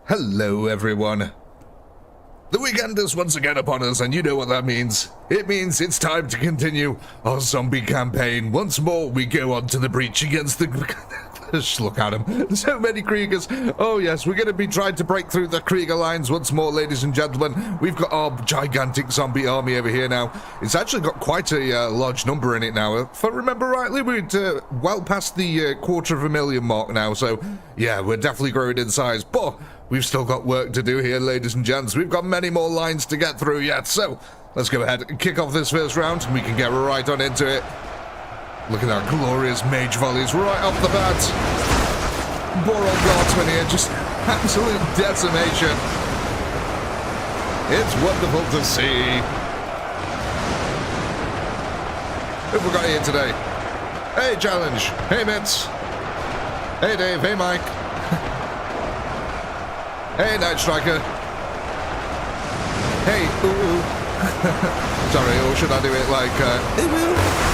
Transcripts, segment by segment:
Hello everyone. The weekend is once again upon us, and you know what that means. It means it's time to continue our zombie campaign. Once more we go on to the breach against the... Just look at them. So many Kriegers. Oh yes, we're going to be trying to break through the Krieger lines once more, ladies and gentlemen. We've got our gigantic zombie army over here now. It's actually got quite a large number in it now. If I remember rightly, we're well past the 250,000 mark now. So yeah, we're definitely growing in size. But we've still got work to do here, ladies and gents. We've got many more lines to get through yet. So let's go ahead and kick off this first round, and we can get right on into it. Look at that glorious mage volleys right off the bat. Poor old guardsman here, just absolute decimation. It's wonderful to see. Who have we got here today? Hey, Challenge. Hey, Mitz. Hey, Dave. Hey, Mike. Hey, Night Striker. Hey, ooh. Sorry, or should I do it like, ooh.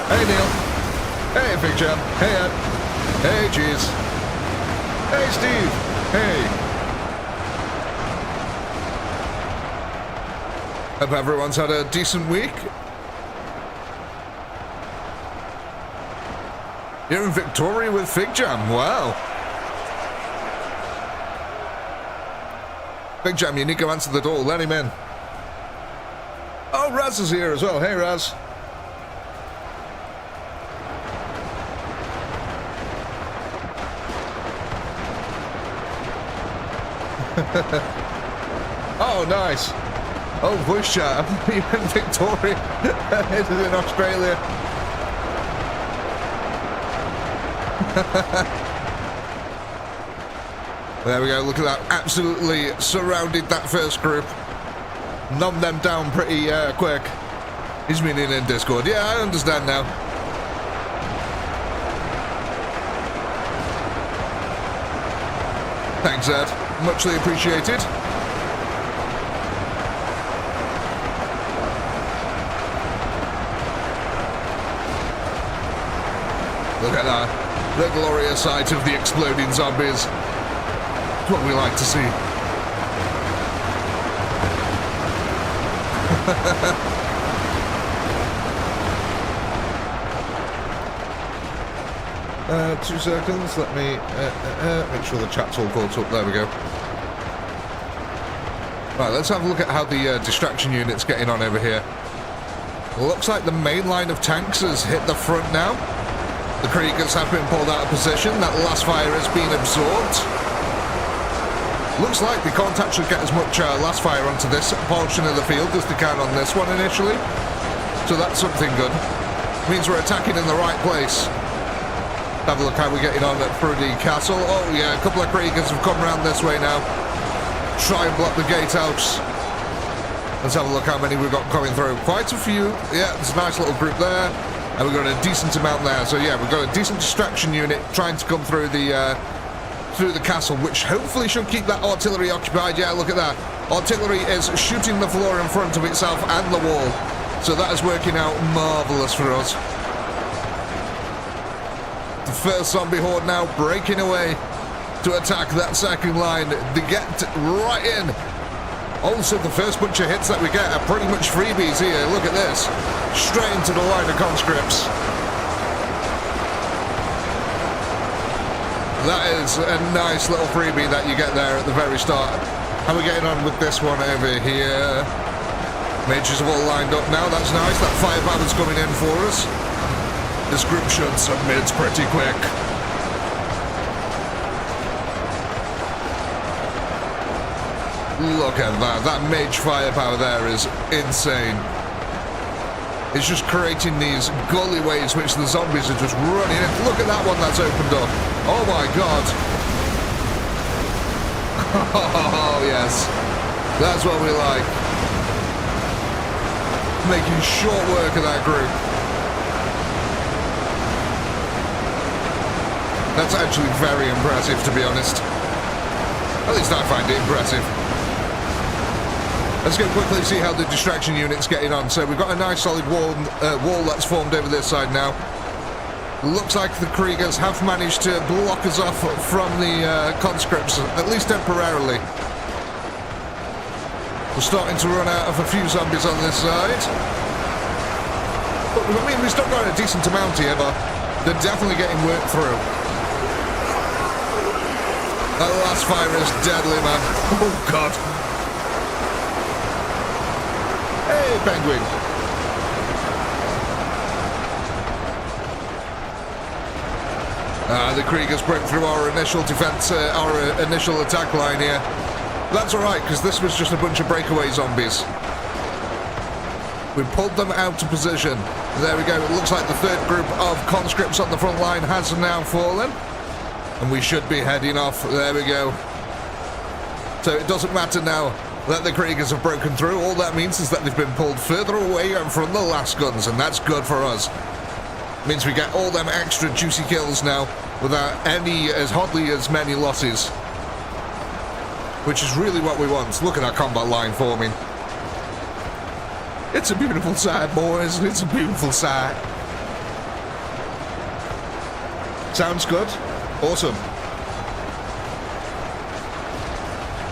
Hey, Neil. Hey, Big Jam. Hey, Ed. Hey, Cheese. Hey, Steve. Hey. Hope everyone's had a decent week. You're in Victoria with Fig Jam. Wow. Big Jam, you need to answer the door. Let him in. Oh, Raz is here as well. Hey, Raz. Oh, nice. Oh, voice chat. You're in Victoria. This is in Australia. There we go. Look at that. Absolutely surrounded that first group. Numb them down pretty quick. He's meaning in Discord. Yeah, I understand now. Thanks, Ed. Muchly appreciated. Look at that. The glorious sight of the exploding zombies. It's what we like to see. 2 seconds, let me make sure the chat's all caught up. There we go. Right, let's have a look at how the distraction unit's getting on over here. Looks like the main line of tanks has hit the front now. The Kriegers have been pulled out of position. That last fire has been absorbed. Looks like they can't actually get as much last fire onto this portion of the field as they can on this one initially. So that's something good. Means we're attacking in the right place. Have a look how we're getting on through the castle. Oh yeah, a couple of Kriegers have come around this way now. Try and block the gatehouse. Let's have a look how many we've got coming through. Quite a few. Yeah, there's a nice little group there. And we've got a decent amount there. So yeah, we've got a decent distraction unit trying to come through the castle, which hopefully should keep that artillery occupied. Yeah, look at that. Artillery is shooting the floor in front of itself and the wall. So that is working out marvellous for us. The first zombie horde now breaking away to attack that second line. They get right in. Also, the first bunch of hits that we get are pretty much freebies here. Look at this. Straight into the line of conscripts. That is a nice little freebie that you get there at the very start. How are we getting on with this one over here? Mages have all lined up now. That's nice. That firepower's coming in for us. This group should submit pretty quick. Look at that. That mage firepower there is insane. It's just creating these gully ways which the zombies are just running in. Look at that one that's opened up. Oh my god. Oh yes. That's what we like. Making short work of that group. That's actually very impressive, to be honest. At least I find it impressive. Let's go quickly see how the distraction unit's getting on. So we've got a nice solid wall that's formed over this side now. Looks like the Kriegers have managed to block us off from the conscripts, at least temporarily. We're starting to run out of a few zombies on this side. But, I mean, we've still got a decent amount here, but they're definitely getting worked through. That last fire is deadly, man. Oh, God. Hey, penguin. The Kriegers broke through our initial defense, our initial attack line here. That's alright, because this was just a bunch of breakaway zombies. We pulled them out of position. There we go. It looks like the third group of conscripts on the front line has now fallen. And we should be heading off. There we go. So it doesn't matter now that the Kriegers have broken through. All that means is that they've been pulled further away from the last guns, and that's good for us. Means we get all them extra juicy kills now without hardly as many losses. Which is really what we want. Look at that combat line forming. It's a beautiful sight, boys. It's a beautiful sight. Sounds good. Awesome.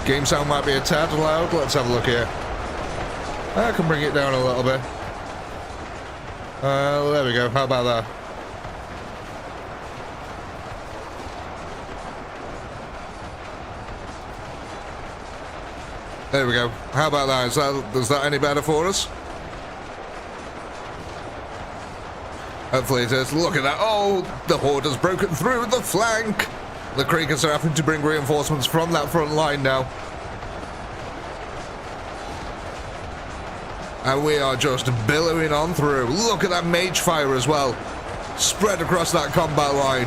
Game sound might be a tad loud. Let's have a look here. I can bring it down a little bit. There we go. How about that? There we go. How about that? Is that any better for us? Hopefully it is. Look at that. Oh, the horde has broken through the flank. The Kriegers are having to bring reinforcements from that front line now. And we are just billowing on through. Look at that mage fire as well. Spread across that combat line.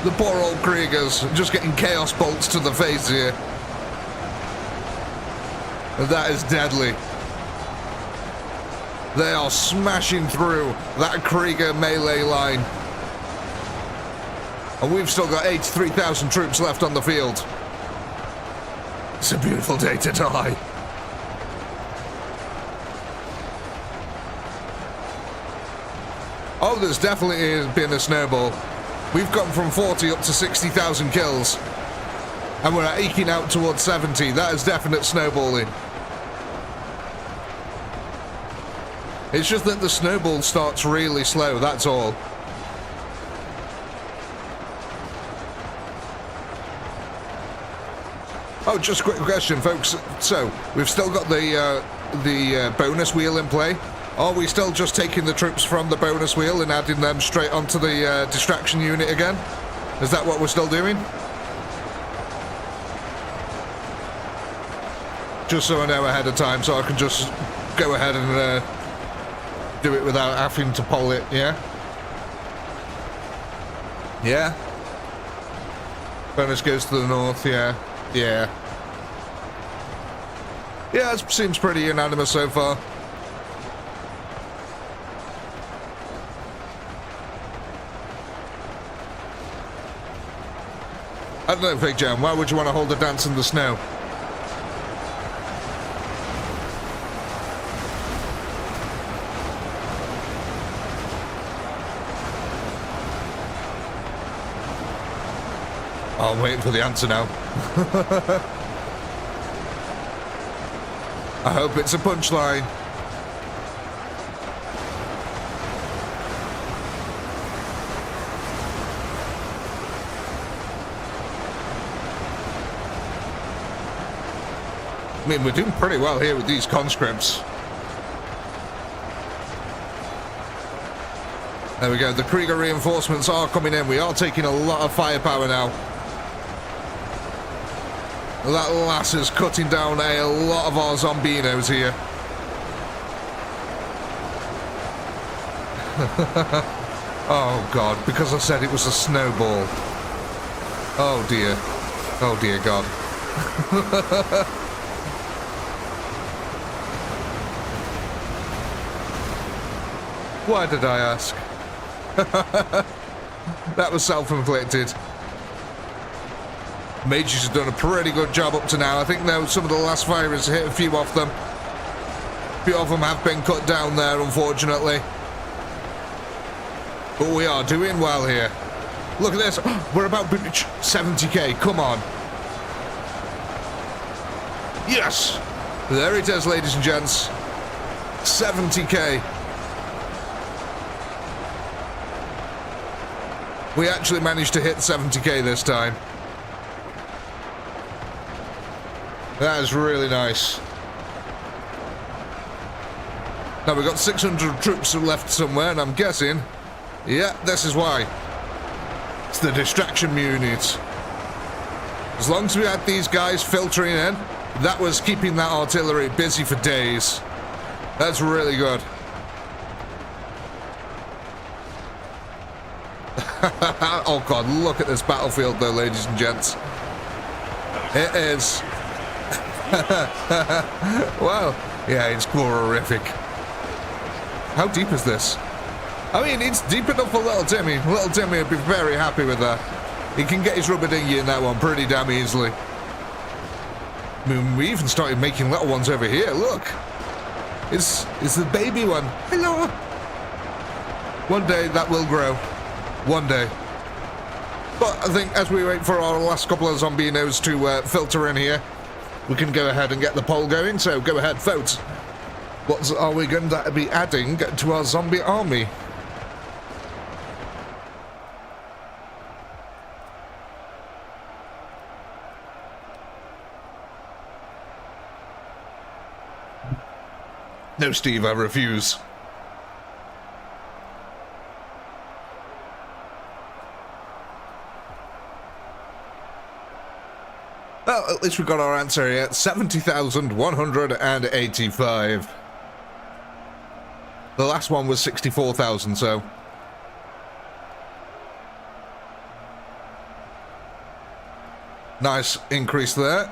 The poor old Kriegers just getting chaos bolts to the face here. And that is deadly. They are smashing through that Krieger melee line. And we've still got 83,000 troops left on the field. It's a beautiful day to die. Oh, there's definitely been a snowball. We've gone from 40 up to 60,000 kills. And we're eking out towards 70. That is definite snowballing. It's just that the snowball starts really slow, that's all. Oh, just a quick question, folks. So, we've still got the bonus wheel in play. Are we still just taking the troops from the bonus wheel and adding them straight onto the distraction unit again? Is that what we're still doing? Just so I know ahead of time, so I can just go ahead and do it without having to poll it, yeah? Yeah? Bonus goes to the north, yeah. Yeah. Yeah, it seems pretty unanimous so far. I don't know, Fake Jam, why would you want to hold a dance in the snow? Oh, I'm waiting for the answer now. I hope it's a punchline. I mean, we're doing pretty well here with these conscripts. There we go. The Krieger reinforcements are coming in. We are taking a lot of firepower now. That lass is cutting down a lot of our zombinos here. Oh God, because I said it was a snowball. Oh dear. Oh dear God. Why did I ask? That was self-inflicted. Mages have done a pretty good job up to now. I think now some of the last fires hit a few of them. A few of them have been cut down there, unfortunately. But we are doing well here. Look at this. We're about to reach 70k. Come on. Yes. There it is, ladies and gents. 70k. We actually managed to hit 70k this time. That is really nice. Now we've got 600 troops left somewhere, and I'm guessing, yeah, this is why. It's the distraction units. As long as we had these guys filtering in, that was keeping that artillery busy for days. That's really good. Oh god, look at this battlefield though, ladies and gents. It is. Wow. Yeah, it's horrific. How deep is this? I mean, it's deep enough for little Timmy. Little Timmy would be very happy with that. He can get his rubber dinghy in that one pretty damn easily. I mean, we even started making little ones over here. Look. It's the baby one. Hello. One day that will grow. One day. But I think as we wait for our last couple of zombinos to filter in here, we can go ahead and get the poll going. So go ahead, vote. What are we going to be adding to our zombie army? No, Steve, I refuse. Well, at least we got our answer here. 70,185. The last one was 64,000, so... nice increase there.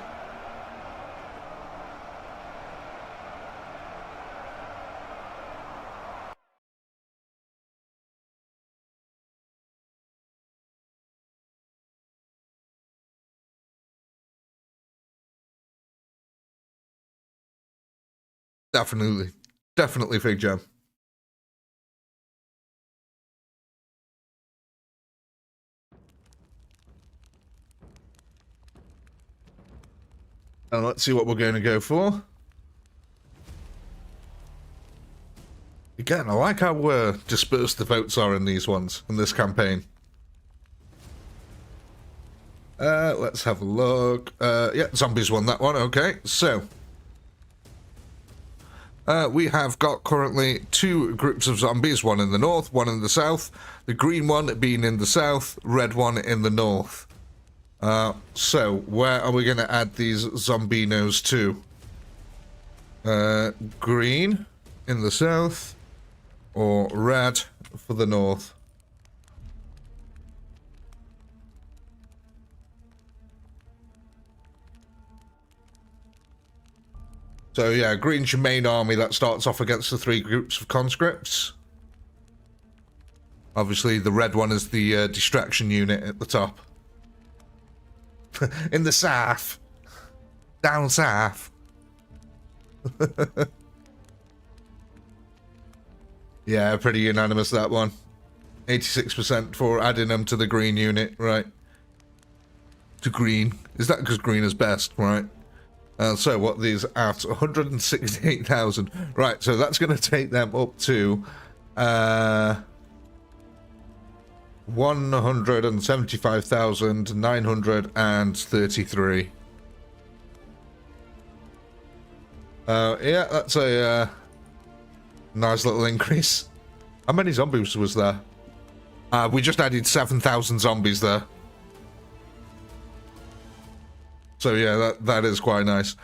Definitely. Definitely Fig Jam. And let's see what we're going to go for. Again, I like how dispersed the votes are in these ones, in this campaign. Let's have a look. Yeah, zombies won that one. Okay, so... we have got currently two groups of zombies, one in the north, one in the south. The green one being in the south, red one in the north. So, where are we going to add these zombinos to? Green in the south, or red for the north? So yeah, green's your main army that starts off against the three groups of conscripts. Obviously, the red one is the distraction unit at the top. In the south. Down south. Yeah, pretty unanimous that one. 86% for adding them to the green unit, right? To green. Is that because green is best, right? So what these at 168,000. Right, so that's going to take them up to 175,933. Yeah, that's a nice little increase. How many zombies was there? We just added 7,000 zombies there. So yeah, that is quite nice.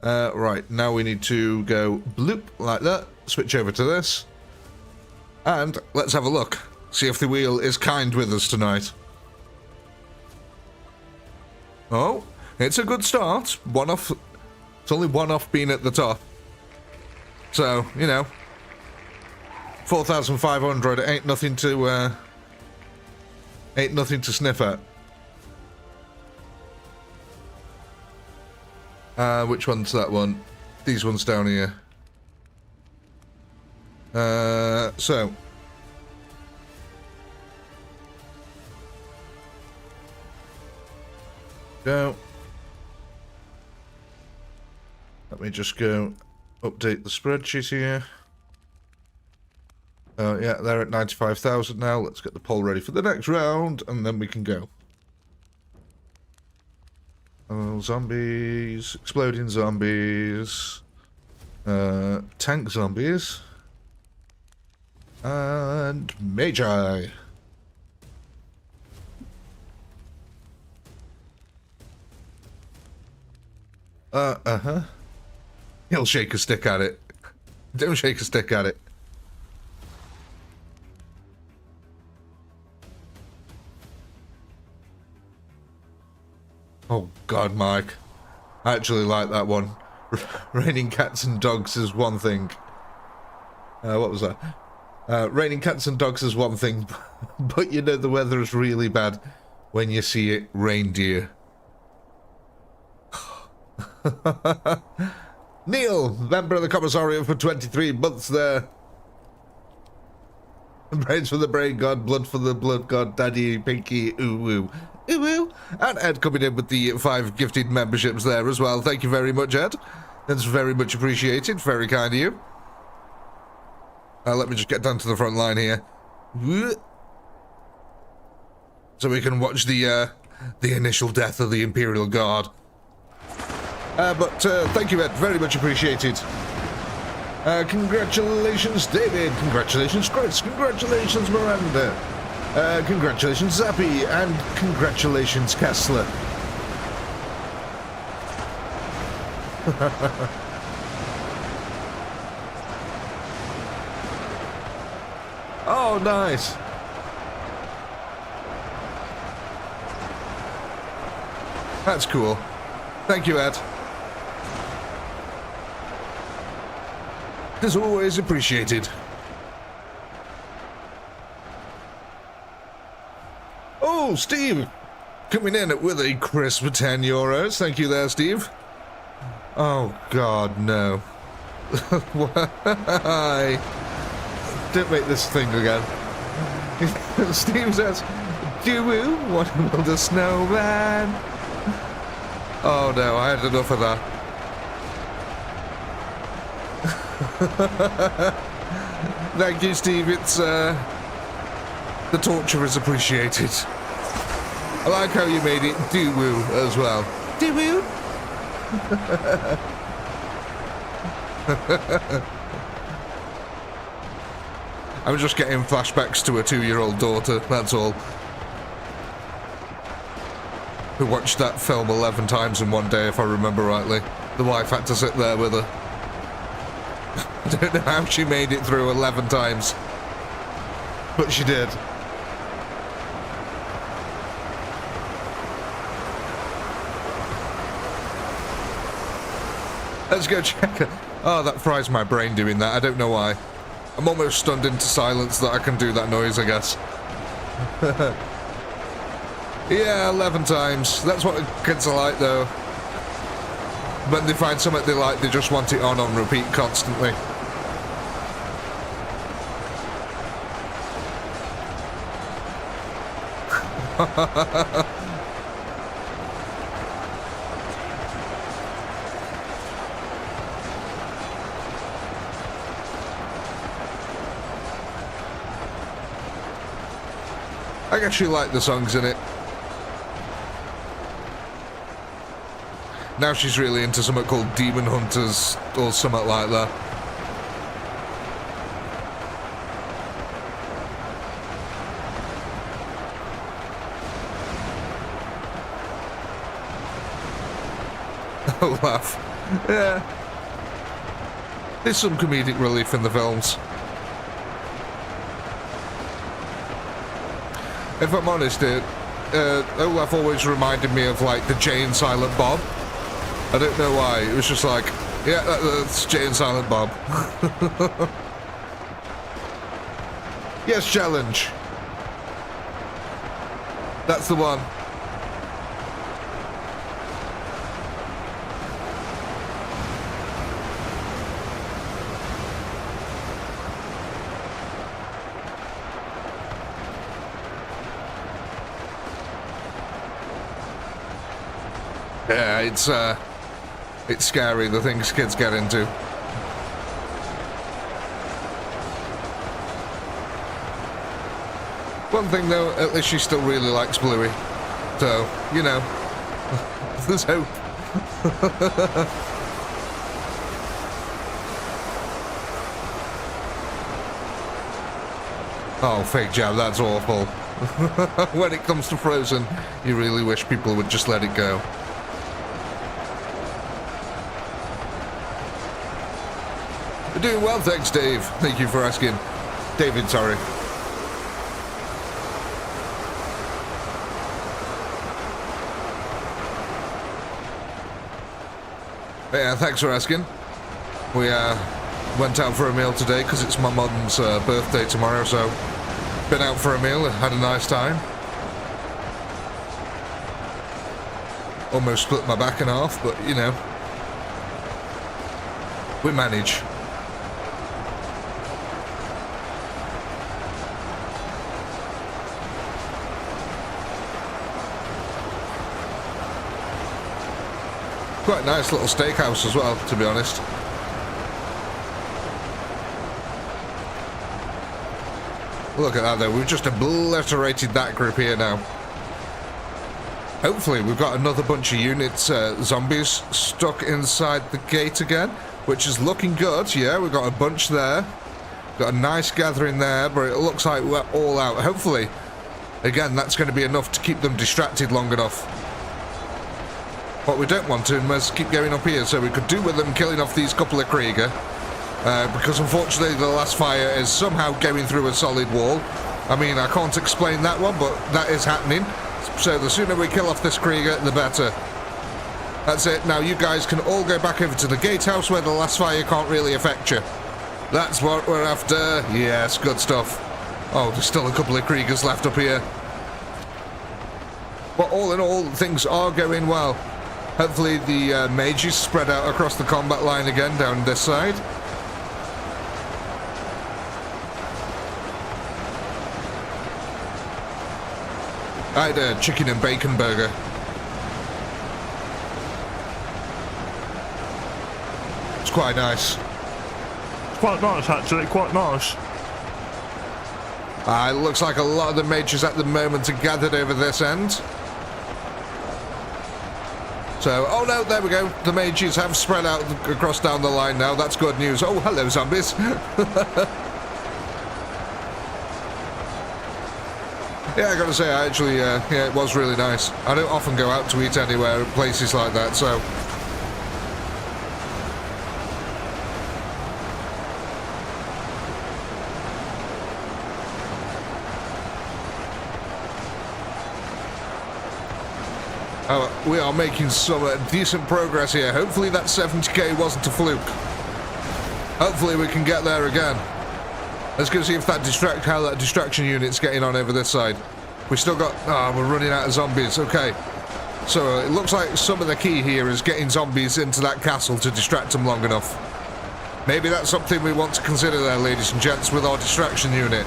Right, now we need to go bloop like that. Switch over to this. And let's have a look. See if the wheel is kind with us tonight. Oh, it's a good start. One off. It's only one off being at the top. So, you know. 4,500 ain't nothing to sniff at. Which one's that one? These ones down here. Go. Let me just go update the spreadsheet here. Yeah, they're at 95,000 now. Let's get the poll ready for the next round, and then we can go. Oh, zombies. Exploding zombies. Tank zombies. And Magi. Uh-huh. He'll shake a stick at it. Don't shake a stick at it. Oh, God, Mike. I actually like that one. Raining cats and dogs is one thing. What was that? Raining cats and dogs is one thing, but you know the weather is really bad when you see it reindeer. Neil, member of the Commissariat for 23 months there. Brains for the brain god, blood for the blood god, daddy, pinky, ooh-woo. Ooh-woo. And Ed coming in with the 5 gifted memberships there as well. Thank you very much, Ed. That's very much appreciated. Very kind of you. Let me just get down to the front line here. So we can watch the initial death of the Imperial Guard. But thank you, Ed. Very much appreciated. Congratulations, David. Congratulations, Chris. Congratulations, Miranda. Congratulations, Zappy. And congratulations, Kessler. Oh, nice. That's cool. Thank you, Ed. As always, appreciated. Oh, Steve! Coming in with a crisp €10. Thank you there, Steve. Oh, God, no. Why? Don't make this thing again. Steve says, "Do-woo, what will the snowman?" Oh, no, I had enough of that. Thank you, Steve. It's the torture is appreciated. I like how you made it do-woo as well. Do-woo. I'm just getting flashbacks to a 2-year-old daughter, that's all. Who watched that film 11 times in one day, if I remember rightly. The wife had to sit there with her. I don't know how she made it through 11 times. But she did. Let's go check it. Oh, that fries my brain doing that. I don't know why. I'm almost stunned into silence that I can do that noise, I guess. Yeah, 11 times. That's what kids are like, though. When they find something they like, they just want it on repeat constantly. I actually like the songs in it. Now she's really into something called Demon Hunters or something like that. Oh, laugh. Yeah. There's some comedic relief in the films. If I'm honest, Olaf always reminded me of, like, the Jay and Silent Bob. I don't know why. It was just like, yeah, that's Jay and Silent Bob. Yes, challenge. That's the one. Yeah, it's scary, the things kids get into. One thing though, at least she still really likes Bluey. So, you know, there's hope. Oh, fake jab, that's awful. When it comes to Frozen, you really wish people would just let it go. We're doing well, thanks, Dave. Thank you for asking. David, sorry. Yeah, thanks for asking. We went out for a meal today because it's my mum's birthday tomorrow, so been out for a meal, had a nice time. Almost split my back in half, but you know, we manage. Quite a nice little steakhouse as well, to be honest. Look at that though, we've just obliterated that group here now. Hopefully we've got another bunch of units, zombies, stuck inside the gate again, which is looking good. Yeah, we've got a bunch there. Got a nice gathering there, but it looks like we're all out. Hopefully, again, that's going to be enough to keep them distracted long enough. What we don't want to is keep going up here, so we could do with them killing off these couple of Krieger. Because unfortunately the last fire is somehow going through a solid wall. I mean, I can't explain that one, but that is happening. So the sooner we kill off this Krieger, the better. That's it. Now you guys can all go back over to the gatehouse where the last fire can't really affect you. That's what we're after. Yes, good stuff. Oh, there's still a couple of Kriegers left up here. But all in all, things are going well. Hopefully the mages spread out across the combat line again down this side. I had a chicken and bacon burger. It's quite nice. It's quite nice, actually, quite nice. It looks like a lot of the mages at the moment are gathered over this end. So, oh no, there we go. The mages have spread out across down the line now. That's good news. Oh, hello, zombies. Yeah, I gotta say, I actually, yeah, it was really nice. I don't often go out to eat anywhere, places like that, so. We are making some decent progress here. Hopefully that 70k wasn't a fluke. Hopefully we can get there again. Let's go see if that how that distraction unit's getting on over this side. We still got... we're running out of zombies. Okay. So it looks like some of the key here is getting zombies into that castle to distract them long enough. Maybe that's something we want to consider there, ladies and gents, with our distraction unit.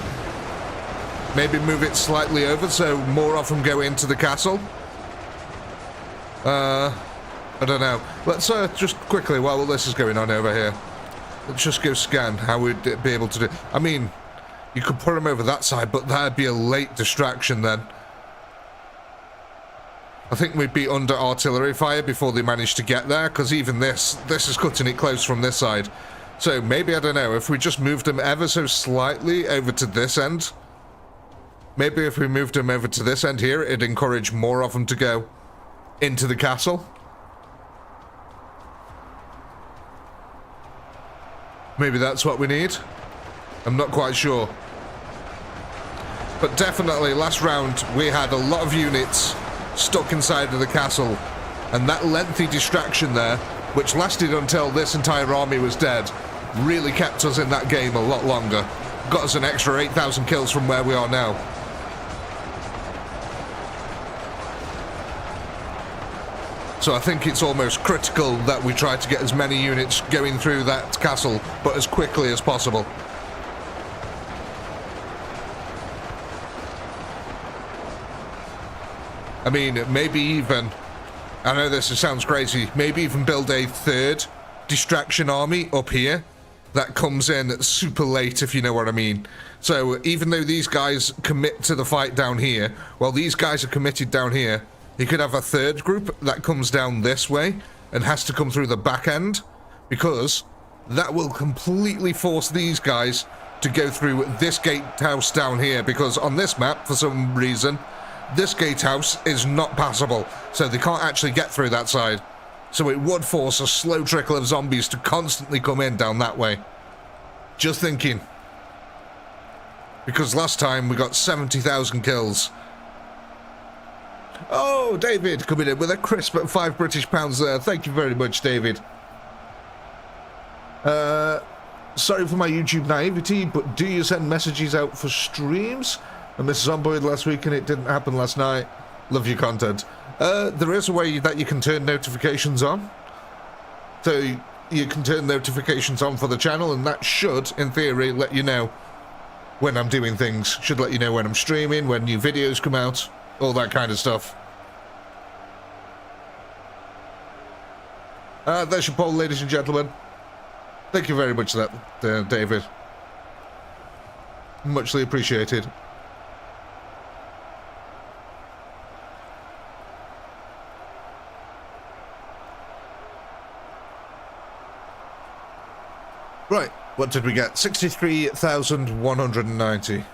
Maybe move it slightly over so more of them go into the castle. I don't know. Let's just quickly, while this is going on over here, let's just go scan how we'd be able to do. I mean, you could put them over that side, but that'd be a late distraction then. I think we'd be under artillery fire before they manage to get there, because even this is cutting it close from this side. So maybe, I don't know, if we just moved them ever so slightly over to this end. Maybe if we moved them over to this end here, it'd encourage more of them to go into the castle. Maybe that's what we need. I'm not quite sure. But definitely last round we had a lot of units stuck inside of the castle, and that lengthy distraction there, which lasted until this entire army was dead, really kept us in that game a lot longer. Got us an extra 8,000 kills from where we are now. So I think it's almost critical that we try to get as many units going through that castle, but as quickly as possible. I mean, maybe even I know this sounds crazy. Maybe even build a third distraction army up here that comes in super late, if you know what I mean. So even though these guys commit to the fight down here, while these guys are committed down here, you could have a third group that comes down this way and has to come through the back end, because that will completely force these guys to go through this gatehouse down here, because on this map, for some reason, this gatehouse is not passable, so they can't actually get through that side. So it would force a slow trickle of zombies to constantly come in down that way. Just thinking. Because last time we got 70,000 kills. Oh, David coming in with a crisp at £5 there. Thank you very much, David. Sorry for my YouTube naivety, but do you send messages out for streams? I missed Zomboid last week and it didn't happen last night. Love your content. There is a way that you can turn notifications on. So you can turn notifications on for the channel, and that should, in theory, let you know when I'm doing things. Should let you know when I'm streaming, when new videos come out, all that kind of stuff. There's your poll, ladies and gentlemen. Thank you very much for that, David. Muchly appreciated. Right, what did we get? 63,190.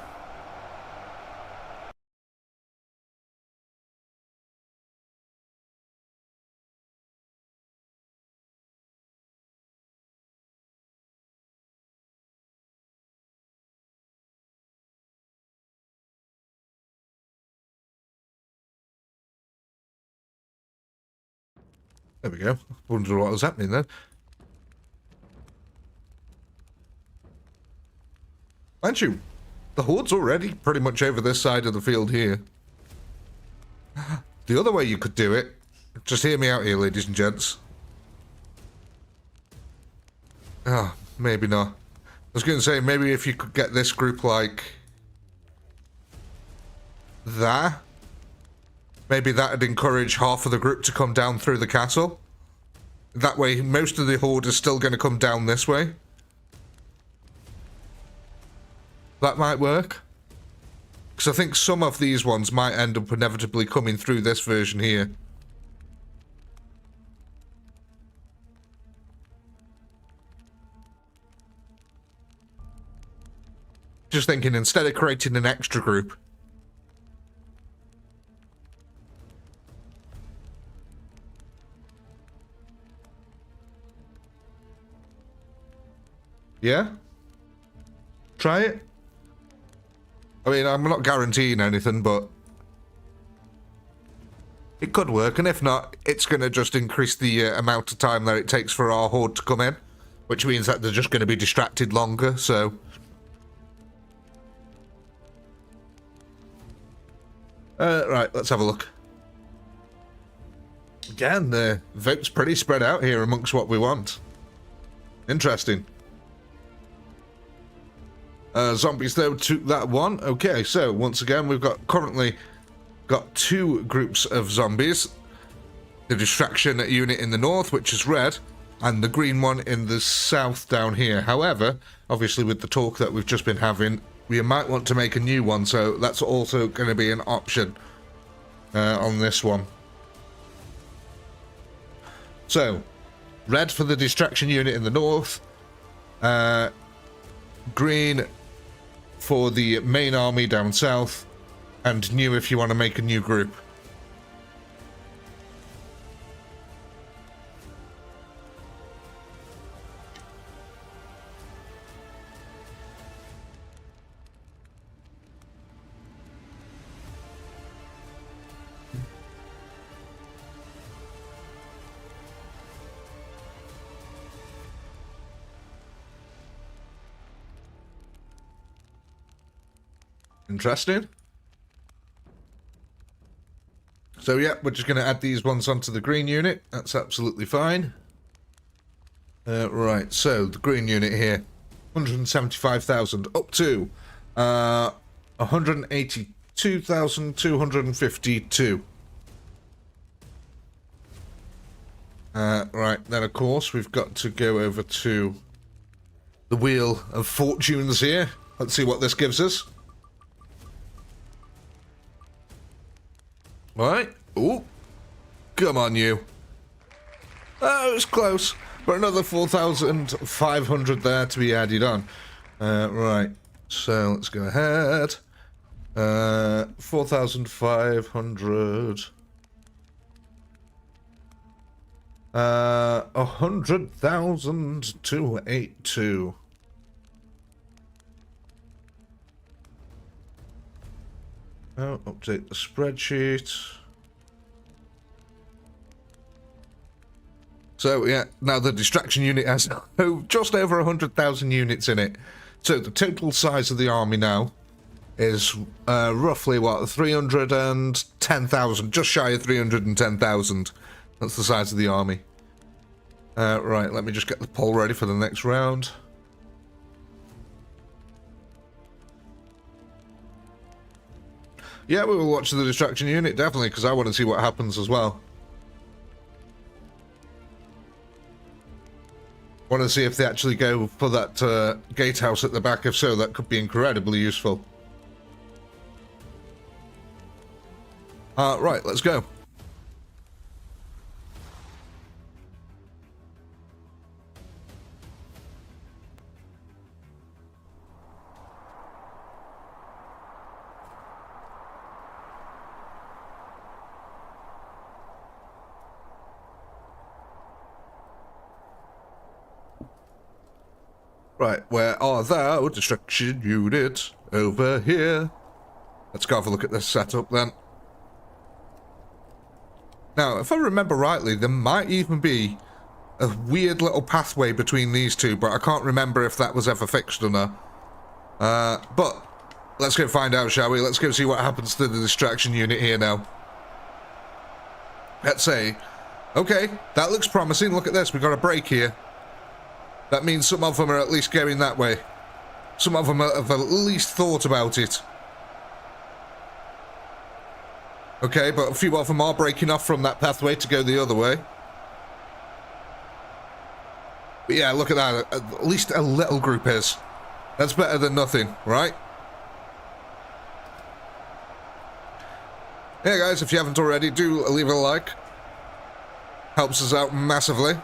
There we go. Wonder what was happening then. Mind you, the horde's already pretty much over this side of the field here. The other way you could do it, just hear me out here, ladies and gents. Oh, maybe not. I was going to say, maybe if you could get this group like that, maybe that'd encourage half of the group to come down through the castle. That way, most of the horde is still going to come down this way. That might work. Because I think some of these ones might end up inevitably coming through this version here. Just thinking, instead of creating an extra group. Yeah? Try it? I mean, I'm not guaranteeing anything, but it could work, and if not, it's going to just increase the amount of time that it takes for our horde to come in, which means that they're just going to be distracted longer, so... right, let's have a look. Again, the vote's pretty spread out here amongst what we want. Interesting. Zombies though took that one. Okay, so once again we've currently got two groups of zombies. The distraction unit in the north, which is red, and the green one in the south down here. However, obviously with the talk that we've just been having, we might want to make a new one, so that's also going to be an option on this one. So, red for the distraction unit in the north, green for the main army down south, and new if you want to make a new group. Interesting. So yeah, we're just going to add these ones onto the green unit. That's absolutely fine. Right, so the green unit here, 175,000 up to 182,252. Right, then of course we've got to go over to the Wheel of Fortunes here. Let's see what this gives us. Right. Ooh. Come on, you. Oh, it's close. But another 4,500 there to be added on. Right. So let's go ahead. 4,500. 100,282. Oh, update the spreadsheet. So yeah, now the distraction unit has just over 100,000 units in it. So the total size of the army now is roughly what, 310,000, just shy of 310,000. That's the size of the army. Right, let me just get the poll ready for the next round. Yeah, we will watch the distraction unit, definitely, because I want to see what happens as well. Want to see if they actually go for that gatehouse at the back. If so, that could be incredibly useful. Right, let's go. Right, where are thou, distraction unit? Over here. Let's go have a look at this setup then. Now, if I remember rightly, there might even be a weird little pathway between these two, but I can't remember if that was ever fixed or not. But let's go find out, shall we? Let's go see what happens to the distraction unit here now. Let's say, okay, that looks promising. Look at this, we've got a break here. That means some of them are at least going that way. Some of them have at least thought about it. Okay, but a few of them are breaking off from that pathway to go the other way. But yeah, look at that. At least a little group is. That's better than nothing, right? Yeah, guys, if you haven't already, do leave a like. Helps us out massively.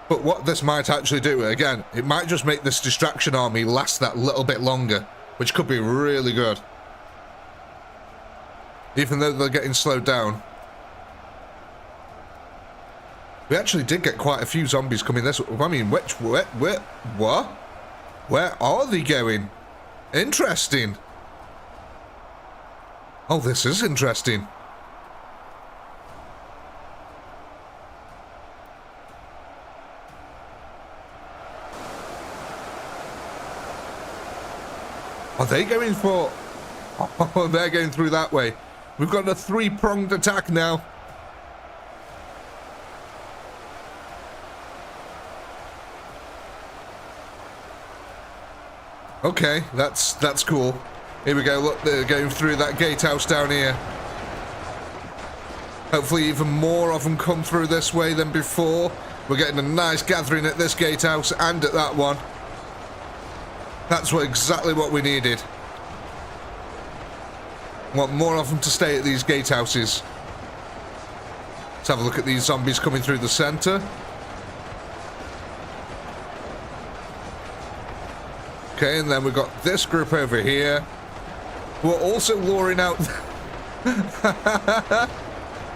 But what this might actually do, again, it might just make this distraction army last that little bit longer, which could be really good. Even though they're getting slowed down. We actually did get quite a few zombies coming this way. I mean, what? Where are they going? Interesting. Oh, this is interesting. Are they going for... Oh, they're going through that way. We've got a three-pronged attack now. Okay, that's cool. Here we go, look, they're going through that gatehouse down here. Hopefully even more of them come through this way than before. We're getting a nice gathering at this gatehouse and at that one. That's exactly what we needed. Want more of them to stay at these gatehouses. Let's have a look at these zombies coming through the centre. Okay, and then we've got this group over here. Who are also luring out... I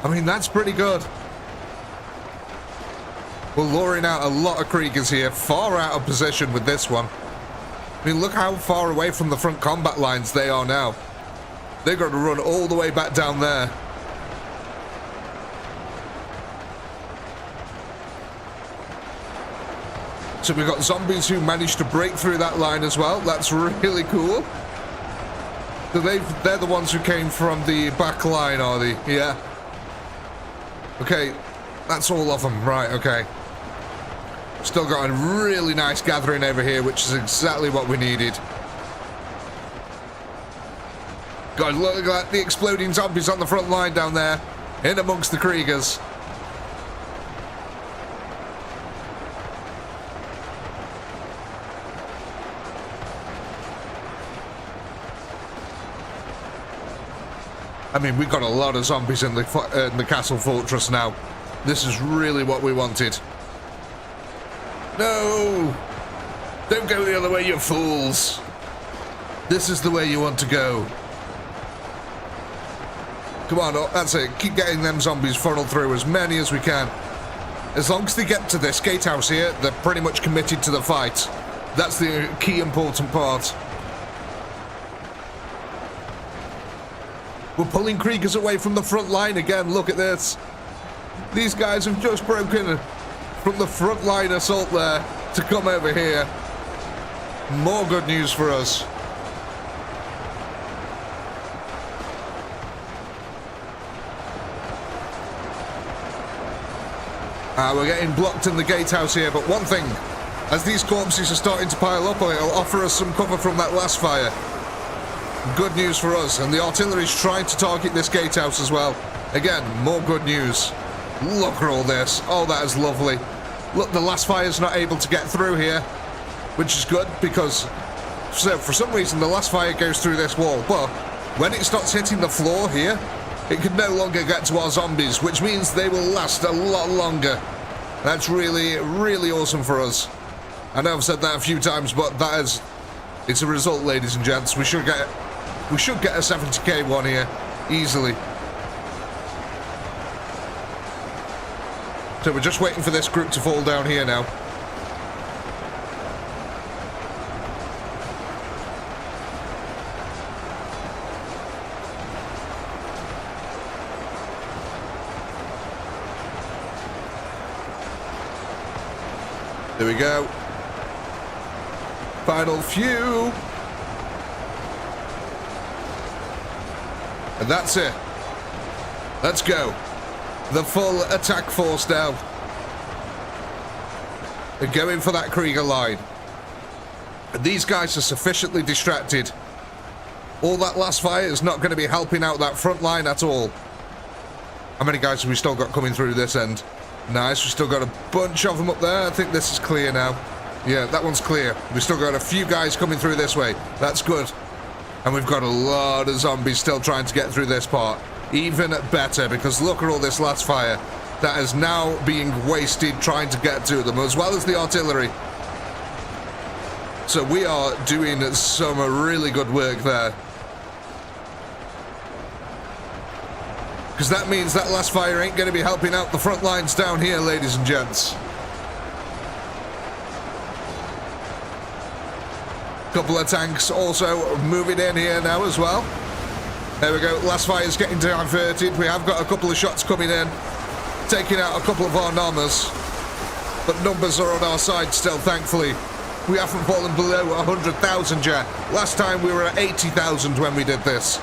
mean, that's pretty good. We're luring out a lot of Kriegers here. Far out of position with this one. I mean, look how far away from the front combat lines they are now. They've got to run all the way back down there. So we've got zombies who managed to break through that line as well. That's really cool. So they're the ones who came from the back line, are they? Yeah. Okay, that's all of them. Right, okay. Still got a really nice gathering over here, which is exactly what we needed. God, look at the exploding zombies on the front line down there, in amongst the Kriegers. I mean, we've got a lot of zombies in the castle fortress now. This is really what we wanted. No! Don't go the other way, you fools! This is the way you want to go. Come on, that's it. Keep getting them zombies funneled through, as many as we can. As long as they get to this gatehouse here, they're pretty much committed to the fight. That's the key important part. We're pulling Kriegers away from the front line again. Look at this. These guys have just broken from the front line assault there to come over here. More good news for us. We're getting blocked in the gatehouse here, but one thing, as these corpses are starting to pile up, it'll offer us some cover from that last fire. Good news for us, and the artillery's trying to target this gatehouse as well. Again, more good news. Look at all this. Oh, that is lovely. Look, the last fire's not able to get through here, which is good, because for some reason the last fire goes through this wall, but when it starts hitting the floor here, it can no longer get to our zombies, which means they will last a lot longer. That's really, really awesome for us. I know I've said that a few times, but it's a result, ladies and gents. We should get a 70k one here, easily. So we're just waiting for this group to fall down here now. There we go. Final few. And that's it. Let's go. The full attack force now. They're going for that Krieger line. And these guys are sufficiently distracted. All that last fire is not going to be helping out that front line at all. How many guys have we still got coming through this end? Nice, we've still got a bunch of them up there. I think this is clear now. Yeah, that one's clear. We've still got a few guys coming through this way. That's good. And we've got a lot of zombies still trying to get through this part. Even better, because look at all this last fire that is now being wasted trying to get to them, as well as the artillery. So we are doing some really good work there. Because that means that last fire ain't going to be helping out the front lines down here, ladies and gents. Couple of tanks also moving in here now as well. There we go, last fire's getting diverted. We have got a couple of shots coming in, taking out a couple of our nommers. But numbers are on our side still, thankfully. We haven't fallen below 100,000 yet. Last time we were at 80,000 when we did this.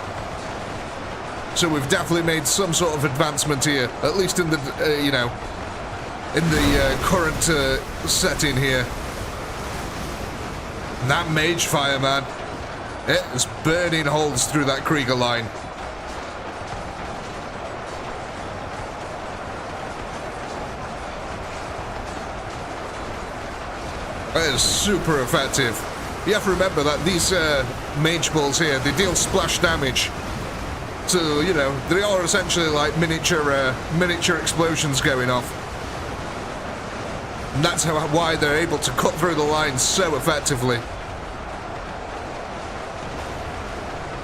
So we've definitely made some sort of advancement here, at least in the, in the current setting here. And that mage fire, man, it is burning holes through that Krieger line. That is super effective. You have to remember that these mage balls here, they deal splash damage. So, they are essentially like miniature explosions going off. And that's why they're able to cut through the lines so effectively.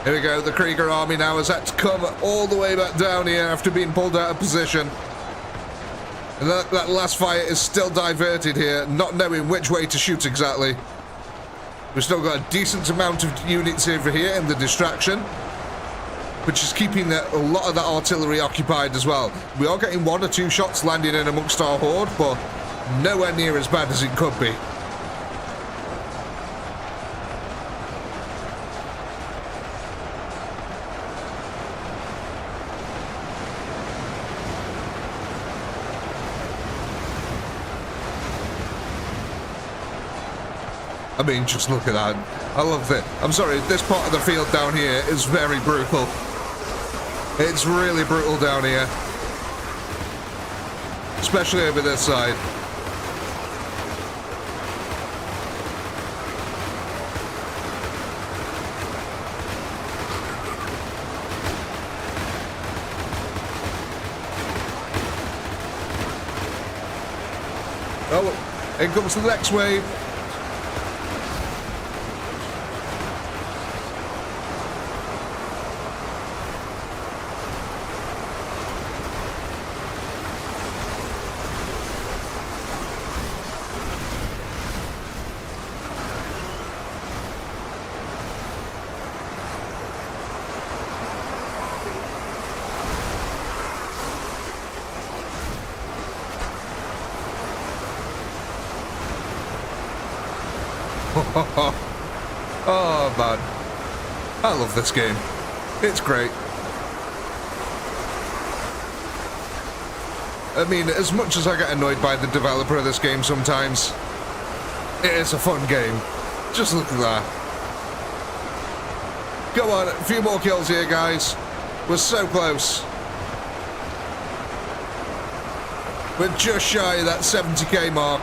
Here we go, the Krieger army now has had to come all the way back down here after being pulled out of position. And that last fire is still diverted here, not knowing which way to shoot exactly. We've still got a decent amount of units over here in the distraction, which is keeping a lot of that artillery occupied as well. We are getting 1 or 2 shots landing in amongst our horde, but nowhere near as bad as it could be. I mean, just look at that. I love it. I'm sorry, this part of the field down here is very brutal. It's really brutal down here. Especially over this side. Oh, in comes the next wave. Oh man, I love this game. It's great. I mean, as much as I get annoyed by the developer of this game sometimes, it is a fun game. Just look at that. Go on, a few more kills here, guys. We're so close. We're just shy of that 70k mark.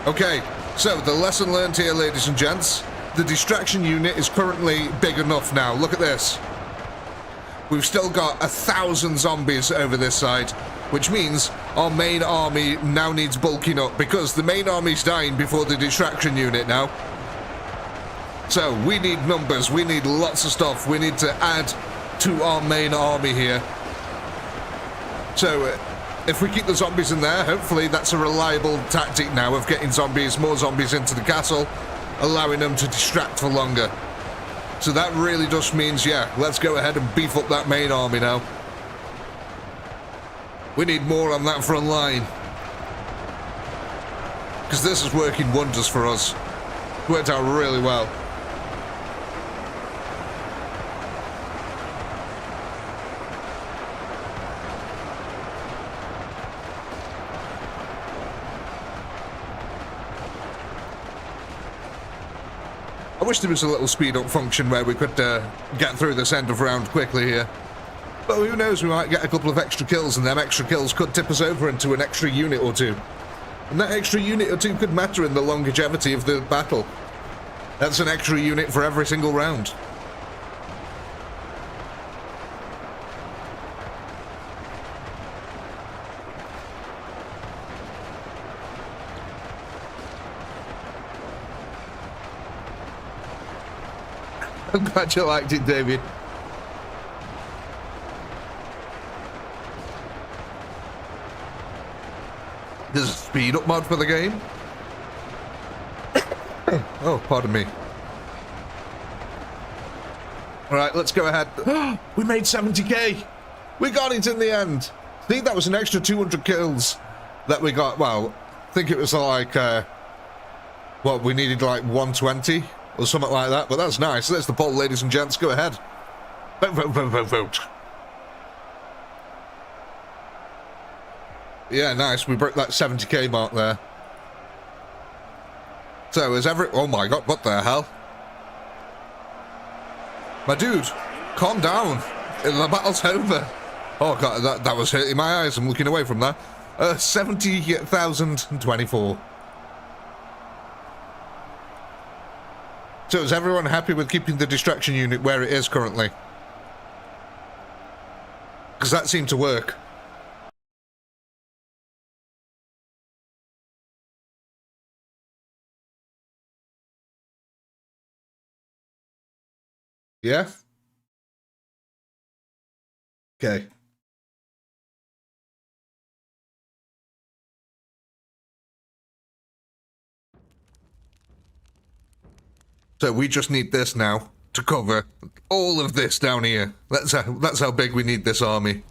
Okay, so the lesson learned here, ladies and gents. The distraction unit is currently big enough now. Look at this. We've still got 1,000 zombies over this side, which means our main army now needs bulking up because the main army's dying before the distraction unit now. So we need numbers, we need lots of stuff, we need to add to our main army here. So if we keep the zombies in there, hopefully that's a reliable tactic now of getting more zombies into the castle, allowing them to distract for longer. So that really just means, yeah, let's go ahead and beef up that main army now. We need more on that front line. Because this is working wonders for us. Worked out really well. I wish there was a little speed up function where we could get through this end of round quickly here. But who knows, we might get a couple of extra kills, and them extra kills could tip us over into an extra unit or two. And that extra unit or two could matter in the longevity of the battle. That's an extra unit for every single round. I'm glad you liked it, David. There's a speed up mod for the game. Oh, pardon me. Alright, let's go ahead. We made 70k! We got it in the end! I think that was an extra 200 kills that we got. Well, I think it was like, what, we needed like 120 or something like that, but that's nice. There's the poll, ladies and gents. Go ahead. Vote, vote, vote, vote, vote. Yeah, nice. We broke that 70k mark there. So, is oh my god, what the hell? My dude, calm down. The battle's over. Oh god, that was hurting my eyes. I'm looking away from that. 70,024. So, is everyone happy with keeping the distraction unit where it is currently? Because that seemed to work. Yeah? Okay. So we just need this now to cover all of this down here. That's how big we need this army.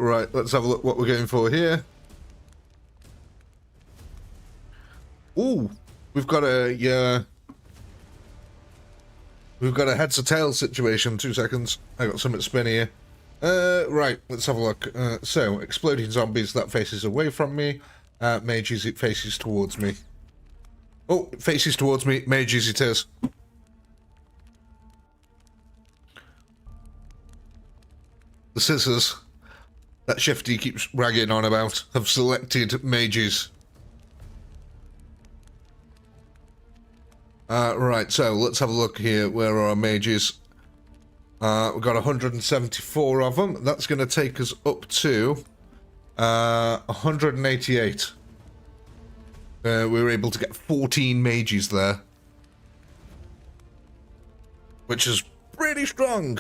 Right, let's have a look what we're going for here. got a heads or tails situation. 2 seconds. I got something spinny here. Right, let's have a look. So, exploding zombies, that faces away from me. Mages, it faces towards me. Oh, it faces towards me. Mages, it is. The scissors that Shifty keeps ragging on about have selected mages. Right, so let's have a look here. Where are our mages? We've got 174 of them. That's going to take us up to 188. We were able to get 14 mages there, which is pretty strong.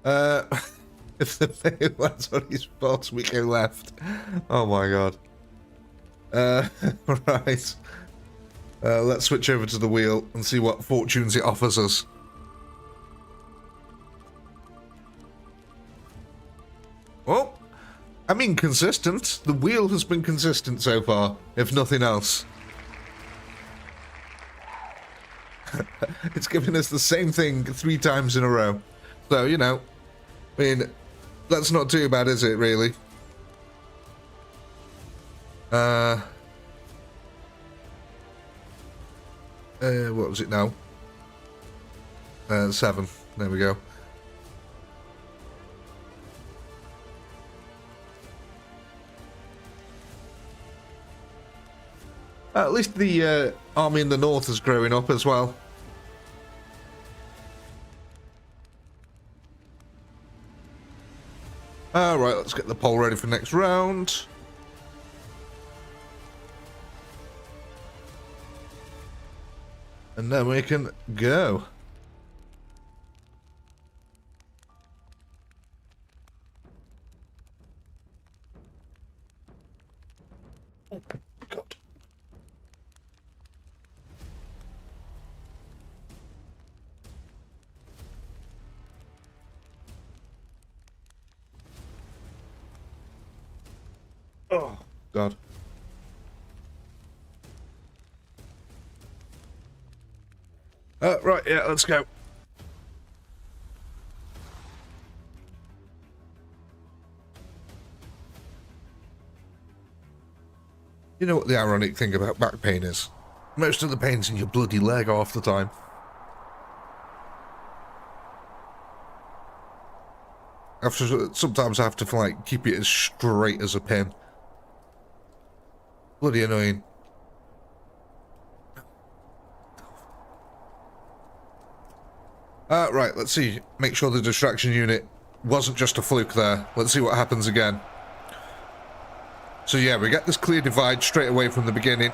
If the player lands on his boss, we go left. Oh my god. Right. Let's switch over to the wheel and see what fortunes it offers us. Well, I mean consistent. The wheel has been consistent so far, if nothing else. It's given us the same thing 3 times in a row. So, you know, I mean, that's not too bad, is it, really? What was it now? 7. There we go. At least the army in the north is growing up as well. Right, let's get the poll ready for next round. And then we can go. Oh, God. Oh, God. Right, yeah, let's go. You know what the ironic thing about back pain is? Most of the pain's in your bloody leg half the time. Sometimes I have to, like, keep it as straight as a pin. Bloody annoying. Right, let's see. Make sure the distraction unit wasn't just a fluke there. Let's see what happens again. So yeah, we get this clear divide straight away from the beginning.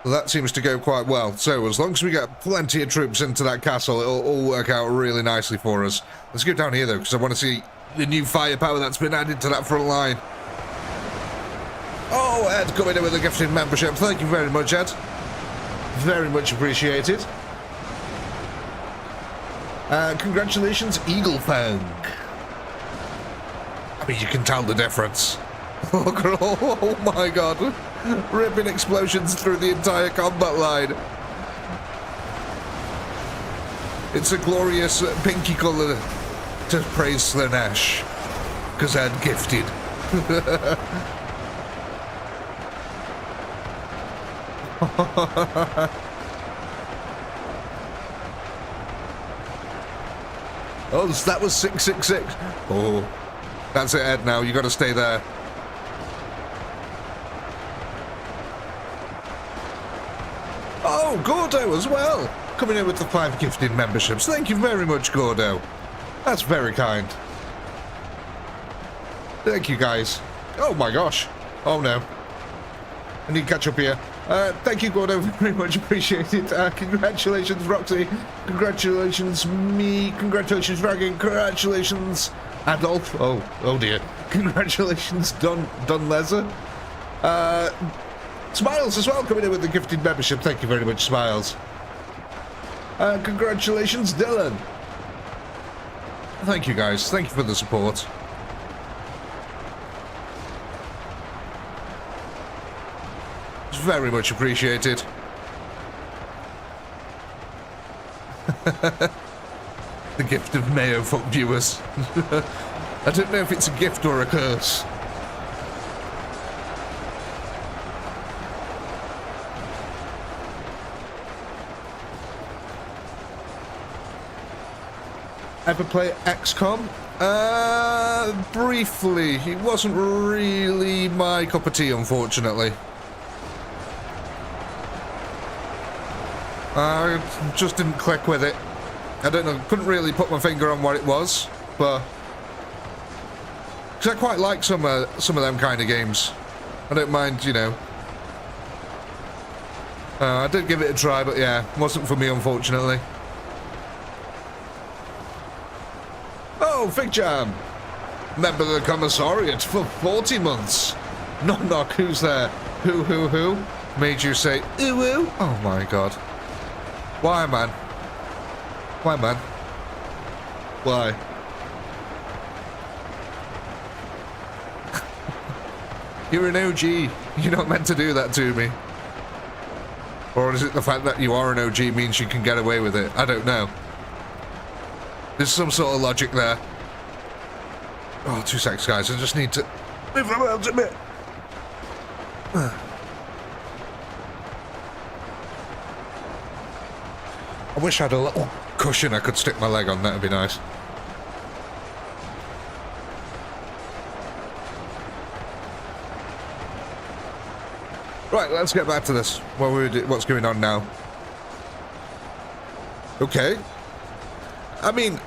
Well, that seems to go quite well. So as long as we get plenty of troops into that castle, it'll all work out really nicely for us. Let's go down here though, because I want to see the new firepower that's been added to that front line. Oh, Ed coming in with a gifted membership. Thank you very much, Ed. Very much appreciated. Congratulations, Eagle Fang. I mean, you can tell the difference. Oh my god. Ripping explosions through the entire combat line. It's a glorious pinky colour to praise Slanesh, because I'm gifted. Oh, that was 666. Oh, that's it, Ed, now. You got to stay there. Oh, Gordo as well. Coming in with the 5 gifted memberships. Thank you very much, Gordo. That's very kind. Thank you, guys. Oh, my gosh. Oh, no. I need to catch up here. Thank you, Gordo. Very much appreciated. Congratulations, Roxy. Congratulations, me. Congratulations, Dragon. Congratulations, Adolf. Oh dear. Congratulations, Don Lezer. Smiles as well, coming in with the gifted membership. Thank you very much, Smiles. Congratulations, Dylan. Thank you, guys. Thank you for the support. It's very much appreciated. The gift of Mayo fuck viewers. I don't know if it's a gift or a curse. Ever play XCOM? Briefly. It wasn't really my cup of tea, unfortunately. I just didn't click with it. I don't know, couldn't really put my finger on what it was, but... because I quite like some of them kind of games. I don't mind, you know. I did give it a try, but yeah, wasn't for me, unfortunately. Oh, Fig Jam! Member of the Commissariat for 40 months. Knock knock, who's there? Who? Made you say, ooh ooh? Oh my god. Why, man? Why, man? Why? You're an OG. You're not meant to do that to me. Or is it the fact that you are an OG means you can get away with it? I don't know. There's some sort of logic there. Oh, 2 seconds, guys. I just need to move around a bit. I wish I had a little cushion I could stick my leg on. That would be nice. Right, let's get back to this. What's going on now? Okay. I mean,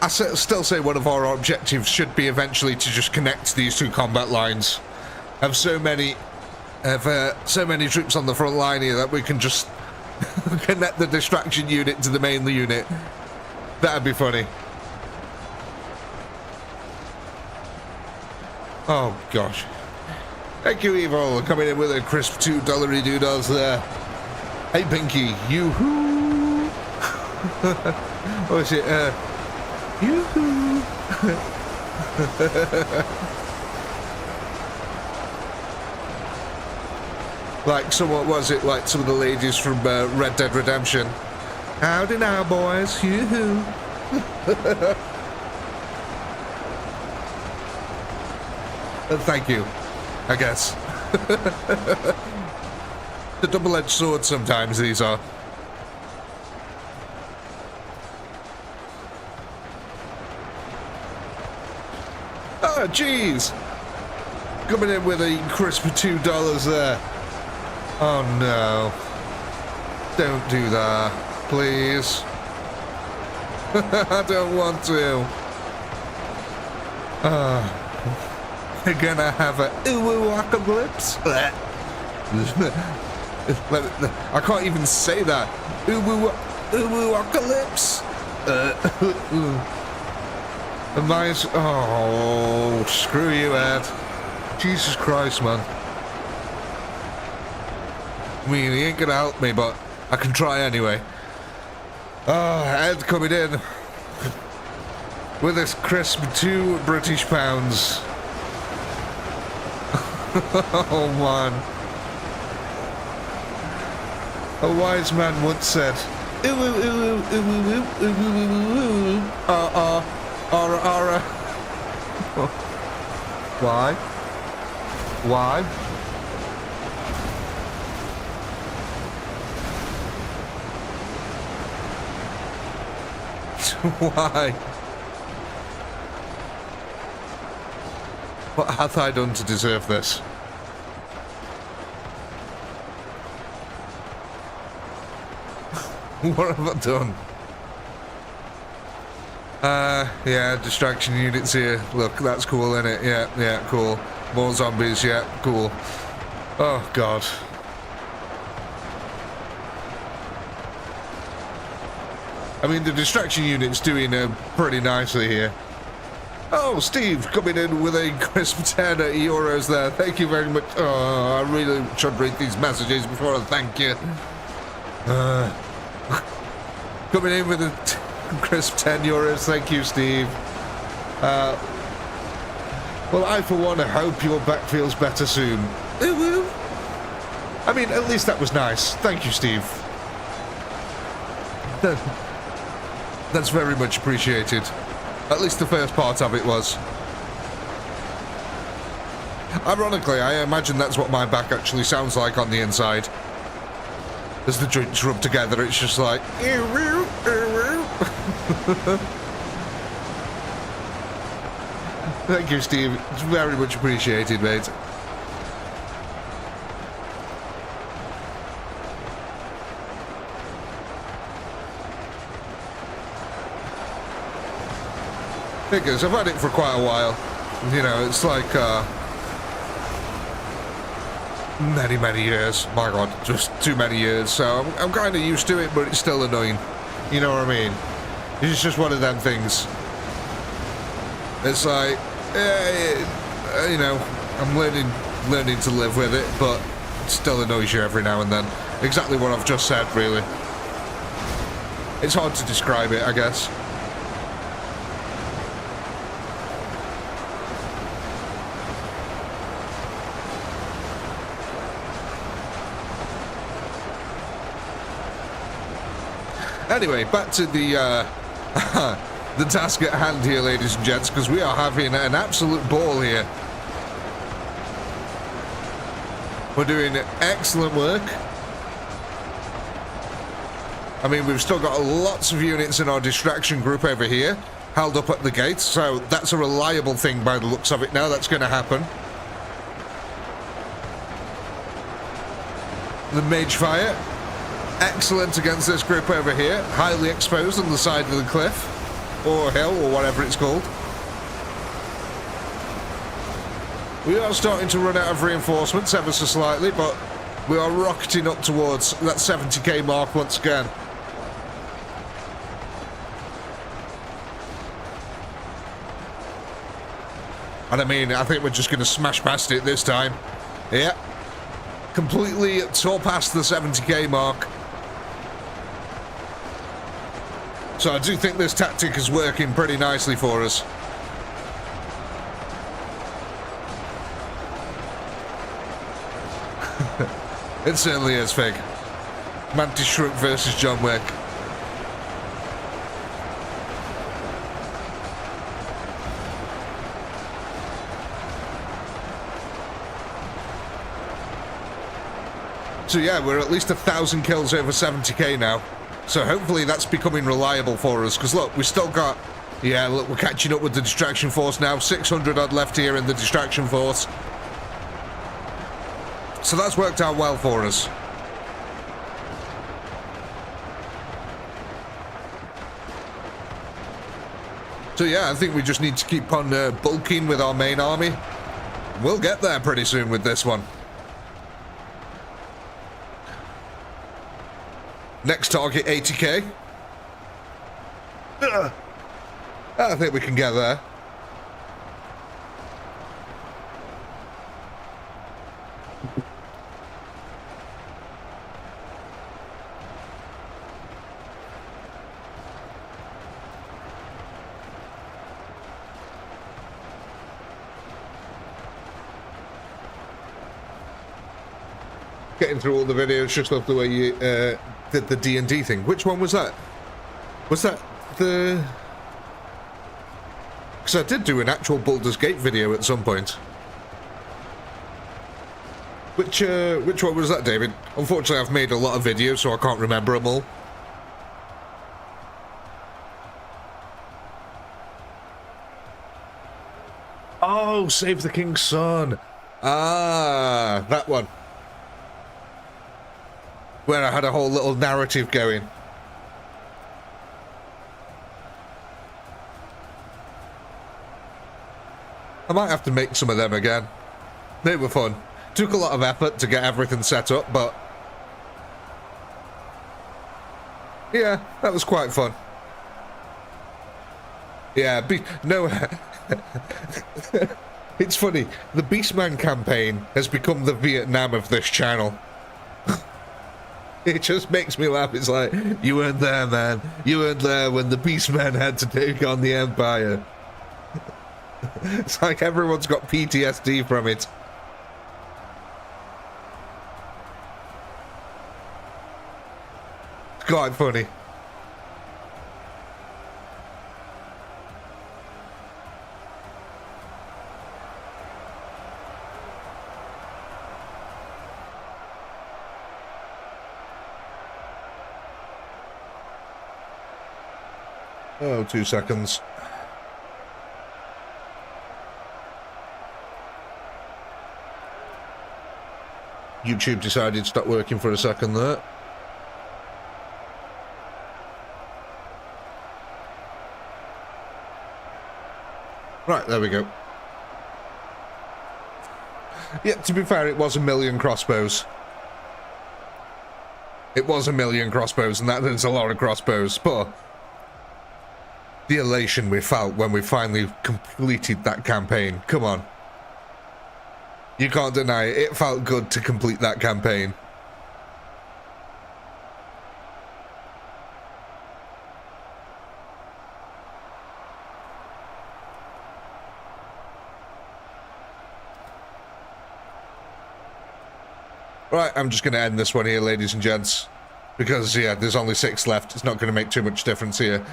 I still say one of our objectives should be eventually to just connect these two combat lines. Have so many troops on the front line here that we can just connect the distraction unit to the main unit. That'd be funny. Oh gosh. Thank you, Evil, coming in with a crisp $2 doodles there. Hey, Pinky, yoo-hoo. What was it? Yoo-hoo. Like, what was it? Like some of the ladies from Red Dead Redemption. Howdy now, boys. Yoo-hoo. Thank you, I guess. The double-edged sword sometimes, these are. Oh, jeez. Coming in with a crisp $2 there. Oh, no. Don't do that, please. I don't want to. We're gonna have a ooh-apocalypse. I can't even say that. Ooh-apocalypse. Oh, screw you, Ed. Jesus Christ, man. I mean, he ain't gonna help me, but I can try anyway. Oh, Ed coming in with this crisp £2 British. Oh, man. A wise man once said, Why? Why? Why? What hath I done to deserve this? What have I done? Yeah, distraction units here. Look, that's cool, isn't it? Yeah, cool. More zombies, yeah, cool. Oh, God. I mean, the distraction unit's doing pretty nicely here. Oh, Steve, coming in with a crisp €10 there. Thank you very much. Oh, I really should read these messages before I thank you. Coming in with a crisp €10. Thank you, Steve. Well, I, for one, hope your back feels better soon. I mean, at least that was nice. Thank you, Steve. That's very much appreciated. At least the first part of it was. Ironically, I imagine that's what my back actually sounds like on the inside. As the joints rub together, it's just like... Thank you, Steve. It's very much appreciated, mate. Figures, I've had it for quite a while. You know, it's like, many years. My God, just too many years. So I'm kind of used to it, but it's still annoying. You know what I mean? It's just one of them things. It's like, you know, I'm learning to live with it, but it still annoys you every now and then. Exactly what I've just said, really. It's hard to describe it, I guess. Anyway, back to the the task at hand here, ladies and gents, because we are having an absolute ball here. We're doing excellent work. I mean, we've still got lots of units in our distraction group over here, held up at the gate, so that's a reliable thing by the looks of it now. That's going to happen. The mage fire. Excellent against this group over here. Highly exposed on the side of the cliff. Or hill, or whatever it's called. We are starting to run out of reinforcements ever so slightly, but we are rocketing up towards that 70k mark once again. And I mean, I think we're just going to smash past it this time. Yeah. Completely tore past the 70k mark. So I do think this tactic is working pretty nicely for us. It certainly is, Fig. Mantis Shrimp versus John Wick. So yeah, we're at least 1,000 kills over 70k now. So hopefully that's becoming reliable for us, because look, we still got... Yeah, look, we're catching up with the distraction force now. 600 odd left here in the distraction force. So that's worked out well for us. So yeah, I think we just need to keep on bulking with our main army. We'll get there pretty soon with this one. Next target, 80k. I think we can get there. Getting through all the videos, just love the way you did the D&D thing. Which one was that? Was that the... Because I did do an actual Baldur's Gate video at some point. Which one was that, David? Unfortunately, I've made a lot of videos, so I can't remember them all. Oh, Save the King's Son. Ah, that one. Where I had a whole little narrative going. I might have to make some of them again. They were fun. Took a lot of effort to get everything set up, but... yeah, that was quite fun. Yeah, no... It's funny, the Beastman campaign has become the Vietnam of this channel. It just makes me laugh. It's like, you weren't there, man. You weren't there when the Beastmen had to take on the Empire. It's like everyone's got PTSD from it. It's quite funny. Oh, 2 seconds. YouTube decided to stop working for a second there. Right, there we go. Yeah, to be fair, it was 1,000,000 crossbows. It was 1,000,000 crossbows, and that is a lot of crossbows, but the elation we felt when we finally completed that campaign. Come on. You can't deny it. It felt good to complete that campaign. Right, I'm just going to end this one here, ladies and gents. Because, yeah, there's only 6 left. It's not going to make too much difference here.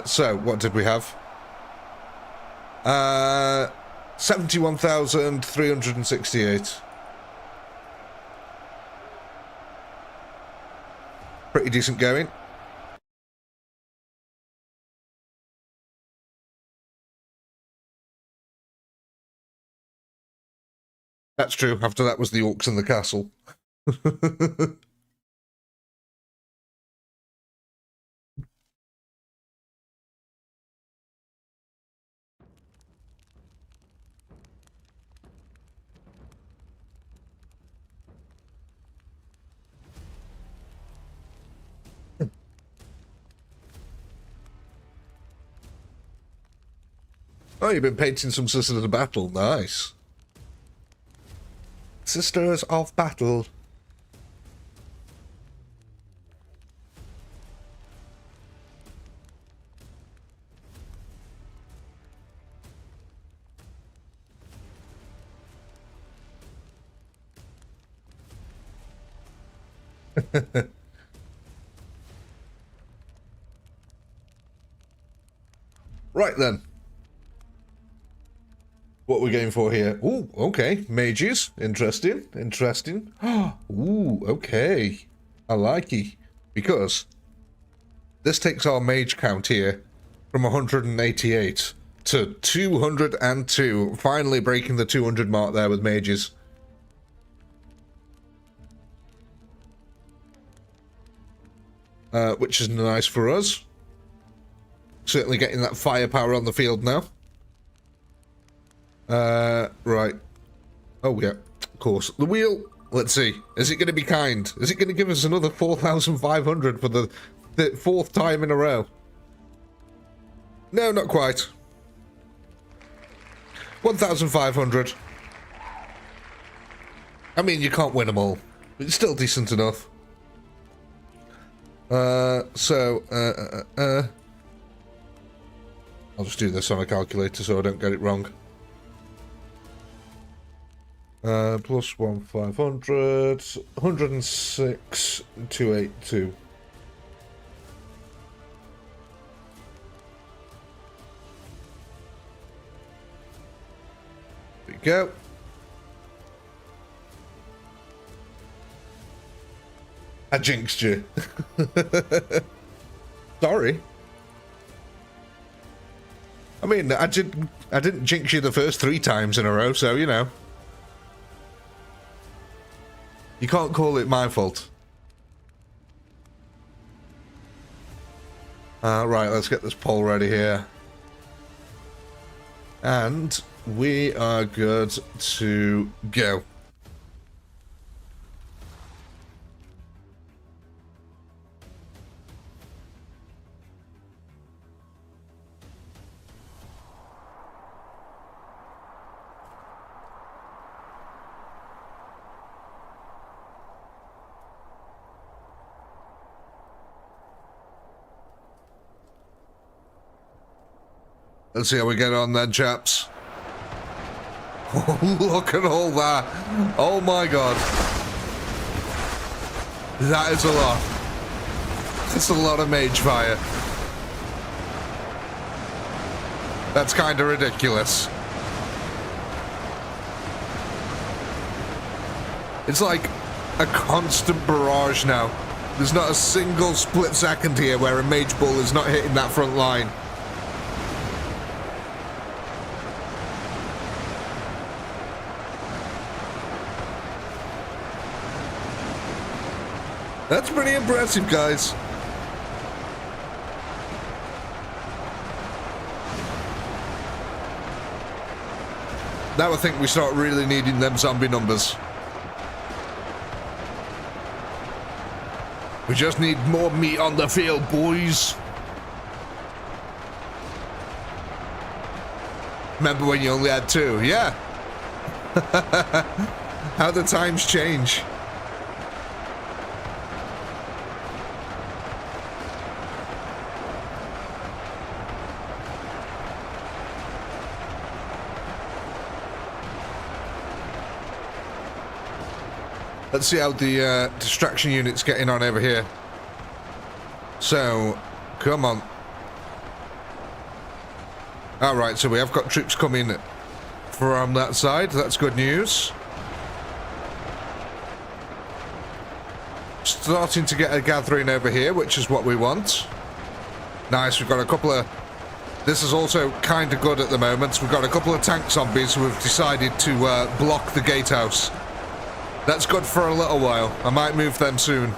So, what did we have? 71,368. Pretty decent going. That's true. After that was the orcs in the castle. Oh, you've been painting some Sisters of Battle. Nice. Sisters of Battle. Right then. What we're going for here? Ooh, okay. Mages. Interesting. Interesting. Ooh, okay. I like it. Because this takes our mage count here from 188 to 202. Finally breaking the 200 mark there with mages. Which is nice for us. Certainly getting that firepower on the field now. Right. Oh, yeah, of course. The wheel. Let's see. Is it going to be kind? Is it going to give us another 4,500 for the 4th time in a row? No, not quite. 1,500. I mean, you can't win them all. But it's still decent enough. I'll just do this on a calculator so I don't get it wrong. Plus 1,500, 106, 282. There we go. I jinxed you. Sorry. I mean, I didn't jinx you the first 3 times in a row, so you know. You can't call it my fault. Right, let's get this poll ready here. And we are good to go. Let's see how we get on then, chaps. Oh, look at all that. Oh my god. That is a lot. That's a lot of mage fire. That's kind of ridiculous. It's like a constant barrage now. There's not a single split second here where a mage bull is not hitting that front line. That's pretty impressive, guys. Now I think we start really needing them zombie numbers. We just need more meat on the field, boys. Remember when you only had 2? Yeah. How the times change. Let's see how the distraction unit's getting on over here. So, come on. Alright, so we have got troops coming from that side. That's good news. Starting to get a gathering over here, which is what we want. Nice, we've got a couple of... This is also kind of good at the moment. We've got a couple of tank zombies who have decided to block the gatehouse. That's good for a little while. I might move them soon.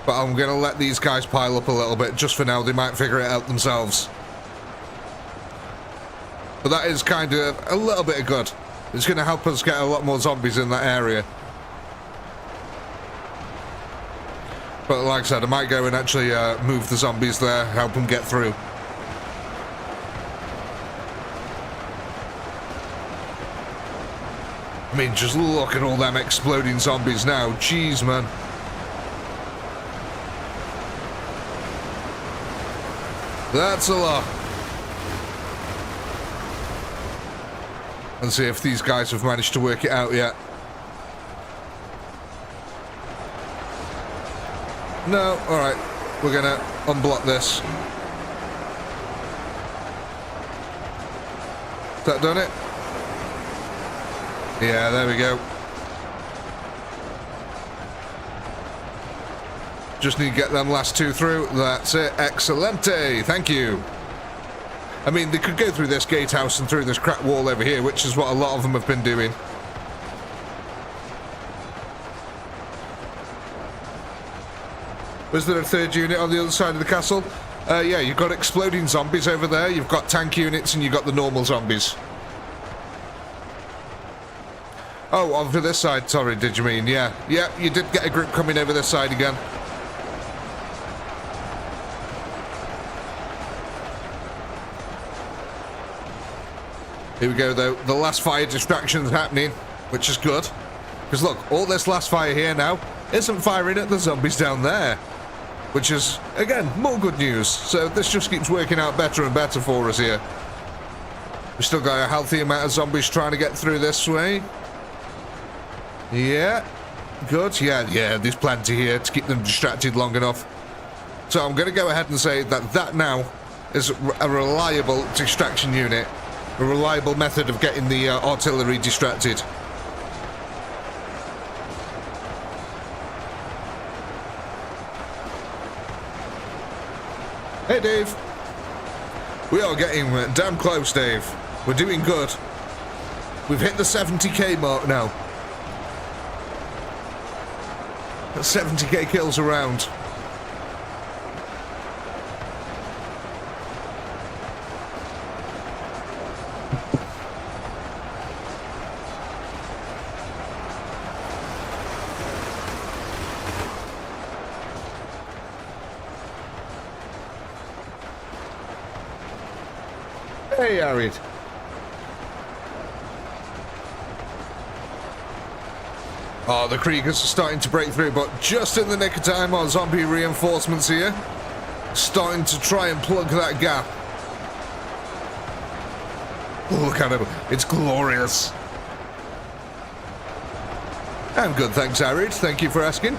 But I'm going to let these guys pile up a little bit. Just for now, they might figure it out themselves. But that is kind of a little bit of good. It's going to help us get a lot more zombies in that area. But like I said, I might go and actually move the zombies there, help them get through. I mean, just look at all them exploding zombies now. Jeez, man. That's a lot. Let's see if these guys have managed to work it out yet. No, alright. We're gonna unblock this. Has that done it? Yeah, there we go. Just need to get them last 2 through. That's it. Excelente. Thank you. I mean, they could go through this gatehouse and through this crack wall over here, which is what a lot of them have been doing. Was there a 3rd unit on the other side of the castle? Yeah, you've got exploding zombies over there. You've got tank units and you've got the normal zombies. Oh, over this side, sorry, did you mean? Yeah. Yeah, you did get a group coming over this side again. Here we go, though. The last fire distraction's happening, which is good. Because look, all this last fire here now isn't firing at the zombies down there. Which is, again, more good news. So this just keeps working out better and better for us here. We've still got a healthy amount of zombies trying to get through this way. Yeah, good. Yeah, there's plenty here to keep them distracted long enough. So I'm going to go ahead and say that that now is a reliable distraction unit. A reliable method of getting the artillery distracted. Hey, Dave. We are getting damn close, Dave. We're doing good. We've hit the 70k mark now. 70k kills around. Hey, Arid. Oh, the Kriegers are starting to break through, but just in the nick of time, our zombie reinforcements here starting to try and plug that gap. Look at him. It's glorious. I'm good, thanks, Arid. Thank you for asking.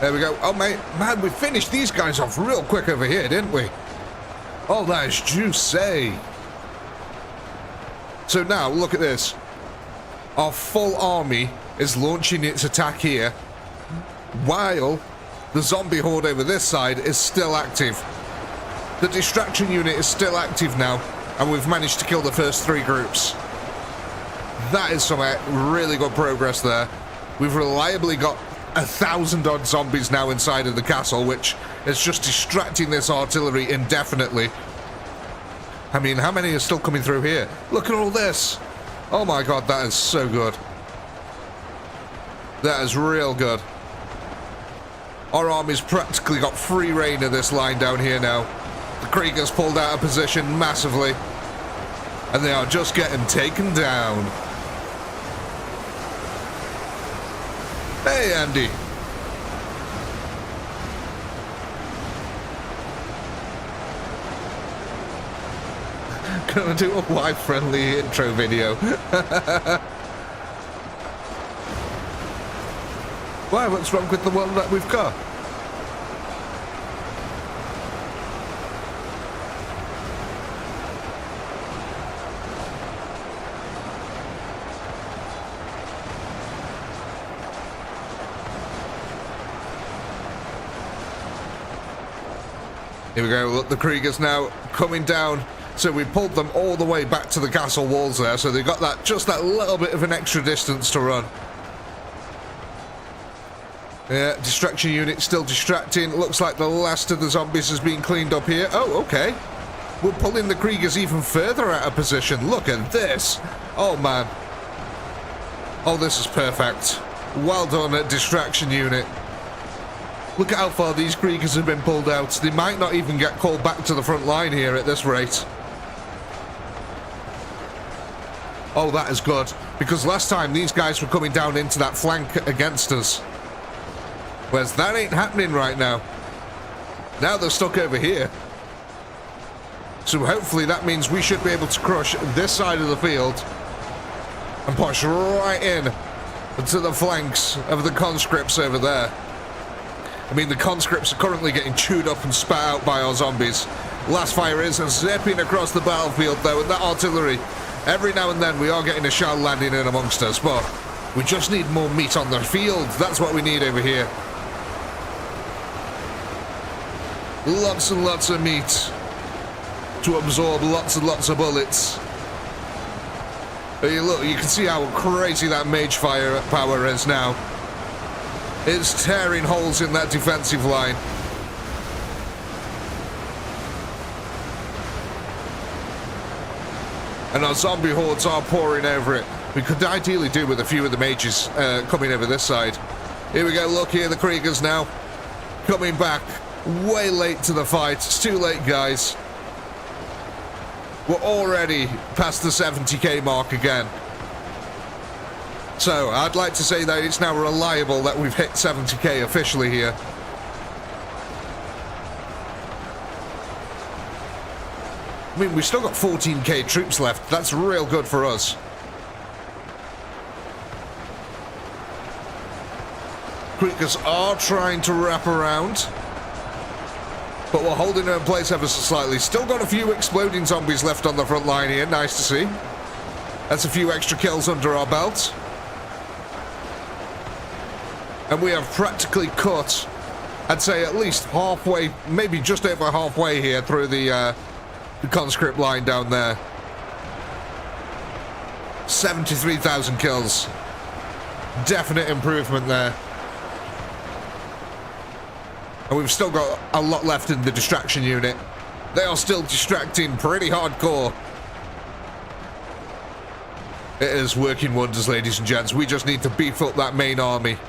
There we go. Oh, mate. Man, we finished these guys off real quick over here, didn't we? Oh, that is juicy. So now, look at this. Our full army is launching its attack here, while the zombie horde over this side is still active. The distraction unit is still active now, and we've managed to kill the first 3 groups. That is some really good progress there. We've reliably got 1,000 odd zombies now inside of the castle, which is just distracting this artillery indefinitely. I mean, how many are still coming through here? Look at all this. Oh my god, that is so good. That is real good. Our army's practically got free reign of this line down here now. The Kriegers pulled out of position massively, and they are just getting taken down. Hey, Andy. Gonna do a wife-friendly intro video. Why? What's wrong with the one that we've got? Here we go. Look, the Kriegers now coming down. So we pulled them all the way back to the castle walls there, so they got that just that little bit of an extra distance to run. Yeah, distraction unit still distracting. Looks like the last of the zombies has been cleaned up here. Oh, okay. We're pulling the Kriegers even further out of position. Look at this. Oh, man. Oh, this is perfect. Well done at distraction unit. Look at how far these Kriegers have been pulled out. They might not even get called back to the front line here at this rate. Oh, that is good. Because last time these guys were coming down into that flank against us. Whereas that ain't happening right now. Now they're stuck over here. So hopefully that means we should be able to crush this side of the field and push right in to the flanks of the conscripts over there. I mean, the conscripts are currently getting chewed up and spat out by our zombies. Last fire is zipping across the battlefield, though, and that artillery, every now and then we are getting a shell landing in amongst us, but we just need more meat on the field. That's what we need over here. Lots and lots of meat to absorb lots and lots of bullets. Look, you can see how crazy that mage fire power is now. It's tearing holes in that defensive line. And our zombie hordes are pouring over it. We could ideally do with a few of the mages coming over this side. Here we go, look here, the Kriegers now. Coming back, way late to the fight. It's too late, guys. We're already past the 70k mark again. So, I'd like to say that it's now reliable that we've hit 70k officially here. I mean, we've still got 14k troops left. That's real good for us. Kriegers are trying to wrap around, but we're holding them in place ever so slightly. Still got a few exploding zombies left on the front line here. Nice to see. That's a few extra kills under our belt. And we have practically cut, I'd say at least halfway, maybe just over halfway here through the conscript line down there. 73,000 kills. Definite improvement there. And we've still got a lot left in the distraction unit. They are still distracting pretty hardcore. It is working wonders, ladies and gents. We just need to beef up that main army.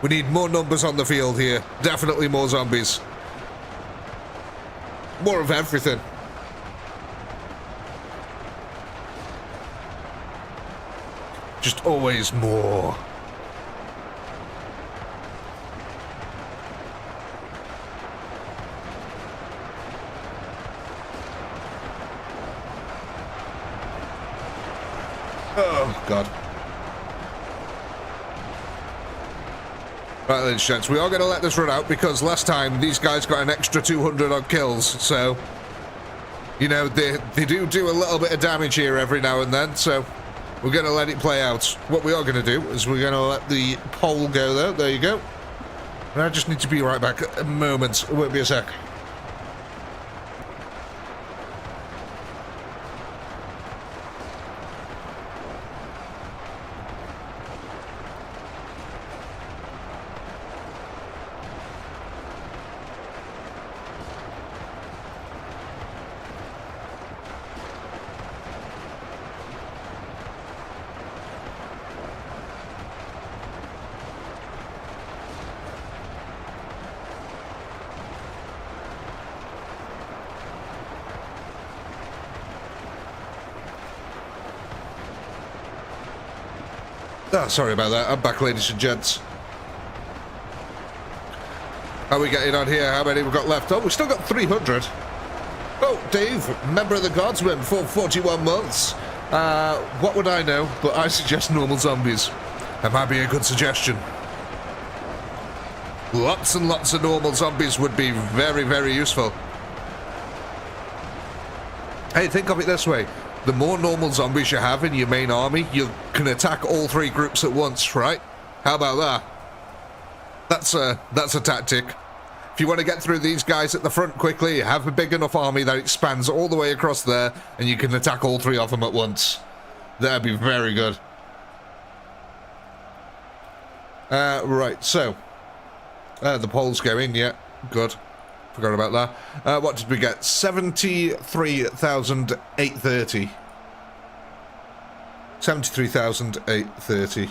We need more numbers on the field here. Definitely more zombies. More of everything. Just always more. Oh, God. Right, ladies and gents, we are going to let this run out because last time these guys got an extra 200 odd kills, so... You know, they do a little bit of damage here every now and then, so... We're going to let it play out. What we are going to do is we're going to let the poll go, though. There you go. And I just need to be right back a moment. It won't be a sec. Ah, sorry about that. I'm back, ladies and gents. How are we getting on here? How many we've got left? Oh, we've still got 300. Oh, Dave, member of the Guardsmen for 41 months. What would I know? But I suggest normal zombies. That might be a good suggestion. Lots and lots of normal zombies would be very, very useful. Hey, think of it this way. The more normal zombies you have in your main army, you can attack all 3 groups at once, right? How about that? That's a tactic. If you want to get through these guys at the front quickly, have a big enough army that it spans all the way across there, and you can attack all 3 of them at once. That'd be very good. Right, so... the poll's going, yeah, good. Forgot about that. What did we get? 73,830. 73,830.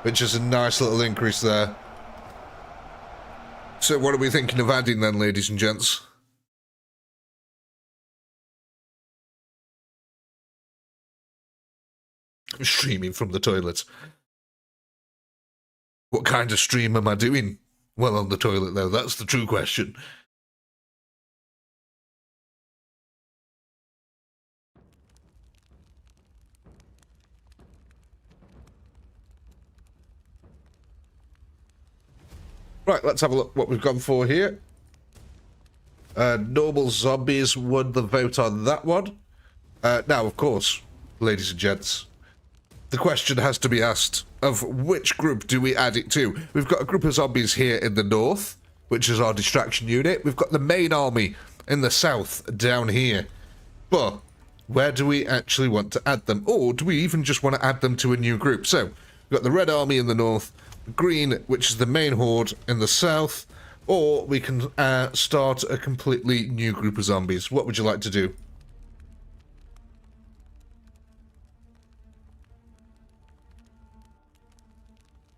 Which is a nice little increase there. So what are we thinking of adding then, ladies and gents? I'm streaming from the toilet. What kind of stream am I doing? Well, on the toilet, though, that's the true question. Right, let's have a look what we've gone for here. Normal zombies won the vote on that one. Now, of course, ladies and gents, the question has to be asked of which group do we add it to? We've got a group of zombies here in the north, which is our distraction unit. We've got the main army in the south down here. But where do we actually want to add them? Or do we even just want to add them to a new group? So, we've got the red army in the north, green, which is the main horde in the south, or we can start a completely new group of zombies. What would you like to do?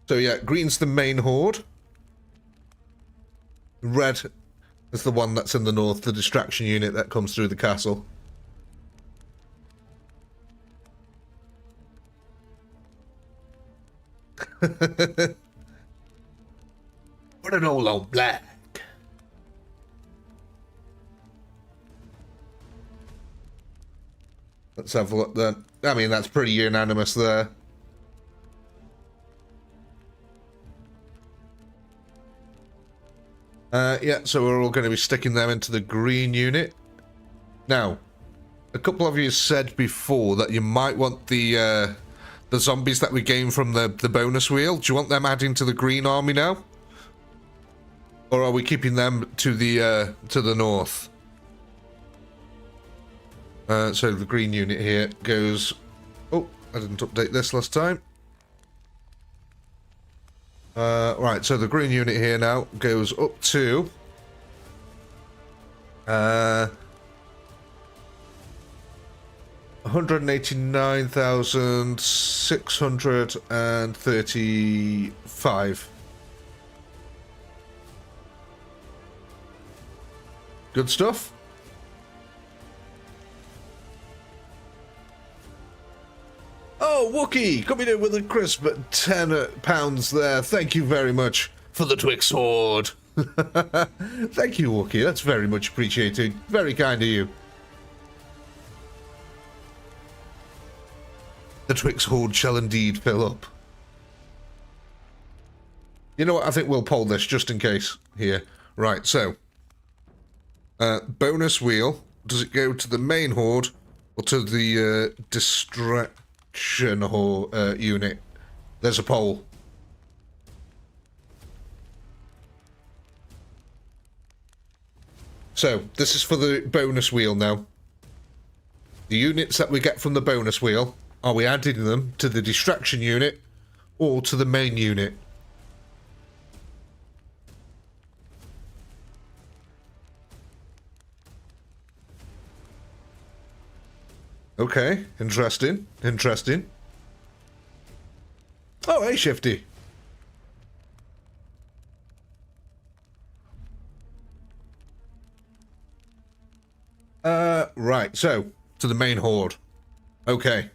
So yeah, green's the main horde. Red is the one that's in the north, the distraction unit that comes through the castle. Put it all on black. Let's have a look then. I mean, that's pretty unanimous there. Yeah, so we're all going to be sticking them into the green unit. Now, a couple of you said before that you might want the zombies that we gain from the bonus wheel. Do you want them adding to the green army now? Or are we keeping them to the north? So the green unit here goes... Oh, I didn't update this last time. Right, so the green unit here now goes up to 189,635. Good stuff. Oh, Wookie, coming in with a crisp £10 there. Thank you very much for the Twix Sword. Thank you, Wookie. That's very much appreciated. Very kind of you. The Twix horde shall indeed fill up. You know what? I think we'll poll this just in case here. Right, so. Bonus wheel. Does it go to the main horde or to the distraction unit? There's a poll. So, this is for the bonus wheel now. The units that we get from the bonus wheel, are we adding them to the distraction unit or to the main unit? Okay, interesting, interesting. Oh, hey, Shifty. Right, so, to the main horde. Okay.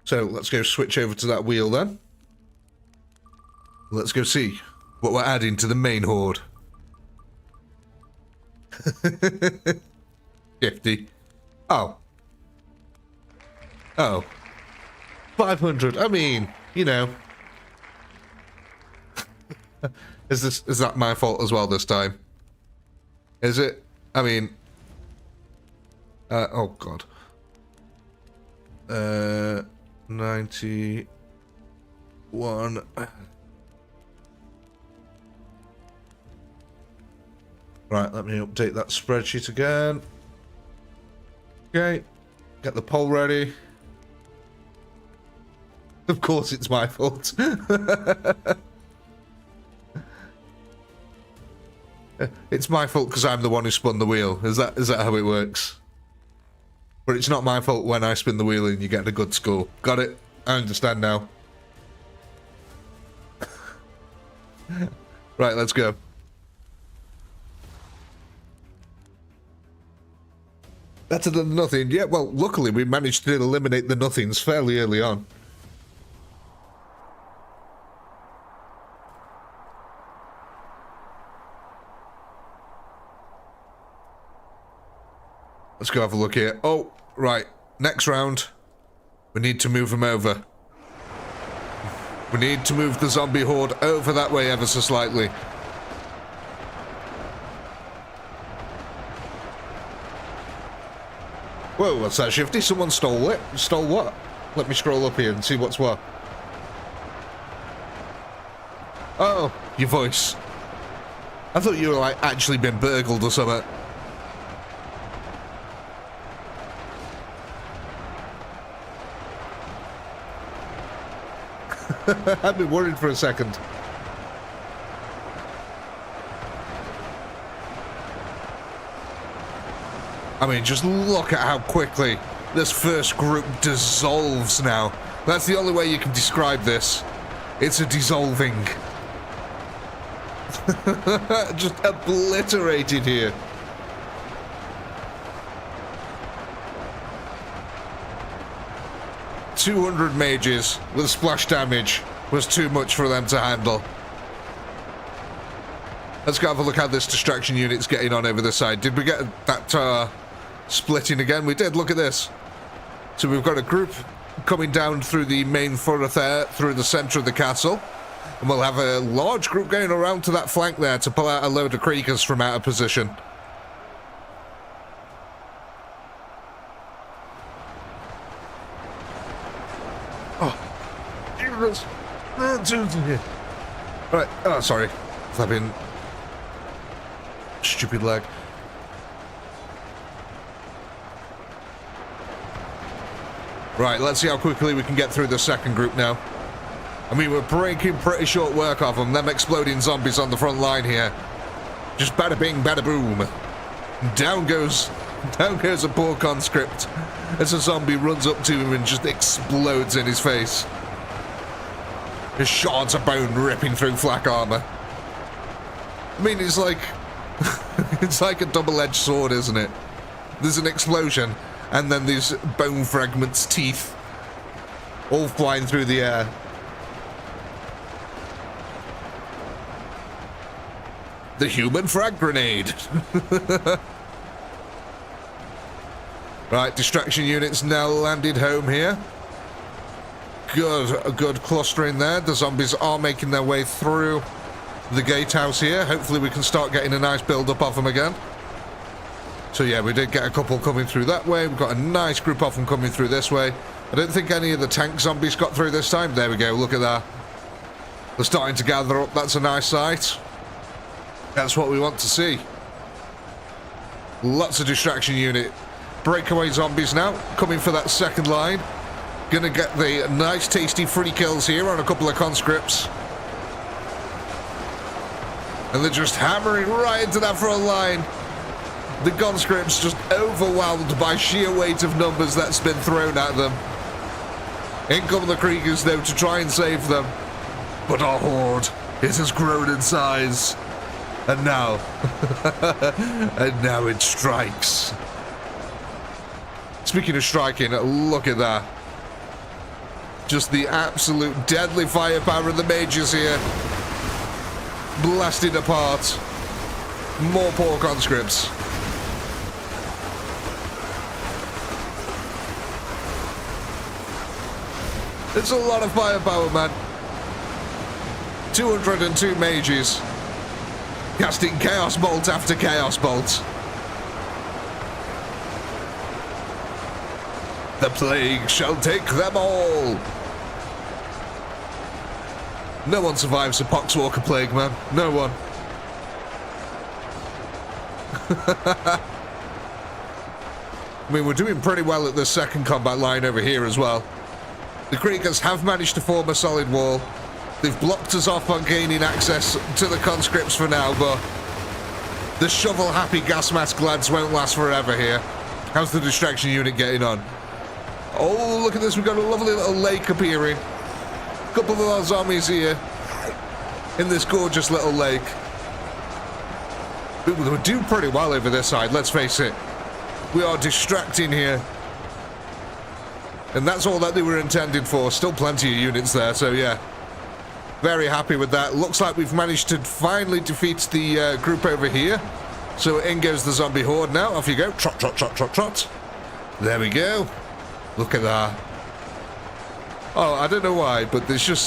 So, let's go switch over to that wheel then. Let's go see what we're adding to the main horde. 50. Oh. Oh. 500. I mean, you know. Is that my fault as well this time? Is it? I mean, oh god. 91. Right, let me update that spreadsheet again. Okay, get the poll ready. Of course it's my fault. It's my fault because I'm the one who spun the wheel. Is that how it works? But it's not my fault when I spin the wheel and you get a good score. Got it? I understand now. Right, let's go. Better than nothing. Yeah, well, luckily we managed to eliminate the nothings fairly early on. Let's go have a look here. Oh, right. Next round. We need to move them over. We need to move the zombie horde over that way ever so slightly. Whoa, what's that, Shifty? Someone stole it? Stole what? Let me scroll up here and see what's what. Oh, your voice. I thought you were, like, actually been burgled or something. I've been worried for a second. I mean, just look at how quickly this first group dissolves now. That's the only way you can describe this. It's a dissolving. Just obliterated here. "200 mages with splash damage was too much for them to handle." Let's go have a look how this distraction unit's getting on over this side. Did we get that splitting again? We did. Look at this. So we've got a group coming down through the main thoroughfare, through the centre of the castle. And we'll have a large group going around to that flank there to pull out a load of Kriegers from out of position. Oh, Jesus. Right, oh, sorry. Flapping. Stupid leg. Right, let's see how quickly we can get through the second group now. I mean, we're breaking pretty short work of them exploding zombies on the front line here. Just bada bing, bada boom. Down goes a poor conscript as a zombie runs up to him and just explodes in his face. His shards of bone ripping through flak armor. I mean, it's like it's like a double-edged sword, isn't it? There's an explosion, and then these bone fragments, teeth, all flying through the air. The human frag grenade. Right, distraction units now landed home here. Good, a good clustering there. The zombies are making their way through the gatehouse here. Hopefully we can start getting a nice build-up of them again. So yeah, we did get a couple coming through that way. We've got a nice group of them coming through this way. I don't think any of the tank zombies got through this time. There we go, look at that. They're starting to gather up. That's a nice sight. That's what we want to see. Lots of distraction unit. Breakaway zombies now, coming for that second line. Gonna get the nice tasty free kills here on a couple of conscripts. And they're just hammering right into that front line. The conscripts just overwhelmed by sheer weight of numbers that's been thrown at them. In come the Kriegers though to try and save them. But our horde, it has grown in size. And now, and now it strikes. Speaking of striking, look at that. Just the absolute deadly firepower of the mages here. Blasted apart. More poor conscripts. It's a lot of firepower, man. 202 mages. Casting chaos bolt after chaos bolt. The plague shall take them all. No one survives a poxwalker plague, man. No one. I mean, we're doing pretty well at the second combat line over here as well. The Kriegers have managed to form a solid wall. They've blocked us off on gaining access to the conscripts for now, but the shovel-happy gas mask lads won't last forever here. How's the distraction unit getting on? Oh, look at this. We've got a lovely little lake appearing. A couple of our zombies here in this gorgeous little lake. We're doing pretty well over this side, let's face it. We are distracting here. And that's all that they were intended for. Still plenty of units there, so yeah. Very happy with that. Looks like we've managed to finally defeat the group over here. So in goes the zombie horde now. Off you go. Trot, trot, trot, trot, trot. There we go. Look at that. Oh, I don't know why, but there's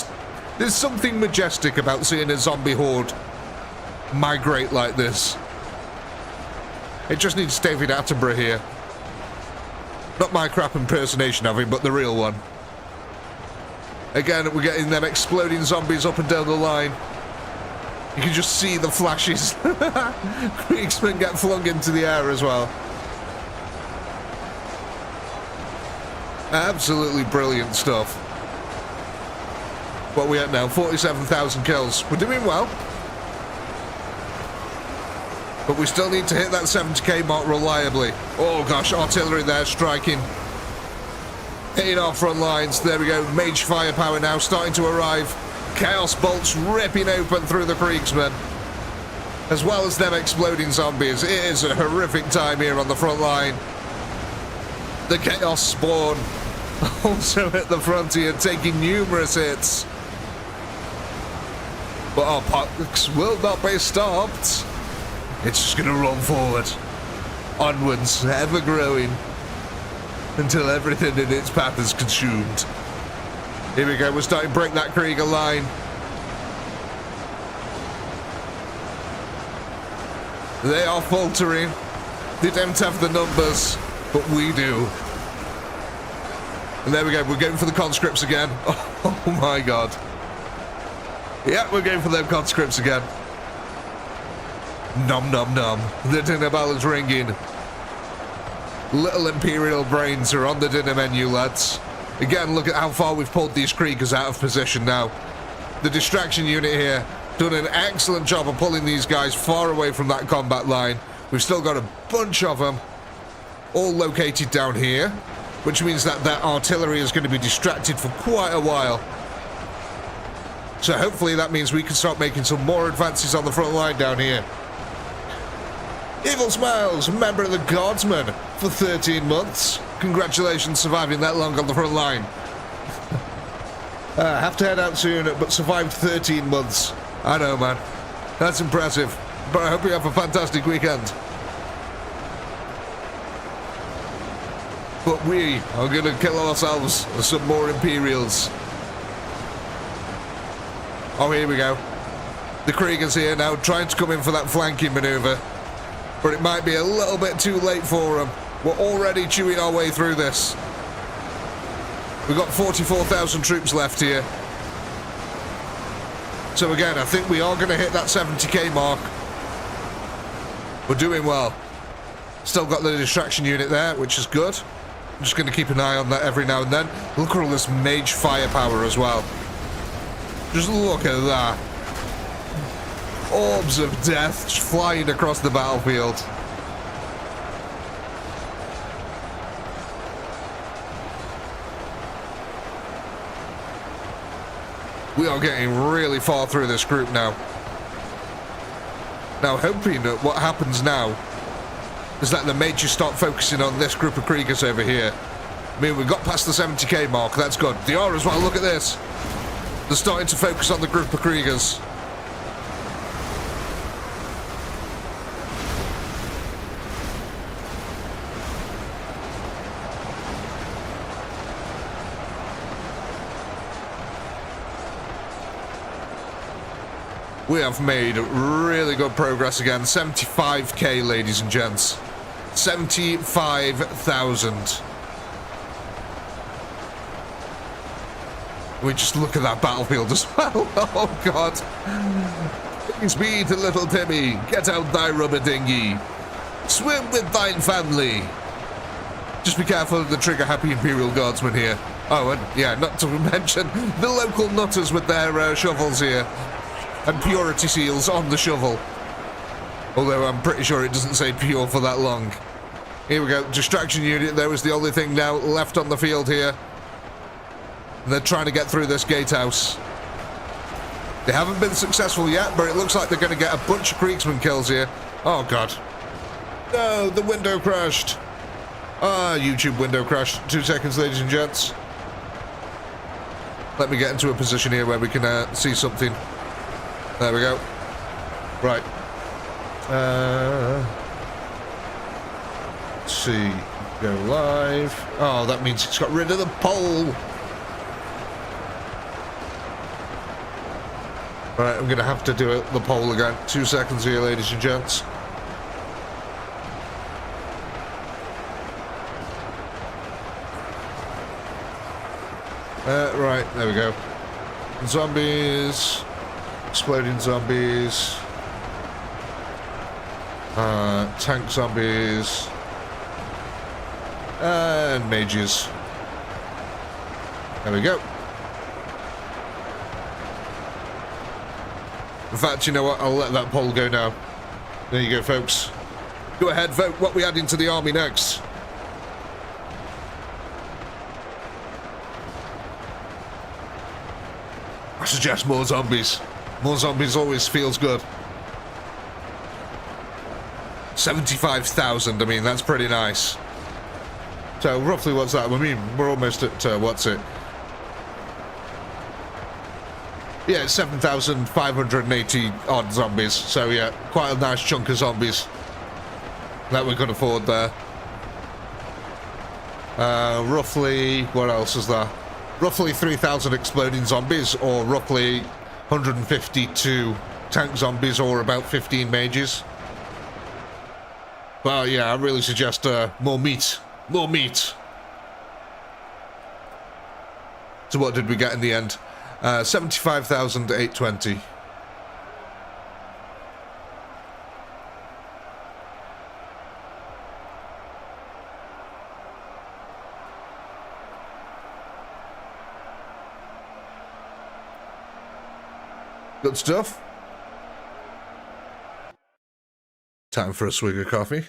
something majestic about seeing a zombie horde migrate like this. It just needs David Attenborough here. Not my crap impersonation of him, but the real one. Again, we're getting them exploding zombies up and down the line. You can just see the flashes. Kriegsmen get flung into the air as well. Absolutely brilliant stuff. What are we at now? 47,000 kills. We're doing well. But we still need to hit that 70k mark reliably. Oh gosh, artillery there striking. Hitting our front lines. There we go. Mage firepower now starting to arrive. Chaos bolts ripping open through the Kriegsmen. As well as them exploding zombies. It is a horrific time here on the front line. The Chaos Spawn also hit the front here, taking numerous hits. But our pox will not be stopped. It's just going to run forward. Onwards, ever growing. Until everything in its path is consumed. Here we go, we're starting to break that Krieger line. They are faltering. They don't have the numbers, but we do. And there we go, we're going for the conscripts again. Oh my god. Yeah, we're going for them conscripts again. Nom nom nom. The dinner bell is ringing. Little Imperial brains are on the dinner menu, lads. Again, look at how far we've pulled these Kriegers out of position now. The distraction unit here done an excellent job of pulling these guys far away from that combat line. We've still got a bunch of them, all located down here, which means that that artillery is going to be distracted for quite a while. So hopefully that means we can start making some more advances on the front line down here. Evil Smiles, member of the Guardsmen for 13 months. Congratulations surviving that long on the front line. Have to head out soon, but survived 13 months. I know, man. That's impressive. But I hope you have a fantastic weekend. But we are going to kill ourselves some more Imperials. Oh, here we go. The Kriegers here now trying to come in for that flanking maneuver. But it might be a little bit too late for them. We're already chewing our way through this. We've got 44,000 troops left here. So again, I think we are going to hit that 70k mark. We're doing well. Still got the distraction unit there, which is good. I'm just going to keep an eye on that every now and then. Look at all this mage firepower as well. Just look at that. Orbs of death flying across the battlefield. We are getting really far through this group now. Now, hoping that what happens now is that the mages start focusing on this group of Kriegers over here. I mean, we got past the 70k mark, that's good. They are as well, look at this. They're starting to focus on the group of Kriegers. We have made really good progress again. 75k, ladies and gents. 75,000. We just look at that battlefield as well. Oh, God. Speed, little Timmy. Get out thy rubber dinghy. Swim with thine family. Just be careful of the trigger-happy Imperial Guardsmen here. Oh, and yeah, not to mention the local nutters with their shovels here. And purity seals on the shovel. Although I'm pretty sure it doesn't say pure for that long. Here we go. Distraction unit. There was the only thing now left on the field here. And they're trying to get through this gatehouse. They haven't been successful yet, but it looks like they're going to get a bunch of Kriegsman kills here. Oh, God. No, the window crashed. Ah, YouTube window crashed. 2 seconds, ladies and gents. Let me get into a position here where we can see something. There we go. Right. Let's see. Go live. Oh, that means it's got rid of the pole. Right, I'm going to have to do the poll again. 2 seconds here, ladies and gents. Right, there we go. Zombies. Exploding zombies. Tank zombies. And mages. There we go. In fact, you know what? I'll let that poll go now. There you go, folks. Go ahead, vote what we add into the army next. I suggest more zombies. More zombies always feels good. 75,000, I mean, that's pretty nice. So, roughly what's that? I mean, we're almost at, what's it? Yeah, 7,580 odd zombies. So, yeah, quite a nice chunk of zombies that we could afford there. Roughly, what else is there? Roughly 3,000 exploding zombies, or roughly 152 tank zombies, or about 15 mages. Well, yeah, I really suggest more meat. More meat. So what did we get in the end? 75,820. Good stuff. Time for a swig of coffee.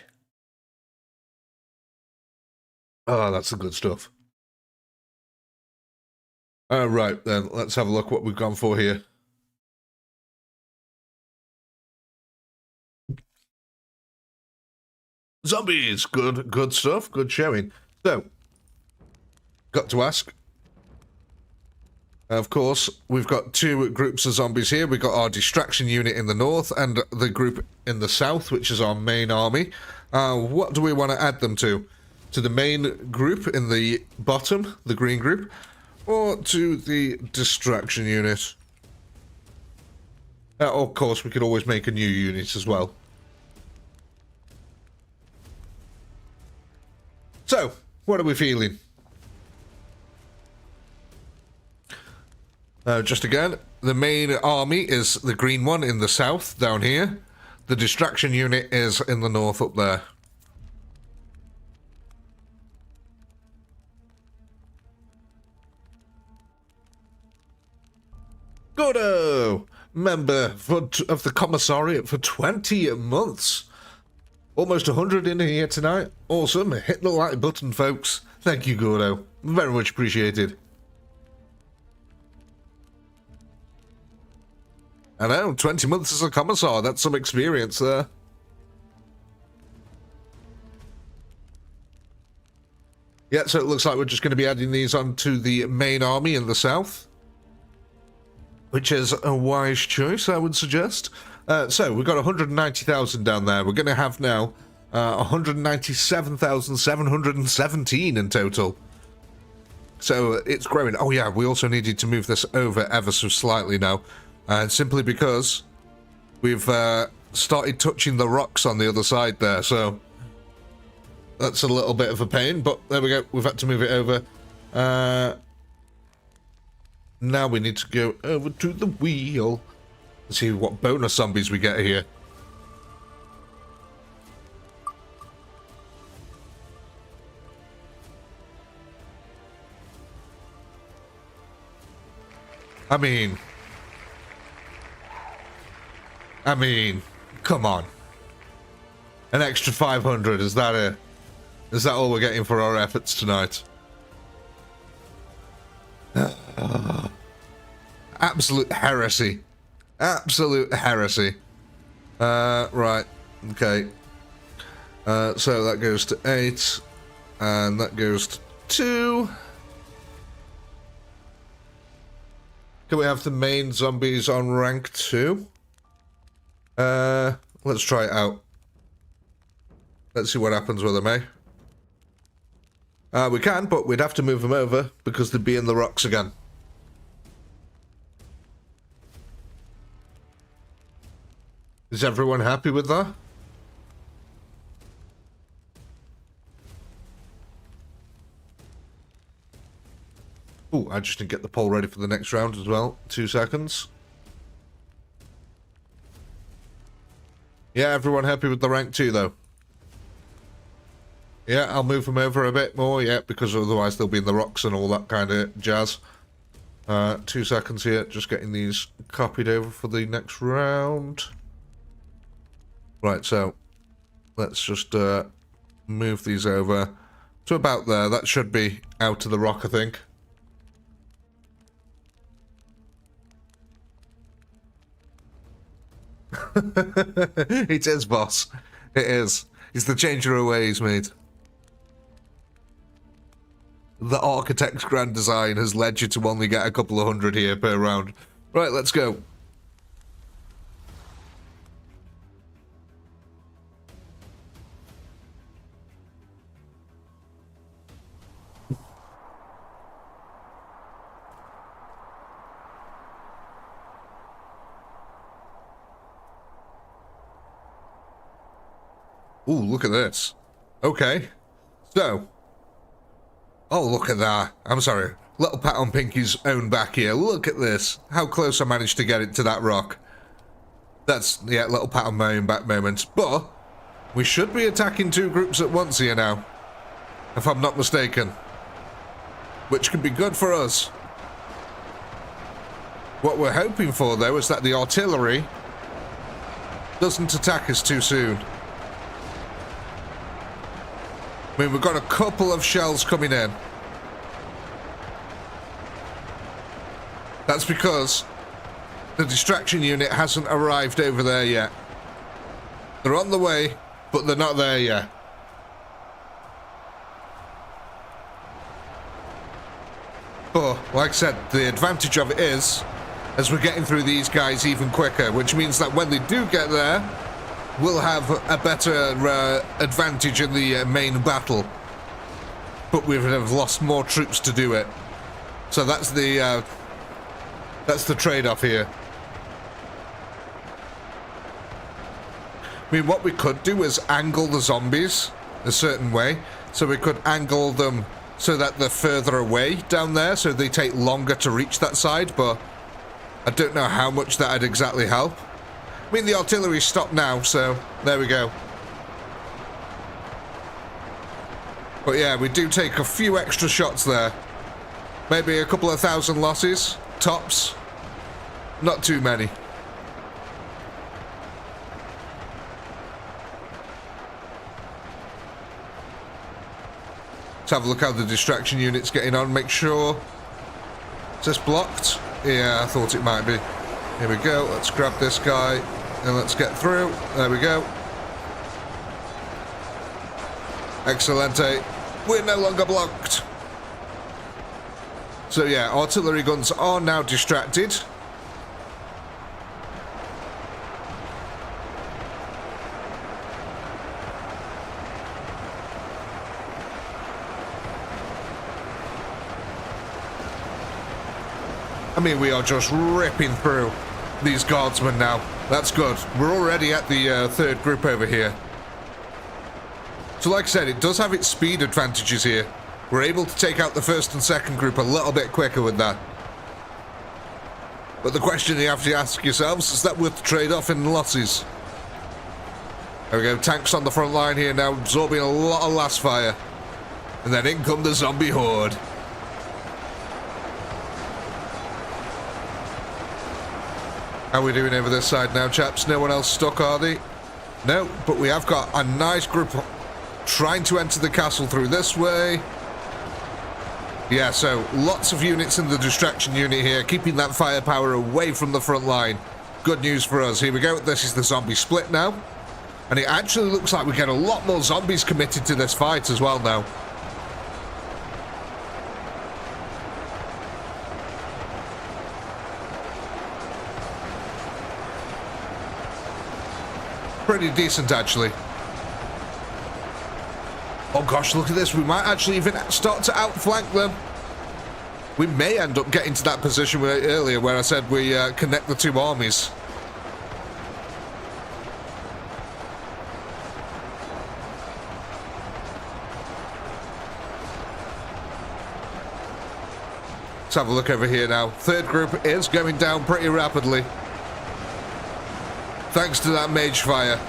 Oh, that's the good stuff. Right, then, let's have a look what we've gone for here. Zombies! Good stuff, good showing. So, got to ask. Of course, we've got two groups of zombies here. We've got our distraction unit in the north and the group in the south, which is our main army. What do we want to add them to? to the main group in the bottom, the green group, or to the distraction unit. Of course, we could always make a new unit as well. So, what are we feeling? Just again, the main army is the green one in the south, down here. The distraction unit is in the north, up there. Goodo! Member of the commissariat for 20 months. Almost 100 in here tonight. Awesome. Hit the like button, folks. Thank you, Gordo. Very much appreciated. I know, 20 months as a commissar. That's some experience there. Yeah, so it looks like we're just going to be adding these onto the main army in the south, which is a wise choice, I would suggest. So we've got 190,000 down there. We're going to have now 197,717 in total. So it's growing. Oh yeah, we also needed to move this over ever so slightly now. Simply because we've started touching the rocks on the other side there. So that's a little bit of a pain, but there we go. We've had to move it over. Now we need to go over to the wheel. Let's see what bonus zombies we get here. I mean, come on. An extra 500, is that it? Is that all we're getting for our efforts tonight? Absolute heresy. Absolute heresy. Right. Okay. So that goes to 8. And that goes to 2. Can we have the main zombies on rank 2? Let's try it out. Let's see what happens with them, eh? We can, but we'd have to move them over because they'd be in the rocks again. Is everyone happy with that? Ooh, I just need to get the poll ready for the next round as well. 2 seconds. Yeah, everyone happy with the rank 2 though? Yeah, I'll move them over a bit more, yeah, because otherwise they'll be in the rocks and all that kind of jazz. 2 seconds here, just getting these copied over for the next round. Right, so let's just move these over to about there. That should be out of the rock, I think. It is, boss. It is. It's the changer of ways, mate. The architect's grand design has led you to only get a couple of hundred here per round. Right, let's go. Ooh, look at this. Okay. So. Oh, look at that. I'm sorry. Little pat on Pinky's own back here. Look at this. How close I managed to get it to that rock. That's, yeah, little pat on my own back moment. But we should be attacking 2 groups at once here now. If I'm not mistaken. Which can be good for us. What we're hoping for, though, is that the artillery doesn't attack us too soon. I mean, we've got a couple of shells coming in. That's because the distraction unit hasn't arrived over there yet. They're on the way, but they're not there yet. But, like I said, the advantage of it is, as we're getting through these guys even quicker, which means that when they do get there, we'll have a better advantage in the main battle. but we would have lost more troops to do it. So that's the trade-off here. I mean, what we could do is angle the zombies a certain way. So we could angle them so that they're further away down there, so they take longer to reach that side, but I don't know how much that'd exactly help. I mean, the artillery's stopped now, so there we go. But yeah, we do take a few extra shots there. Maybe a couple of thousand losses, tops. Not too many. Let's have a look how the distraction unit's getting on. Make sure. Is this blocked? Yeah, I thought it might be. Here we go. Let's grab this guy and let's get through. There we go. Excelente. We're no longer blocked. So yeah, artillery guns are now distracted. I mean, we are just ripping through these guardsmen now. That's good. We're already at the third group over here. So like I said, it does have its speed advantages here. We're able to take out the first and second group a little bit quicker with that. But the question you have to ask yourselves, is that worth the trade-off in losses? There we go, tanks on the front line here now, absorbing a lot of last fire. And then in come the zombie horde. How are we doing over this side now, chaps? No one else stuck, are they? No, but we have got a nice group trying to enter the castle through this way. Yeah, so lots of units in the distraction unit here, keeping that firepower away from the front line. Good news for us. Here we go. This is the zombie split now. And it actually looks like we get a lot more zombies committed to this fight as well now. Pretty decent, actually. Oh gosh, look at this. We might actually even start to outflank them. We may end up getting to that position earlier where I said we connect the two armies. Let's have a look over here now. Third group is going down pretty rapidly. Thanks to that mage fire.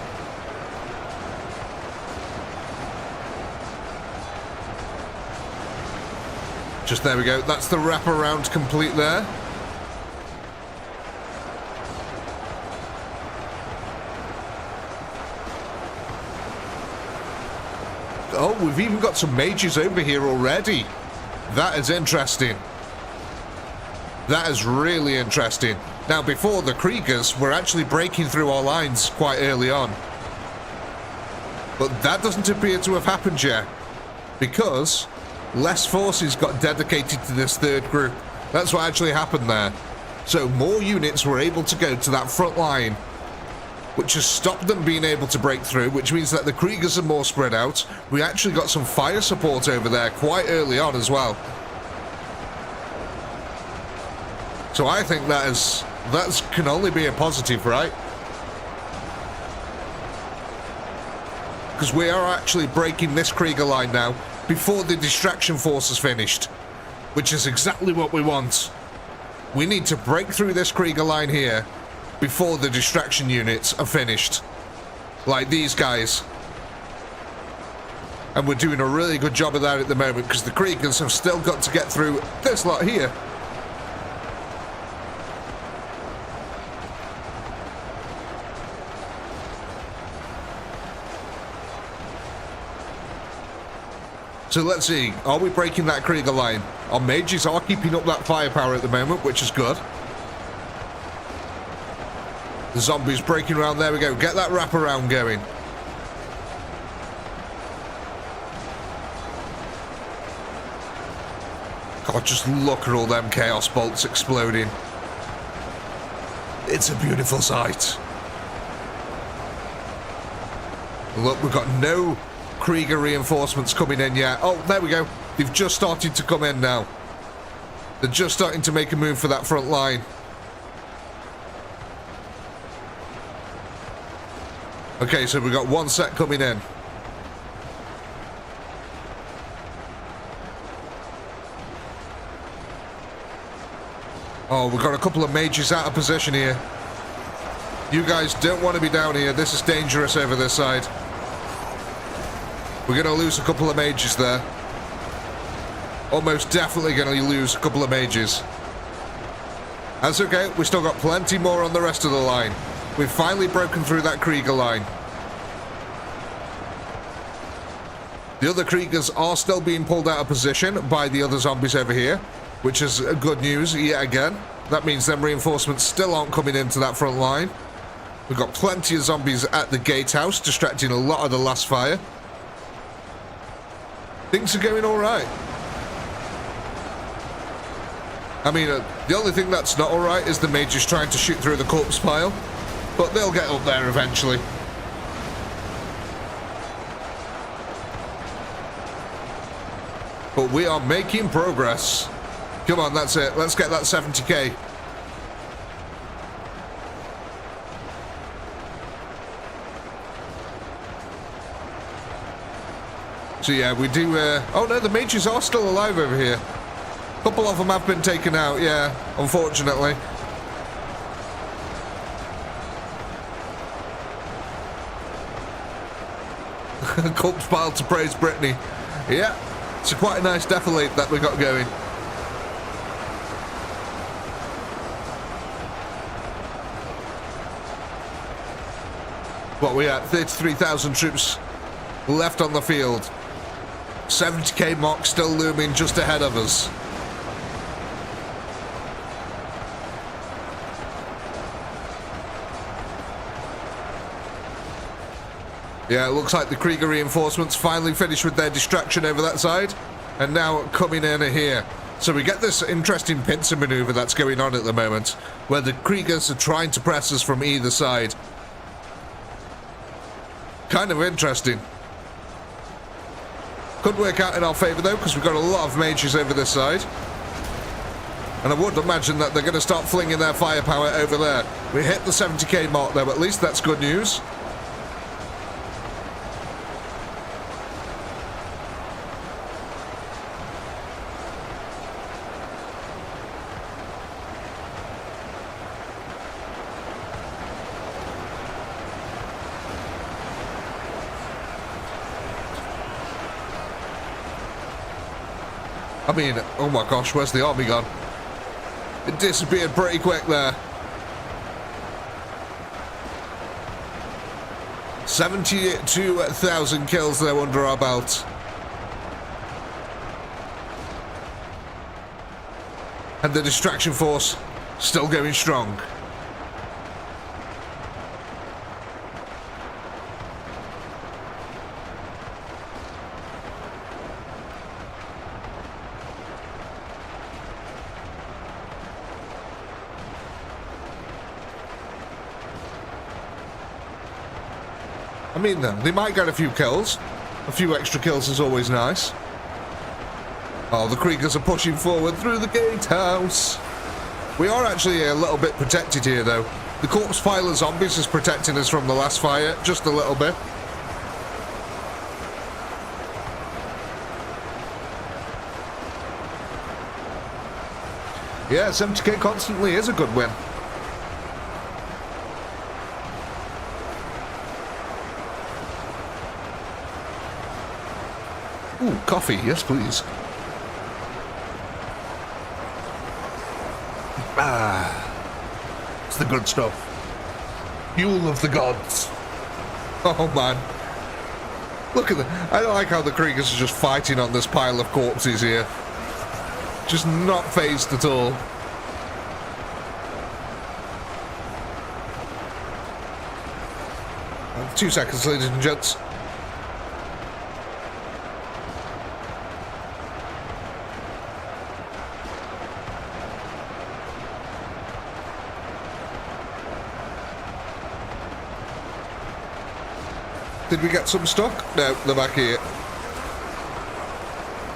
Just there we go. That's the wraparound complete there. Oh, we've even got some mages over here already. That is interesting. That is really interesting. Now, before the Kriegers were actually breaking through our lines quite early on. But that doesn't appear to have happened yet, because less forces got dedicated to this third group. That's what actually happened there. So more units were able to go to that front line, which has stopped them being able to break through, which means that the Kriegers are more spread out. We actually got some fire support over there quite early on as well. So I think that can only be a positive, right? Because we are actually breaking this Krieger line now before the distraction force is finished, which is exactly what we want. We need to break through this Krieger line here before the distraction units are finished, like these guys. And we're doing a really good job of that at the moment, because the Kriegers have still got to get through this lot here. So let's see, are we breaking that Krieger line? Our mages are keeping up that firepower at the moment, which is good. The zombies breaking around, there we go. Get that wraparound going. God, just look at all them chaos bolts exploding. It's a beautiful sight. Look, we've got no Krieger reinforcements coming in yet. Oh, there we go. They've just started to come in now. They're just starting to make a move for that front line. Okay, so we've got one set coming in. Oh, we've got a couple of mages out of position here. You guys don't want to be down here. This is dangerous over this side. We're going to lose a couple of mages there. Almost definitely going to lose a couple of mages. That's okay. We've still got plenty more on the rest of the line. We've finally broken through that Krieger line. The other Kriegers are still being pulled out of position by the other zombies over here, which is good news yet again. That means them reinforcements still aren't coming into that front line. We've got plenty of zombies at the gatehouse, distracting a lot of the last fire. Things are going all right. I mean, the only thing that's not all right is the mages trying to shoot through the corpse pile, but they'll get up there eventually. But we are making progress. Come on, that's it. Let's get that 70k. So yeah, we do... oh no, the mages are still alive over here. A couple of them have been taken out, yeah, unfortunately. Corpse pile to praise Brittany. Yeah, it's quite a nice defilade that we got going. What we at? 33,000 troops left on the field. 70k mark still looming just ahead of us. Yeah, it looks like the Krieger reinforcements finally finished with their distraction over that side, and now coming in here. So we get this interesting pincer maneuver that's going on at the moment, where the Kriegers are trying to press us from either side. Kind of interesting. Could work out in our favour though, because we've got a lot of mages over this side. And I would imagine that they're going to start flinging their firepower over there. We hit the 70k mark though, at least that's good news. I mean, oh my gosh, where's the army gone? It disappeared pretty quick there. 72,000 kills there under our belt. And the distraction force still going strong. I mean, they might get a few kills. A few extra kills is always nice. Oh, the Kriegers are pushing forward through the gatehouse. We are actually a little bit protected here, though. The corpse pile of zombies is protecting us from the last fire, just a little bit. Yeah, 70k constantly is a good win. Ooh, coffee, yes please. Ah, it's the good stuff. Fuel of the gods. Oh man. Look at that. I like how the Kriegers are just fighting on this pile of corpses here. Just not phased at all. Two seconds, ladies and gents. Did we get some stock? No, they're back here.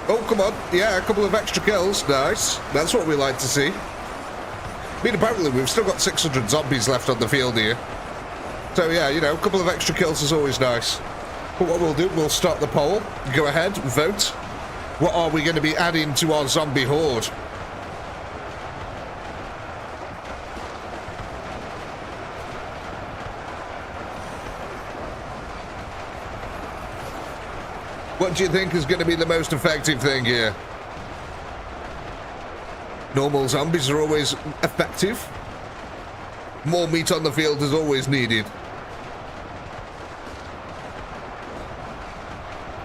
Oh, come on. Yeah, a couple of extra kills. Nice. That's what we like to see. I mean, apparently we've still got 600 zombies left on the field here. So, yeah, you know, a couple of extra kills is always nice. But what we'll do, we'll start the poll. Go ahead, vote. What are we going to be adding to our zombie horde? What do you think is going to be the most effective thing here? Normal zombies are always effective. More meat on the field is always needed.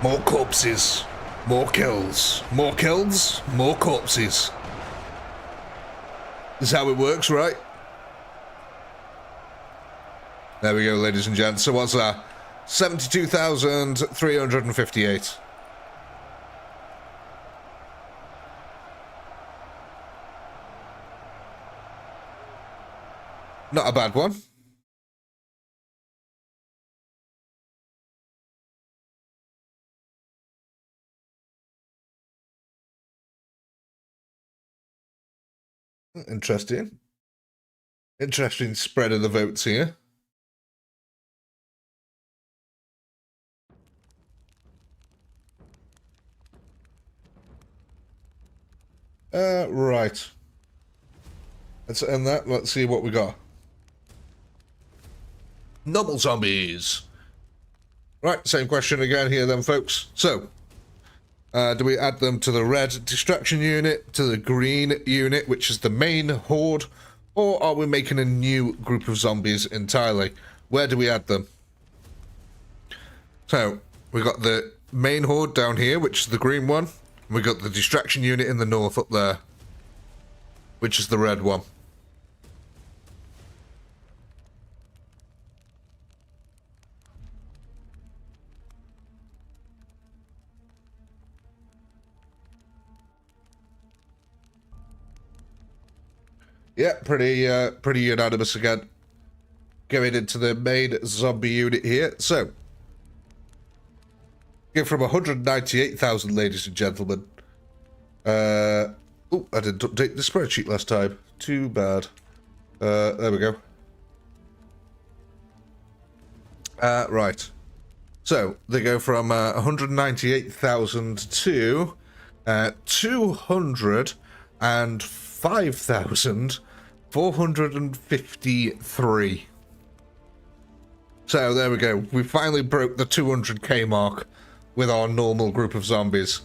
More corpses. More kills. More kills, more corpses. This is how it works, right? There we go, ladies and gents. So what's that? 72,358. Not a bad one. Interesting. Interesting spread of the votes here. Right. Let's end that. Let's see what we got. Normal zombies. Right, same question again here then, folks. So, do we add them to the red distraction unit, to the green unit, which is the main horde, or are we making a new group of zombies entirely? Where do we add them? So, we got the main horde down here, which is the green one. We got the distraction unit in the north up there, which is the red one. Yeah, pretty unanimous again. Going into the main zombie unit here. So, go from 198,000, ladies and gentlemen. Oh, I didn't update the spreadsheet last time. Too bad. There we go. Right. So, they go from 198,000 to 205,453. So, there we go. We finally broke the 200k mark with our normal group of zombies.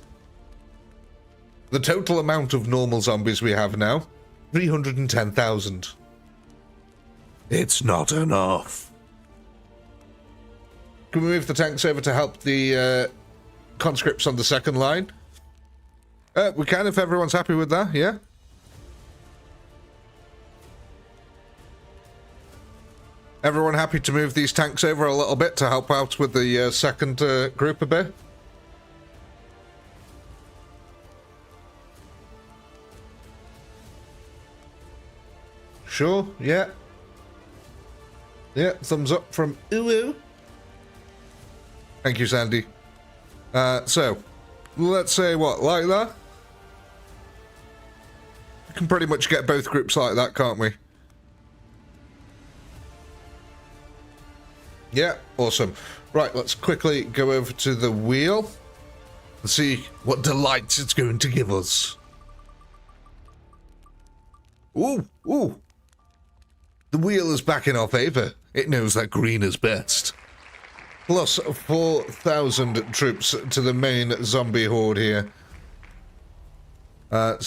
The total amount of normal zombies we have now, 310,000. It's not enough. Can we move the tanks over to help the conscripts on the second line? We can if everyone's happy with that, yeah? Everyone happy to move these tanks over a little bit to help out with the second group a bit? Sure, yeah. Yeah, thumbs up from Uwu. Thank you, Sandy. So, let's say what, like that? We can pretty much get both groups like that, can't we? Yeah, awesome. Right, let's quickly go over to the wheel and see what delights it's going to give us. Ooh, ooh. The wheel is back in our favor. It knows that green is best. Plus 4,000 troops to the main zombie horde here. Oh,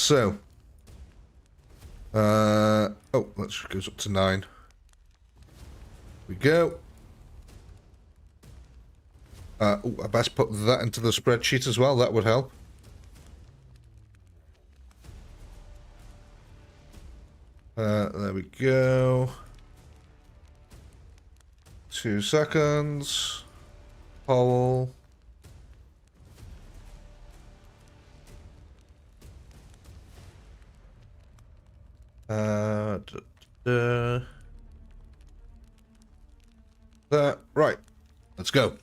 that goes up to 9. We go. I best put that into the spreadsheet as well. That would help. There we go. 2 seconds. Poll. Right. Let's go.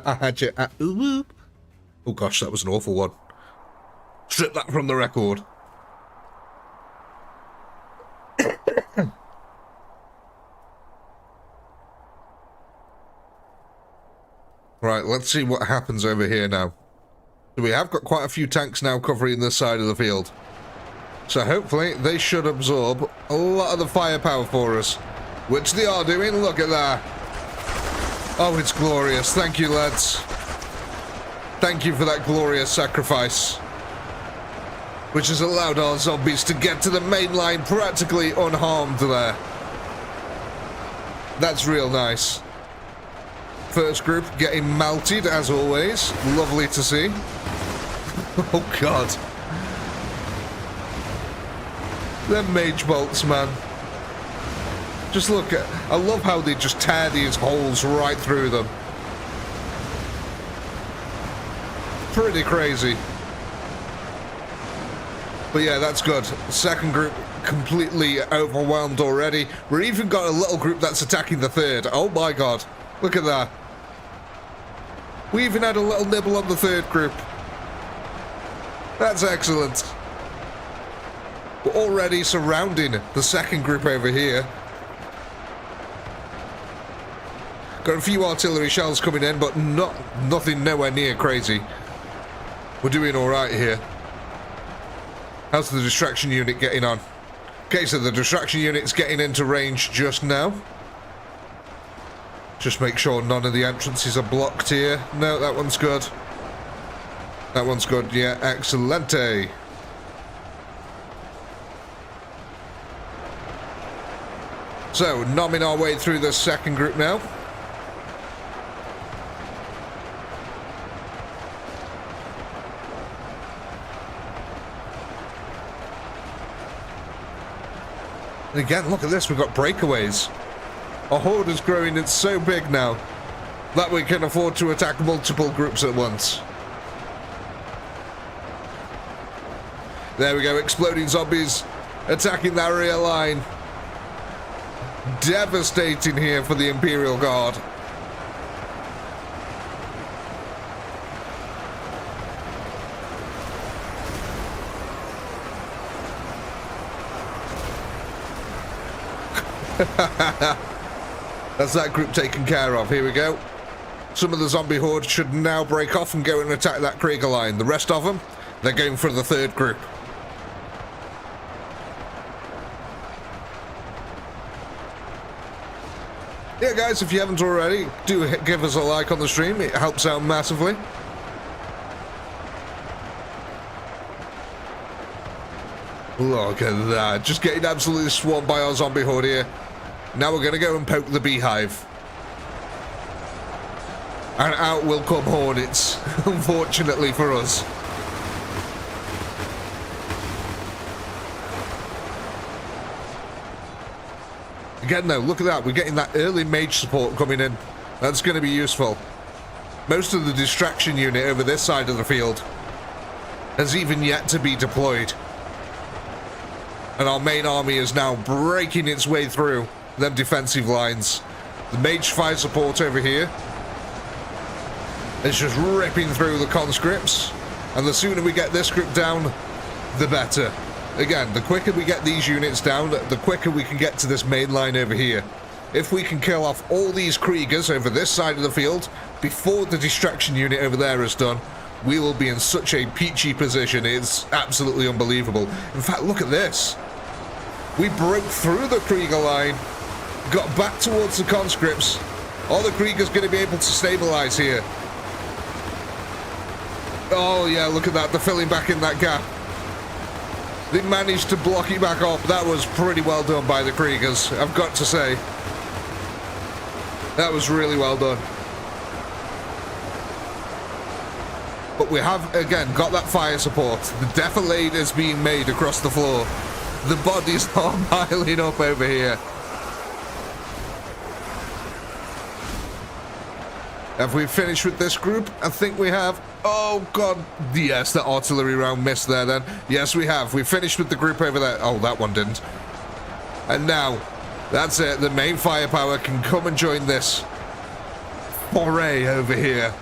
I had you at ooh. Oh gosh, that was an awful one. Strip that from the record. Right, let's see what happens over here now. So we have got quite a few tanks now covering this side of the field. So hopefully they should absorb a lot of the firepower for us. Which they are doing, look at that. Oh, it's glorious. Thank you, lads. Thank you for that glorious sacrifice. Which has allowed our zombies to get to the main line practically unharmed there. That's real nice. First group getting melted as always. Lovely to see. Oh god. They're mage bolts, man. Just look at... I love how they just tear these holes right through them. Pretty crazy. But yeah, that's good. Second group completely overwhelmed already. We've even got a little group that's attacking the third. Oh my god. Look at that. We even had a little nibble on the third group. That's excellent. We're already surrounding the second group over here. Got a few artillery shells coming in, but nothing nowhere near crazy. We're doing alright here. How's the distraction unit getting on? Okay, so the distraction unit's getting into range just now. Just make sure none of the entrances are blocked here. No, that one's good. That one's good, yeah, excelente. So, nomming our way through the second group now. And again, look at this, we've got breakaways. Our horde is growing, it's so big now that we can afford to attack multiple groups at once. There we go, exploding zombies attacking that rear line. Devastating here for the Imperial Guard. That's that group taken care of. Here we go. Some of the zombie horde should now break off and go and attack that Krieger line. The rest of them, they're going for the third group. Yeah, guys, if you haven't already, do give us a like on the stream. It helps out massively. Look at that. Just getting absolutely swarmed by our zombie horde here. Now we're going to go and poke the beehive. And out will come hornets, unfortunately for us. Again though, look at that, we're getting that early mage support coming in. That's going to be useful. Most of the distraction unit over this side of the field has even yet to be deployed. And our main army is now breaking its way through them defensive lines. The mage fire support over here is just ripping through the conscripts. And the sooner we get this group down, the better. Again, the quicker we get these units down, the quicker we can get to this main line over here. If we can kill off all these Kriegers over this side of the field before the distraction unit over there is done, we will be in such a peachy position. It's absolutely unbelievable. In fact, look at this. We broke through the Krieger line, got back towards the conscripts. Are the Kriegers going to be able to stabilize here? Oh yeah, look at that. They're filling back in that gap. They managed to block it back up. That was pretty well done by the Kriegers, I've got to say. That was really well done. But we have, again, got that fire support. The defilade is being made across the floor. The bodies are piling up over here. Have we finished with this group? I think we have. Oh, God. Yes, the artillery round missed there then. Yes, we have. We finished with the group over there. Oh, that one didn't. And now, that's it. The main firepower can come and join this foray over here.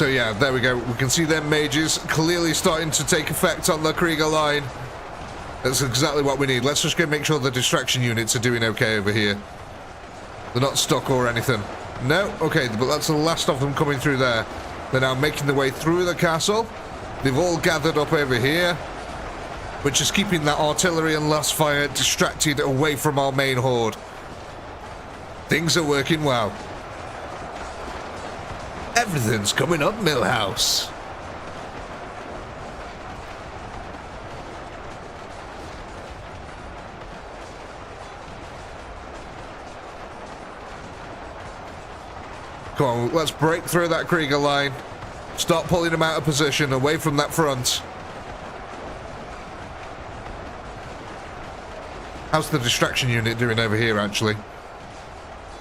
So yeah, there we go. We can see them mages clearly starting to take effect on the Krieger line. That's exactly what we need. Let's just go make sure the distraction units are doing okay over here. They're not stuck or anything. No? Okay, but that's the last of them coming through there. They're now making their way through the castle. They've all gathered up over here, which is keeping that artillery and last fire distracted away from our main horde. Things are working well. Everything's coming up, Millhouse. Come on, let's break through that Krieger line. Start pulling them out of position, away from that front. How's the distraction unit doing over here, actually?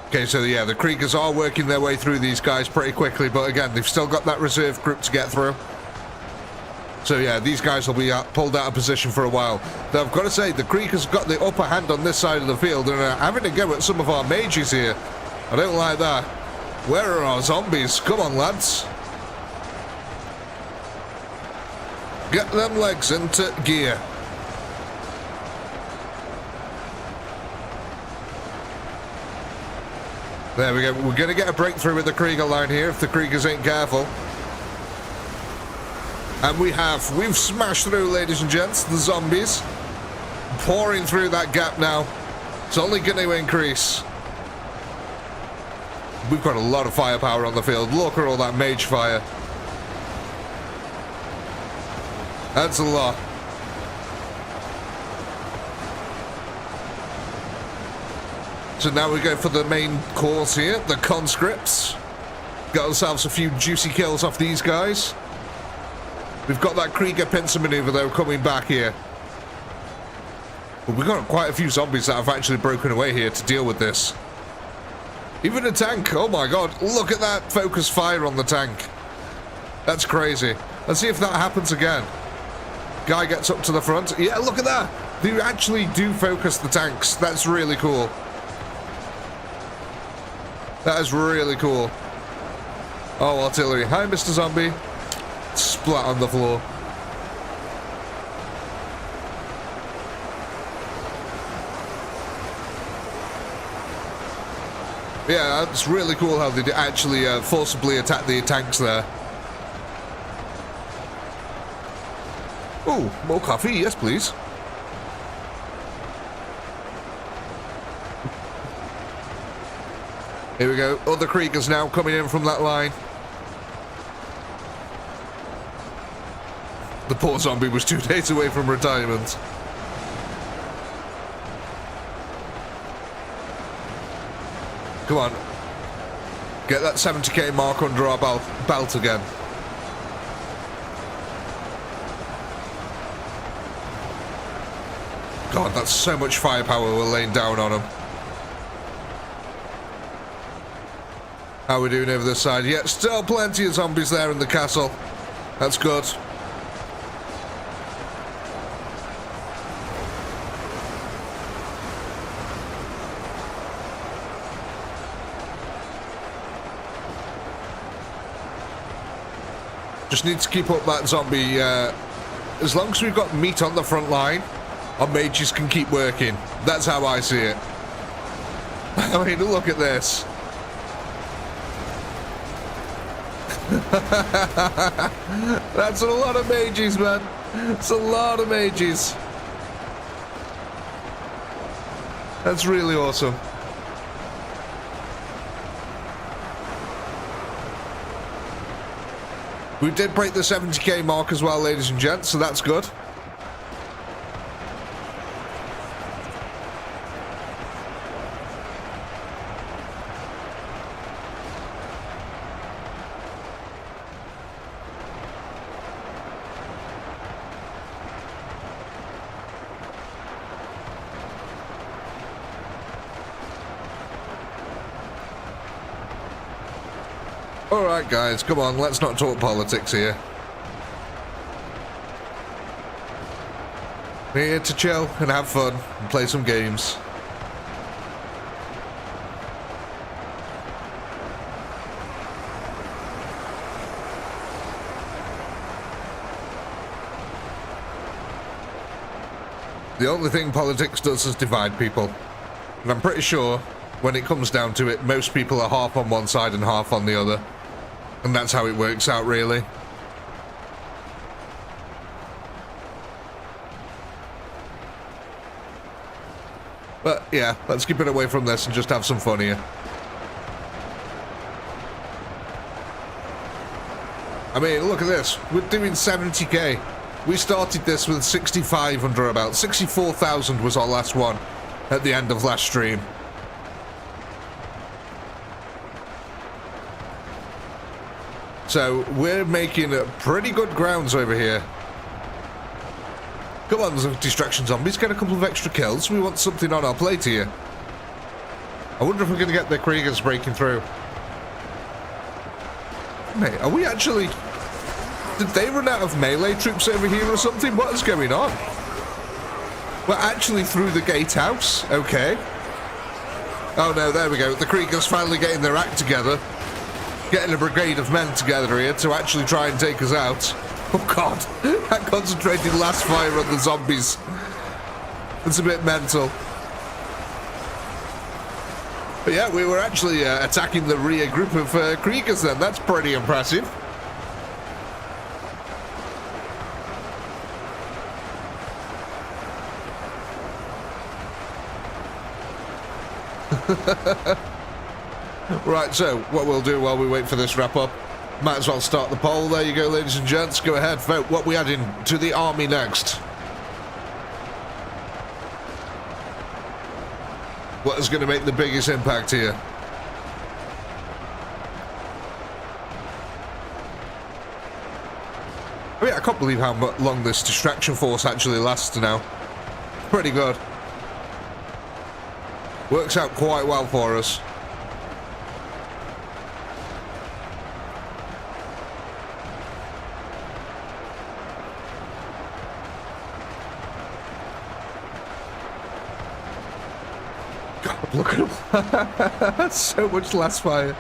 Okay, so yeah, the Kriegers are working their way through these guys pretty quickly, but again, they've still got that reserve group to get through. So yeah, these guys will be pulled out of position for a while. Though I've got to say, the Kriegers got the upper hand on this side of the field and are having to go at some of our mages here. I don't like that. Where are our zombies? Come on, lads. Get them legs into gear. There we go. We're going to get a breakthrough with the Krieger line here if the Kriegers ain't careful. And we have. We've smashed through, ladies and gents, the zombies. Pouring through that gap now. It's only going to increase. We've got a lot of firepower on the field. Look at all that mage fire. That's a lot. So now we go for the main course here, the conscripts. Got ourselves a few juicy kills off these guys. We've got that Krieger pincer maneuver though coming back here. But we've got quite a few zombies that have actually broken away here to deal with this. Even a tank, oh my god, look at that focus fire on the tank. That's crazy. Let's see if that happens again. Guy gets up to the front. Yeah, look at that. They actually do focus the tanks. That's really cool. That is really cool. Oh, artillery. Hi, Mr. Zombie. Splat on the floor. Yeah, that's really cool how they actually forcibly attack the tanks there. Oh, more coffee. Yes, please. Here we go. Other Kriegers now coming in from that line. The poor zombie was 2 days away from retirement. Come on. Get that 70k mark under our belt again. God, that's so much firepower we're laying down on them. How are we doing over this side? Yeah, still plenty of zombies there in the castle. That's good. Just need to keep up that zombie. As long as we've got meat on the front line, our mages can keep working. That's how I see it. I mean, look at this. That's a lot of mages, man. It's a lot of mages. That's really awesome. We did break the 70k mark as well, ladies and gents, so that's good. Alright guys, come on, let's not talk politics here. We're here to chill and have fun and play some games. The only thing politics does is divide people. And I'm pretty sure, when it comes down to it, most people are half on one side and half on the other. And that's how it works out, really. But, yeah, let's keep it away from this and just have some fun here. I mean, look at this. We're doing 70k. We started this with 65 under about. 64,000 was our last one at the end of last stream. So we're making pretty good grounds over here. Come on, distraction zombies, get a couple of extra kills. We want something on our plate here. I wonder if we're going to get the Kriegers breaking through. Mate, are we actually... Did they run out of melee troops over here or something? What is going on? We're actually through the gatehouse. Okay. Oh no, there we go. The Kriegers finally getting their act together. Getting a brigade of men together here to actually try and take us out. Oh god. That concentrated last fire on the zombies. It's a bit mental. But yeah, we were actually attacking the rear group of Kriegers then. That's pretty impressive. Right, so what we'll do while we wait for this wrap up, might as well start the poll. There you go, ladies and gents. Go ahead, vote what we add in to the army next. What is going to make the biggest impact here? I mean, I can't believe how long this distraction force actually lasts now. Pretty good. Works out quite well for us. God, look at him. That's so much last fire.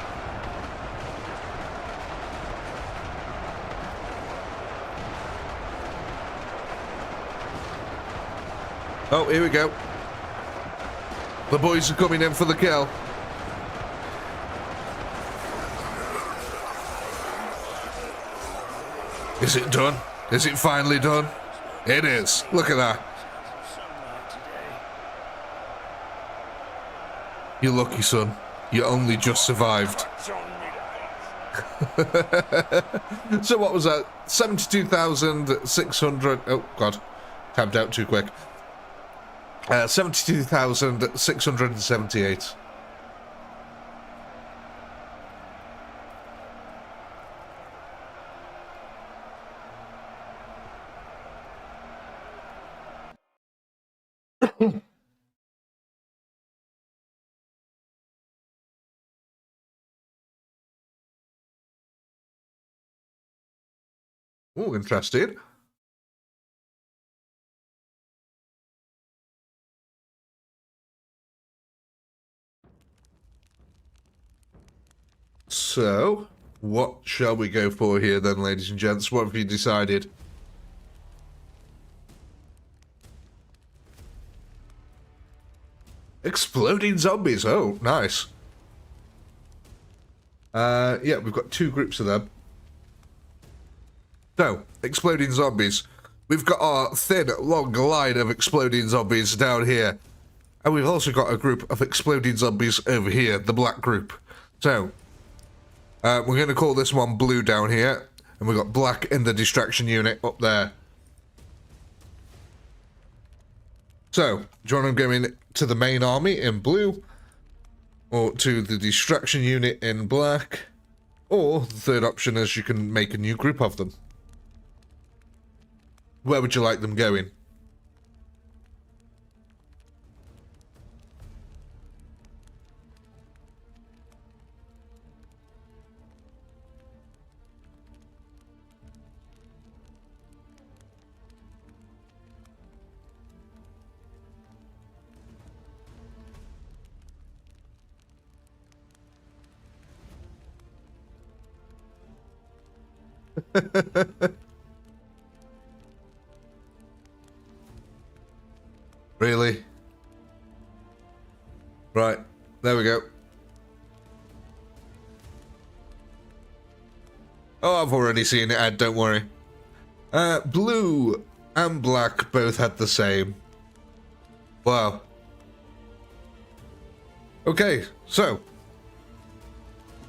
Oh, here we go. The boys are coming in for the kill. Is it done? Is it finally done? It is. Look at that. You're lucky, son. You only just survived. So what was that? 72,600... Oh, God. Tabbed out too quick. 72,678. Oh, interesting. So, what shall we go for here then, ladies and gents? What have you decided? Exploding zombies. Oh, nice. Yeah, we've got two groups of them. So, exploding zombies. We've got our thin, long line of exploding zombies down here. And we've also got a group of exploding zombies over here, the black group. So, we're going to call this one blue down here. And we've got black in the distraction unit up there. So, do you want to go in to the main army in blue? Or to the distraction unit in black? Or, the third option is you can make a new group of them. Where would you like them going? Really? Right, there we go. Oh, I've already seen it, Ed, don't worry. Blue and black both had the same. Wow. Okay, so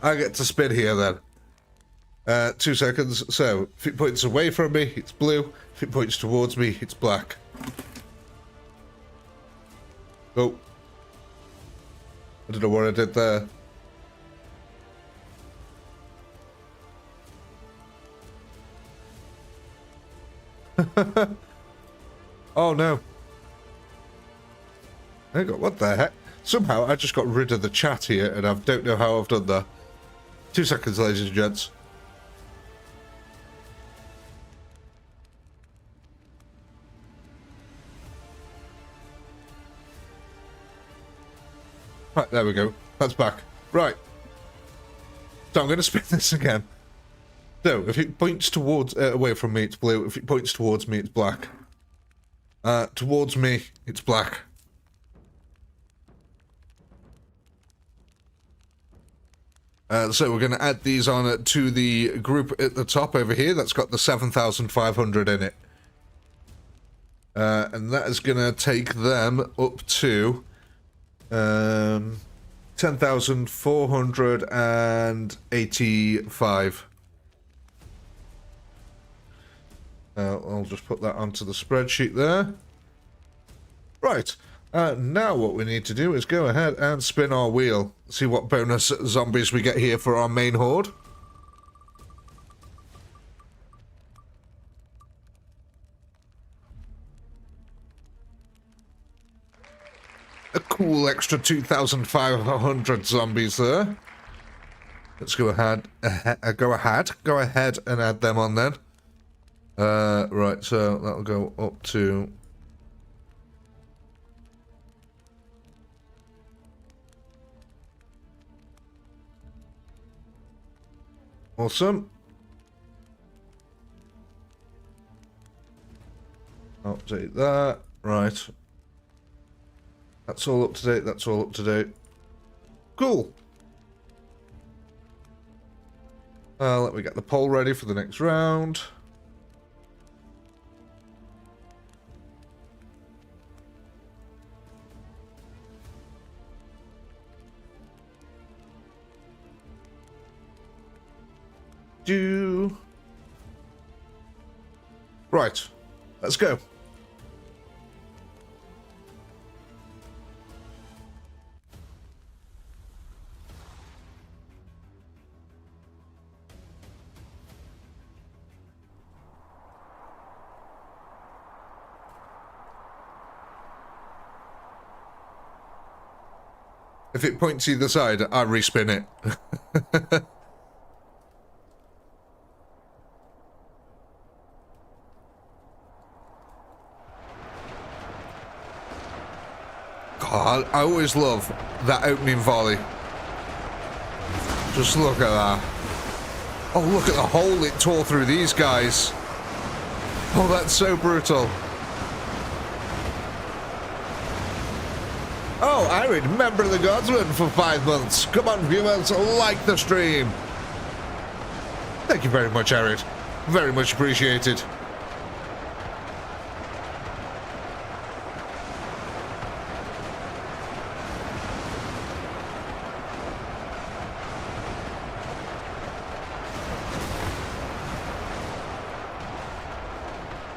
I get to spin here then. 2 seconds. So if it points away from me, it's blue. If it points towards me, it's black. Oh. I don't know what I did there. Oh no. Hang on, what the heck? Somehow I just got rid of the chat here and I don't know how I've done that. 2 seconds, ladies and gents. Right, there we go. That's back. Right. So I'm going to spin this again. So, if it points towards, away from me, it's blue. If it points towards me, it's black. Towards me, it's black. So we're going to add these on to the group at the top over here. That's got the 7,500 in it. And that is going to take them up to 10,485. I'll just put that onto the spreadsheet there. Right. Now what we need to do is go ahead and spin our wheel. See what bonus zombies we get here for our main horde. A cool extra 2,500 zombies there. Let's go ahead and add them on then. Right, so that'll go up to... Awesome. Update that. Right. That's all up to date. That's all up to date. Cool. Let me get the poll ready for the next round. Right, let's go. If it points either side, I respin it. God, I always love that opening volley. Just look at that. Oh, look at the hole it tore through these guys. Oh, that's so brutal. Oh, I remember the Godsman for 5 months. Come on, viewers, like the stream. Thank you very much, Arid. Very much appreciated.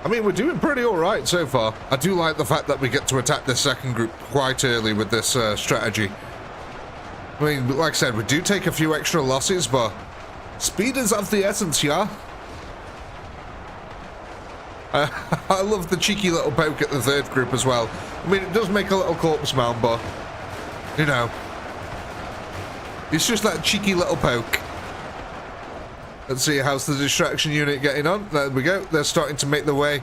I mean, we're doing pretty alright so far. I do like the fact that we get to attack this second group quite early with this strategy. I mean, like I said, we do take a few extra losses, but speed is of the essence, yeah? I love the cheeky little poke at the third group as well. I mean, it does make a little corpse mound, but, you know, it's just that cheeky little poke. Let's see, how's the distraction unit getting on? There we go. They're starting to make their way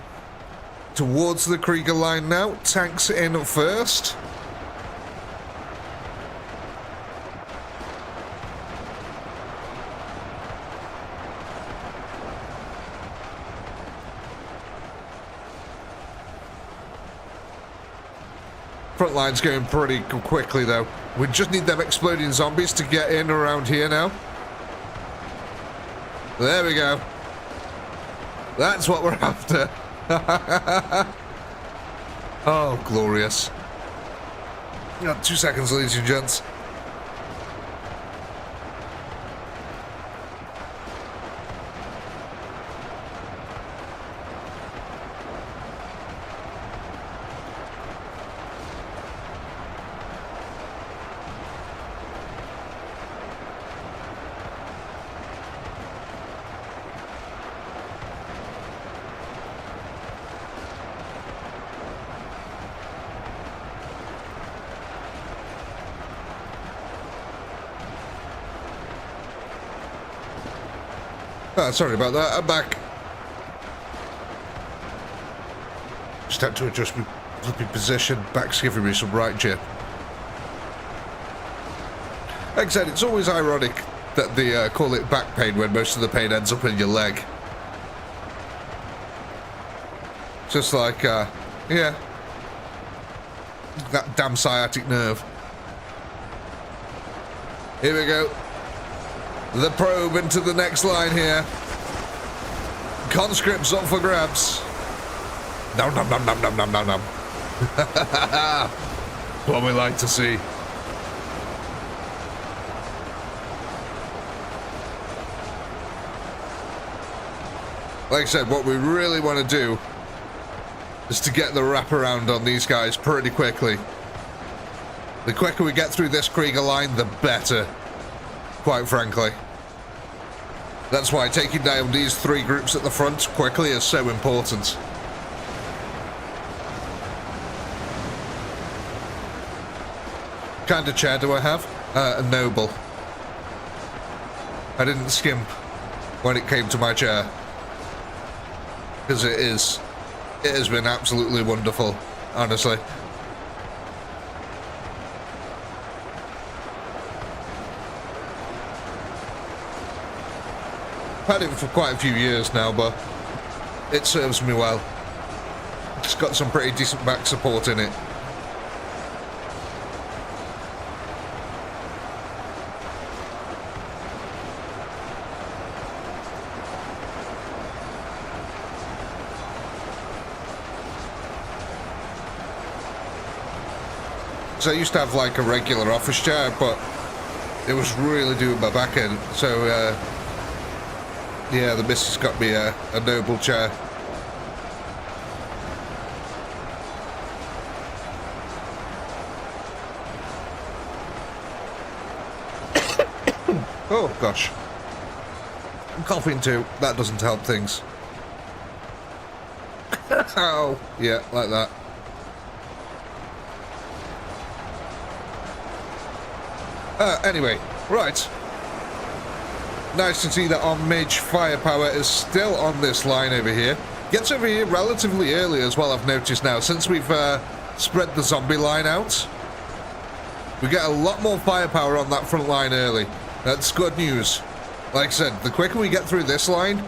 towards the Krieger line now. Tanks in first. Front line's going pretty quickly, though. We just need them exploding zombies to get in around here now. There we go. That's what we're after. Oh, glorious. 2 seconds, ladies and gents. Sorry about that, I'm back. Just had to adjust my flipping position. Back's giving me some right jib. Like I said, it's always ironic that they call it back pain when most of the pain ends up in your leg. Just like, yeah. That damn sciatic nerve. Here we go. The probe into the next line here. Conscripts up for grabs. Nom nom nom nom nom nom nom nom. What we like to see. Like I said, what we really want to do is to get the wraparound on these guys pretty quickly. The quicker we get through this Krieger line, the better. Quite frankly. That's why taking down these 3 groups at the front quickly is so important. What kind of chair do I have? A noble. I didn't skimp when it came to my chair. Because it has been absolutely wonderful, honestly. I've had it for quite a few years now, but it serves me well. It's got some pretty decent back support in it. So I used to have like a regular office chair, but it was really doing my back in. So yeah, the missus got me a noble chair. Oh gosh, I'm coughing too. That doesn't help things. Oh yeah, like that. Anyway, right. Nice to see that our mage firepower is still on this line over here. Gets over here relatively early as well, I've noticed now. Since we've spread the zombie line out, we get a lot more firepower on that front line early. That's good news. Like I said, the quicker we get through this line,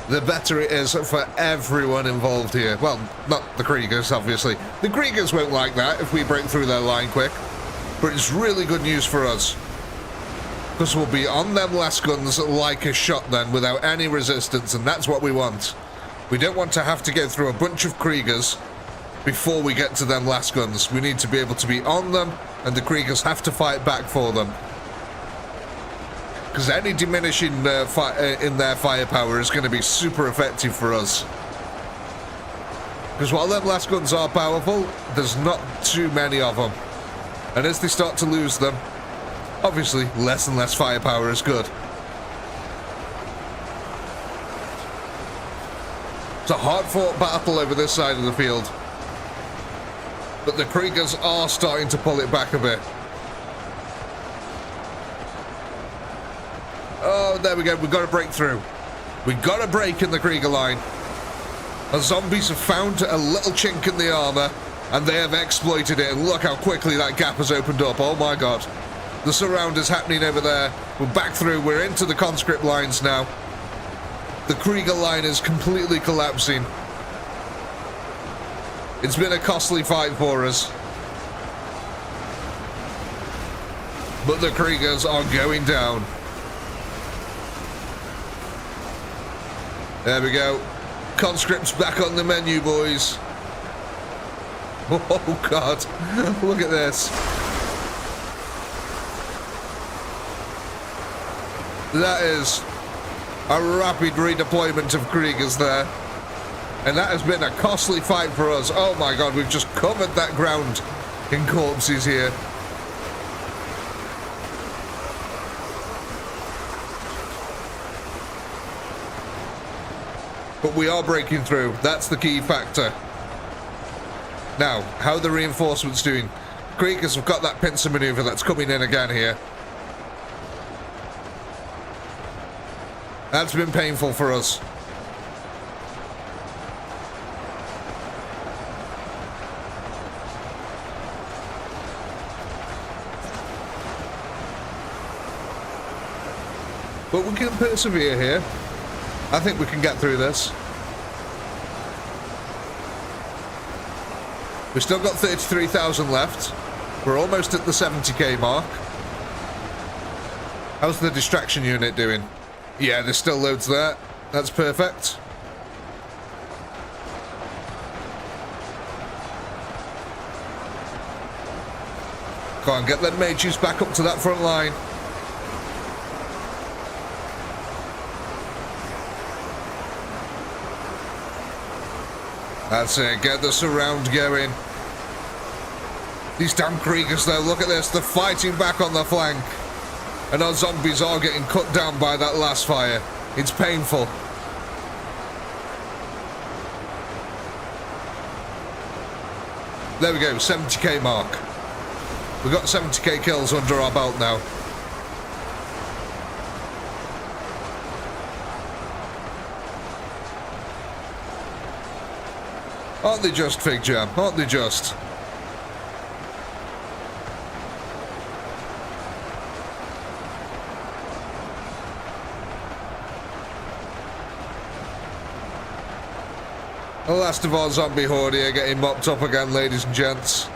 the better it is for everyone involved here. Well, not the Kriegers, obviously. The Kriegers won't like that if we break through their line quick. But it's really good news for us. Because we'll be on them last guns like a shot then, without any resistance, and that's what we want. We don't want to have to go through a bunch of Kriegers before we get to them last guns. We need to be able to be on them, and the Kriegers have to fight back for them. Because any diminishing in their firepower is going to be super effective for us. Because while them last guns are powerful, there's not too many of them. And as they start to lose them, obviously less and less firepower is good. It's a hard-fought battle over this side of the field. But the Kriegers are starting to pull it back a bit. Oh, there we go. We've got to break through. We've got to break in the Krieger line. The zombies have found a little chink in the armor, and they have exploited it. And look how quickly that gap has opened up. Oh my god. The surround is happening over there. We're back through. We're into the conscript lines now. The Krieger line is completely collapsing. It's been a costly fight for us. but the Kriegers are going down. There we go. Conscripts back on the menu, boys. Oh, God. Look at this. That is a rapid redeployment of Kriegers there. And that has been a costly fight for us. Oh, my God. We've just covered that ground in corpses here. But we are breaking through. That's the key factor. Now, how are the reinforcements doing? Kriegers have got that pincer maneuver that's coming in again here. That's been painful for us. But we can persevere here. I think we can get through this. We've still got 33,000 left. We're almost at the 70k mark. How's the distraction unit doing? Yeah, there's still loads there. That's perfect. Go on, get them mages back up to that front line. That's it, get the surround going. These damn Kriegers though, look at this, they're fighting back on the flank. And our zombies are getting cut down by that last fire. It's painful. There we go, 70k mark. We've got 70k kills under our belt now. Aren't they just, Fig Jam? Aren't they just? The last of our zombie horde here getting mopped up again, ladies and gents.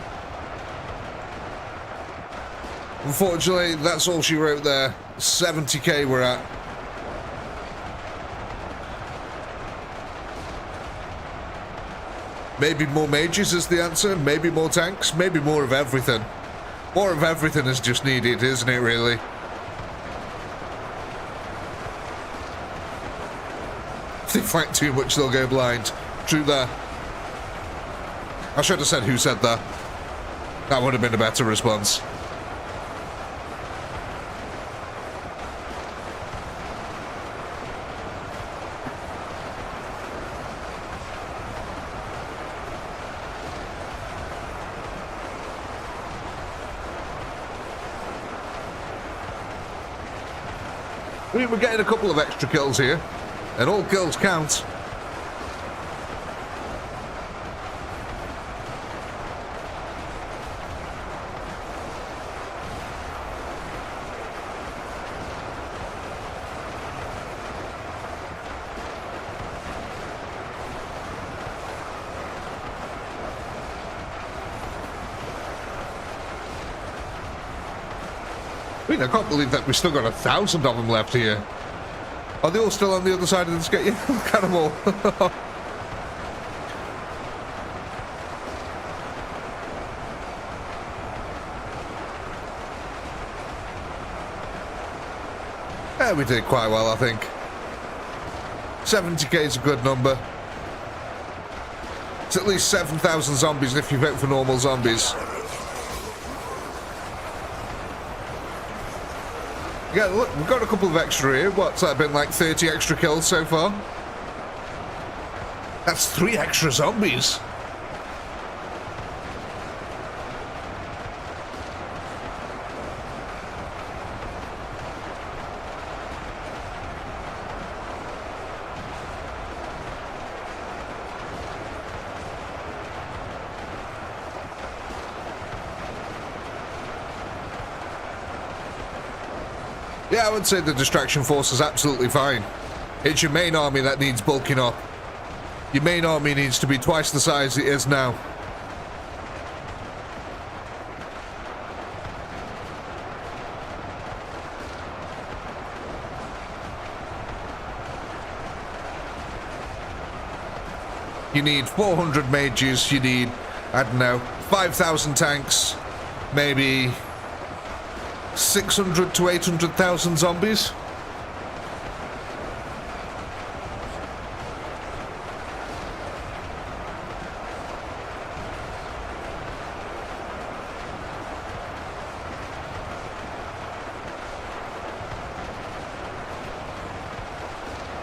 Unfortunately, that's all she wrote there. 70k we're at. Maybe more mages is the answer, maybe more tanks, maybe more of everything. More of everything is just needed, isn't it, really? If they fight too much, they'll go blind. True there. I should have said who said that. That would have been a better response. I mean, we're getting a couple of extra kills here, and all kills count. I mean, I can't believe that we've still got 1,000 of them left here. Are they all still on the other side of this gate? Yeah, look at them all. Yeah, we did quite well, I think. 70k is a good number. It's at least 7,000 zombies if you vote for normal zombies. Yeah, look, we've got a couple of extra here. What's that been, like 30 extra kills so far? That's 3 extra zombies. Yeah, I would say the distraction force is absolutely fine. It's your main army that needs bulking up. Your main army needs to be twice the size it is now. You need 400 mages. You need, I don't know, 5,000 tanks. Maybe 600 to 800,000 zombies.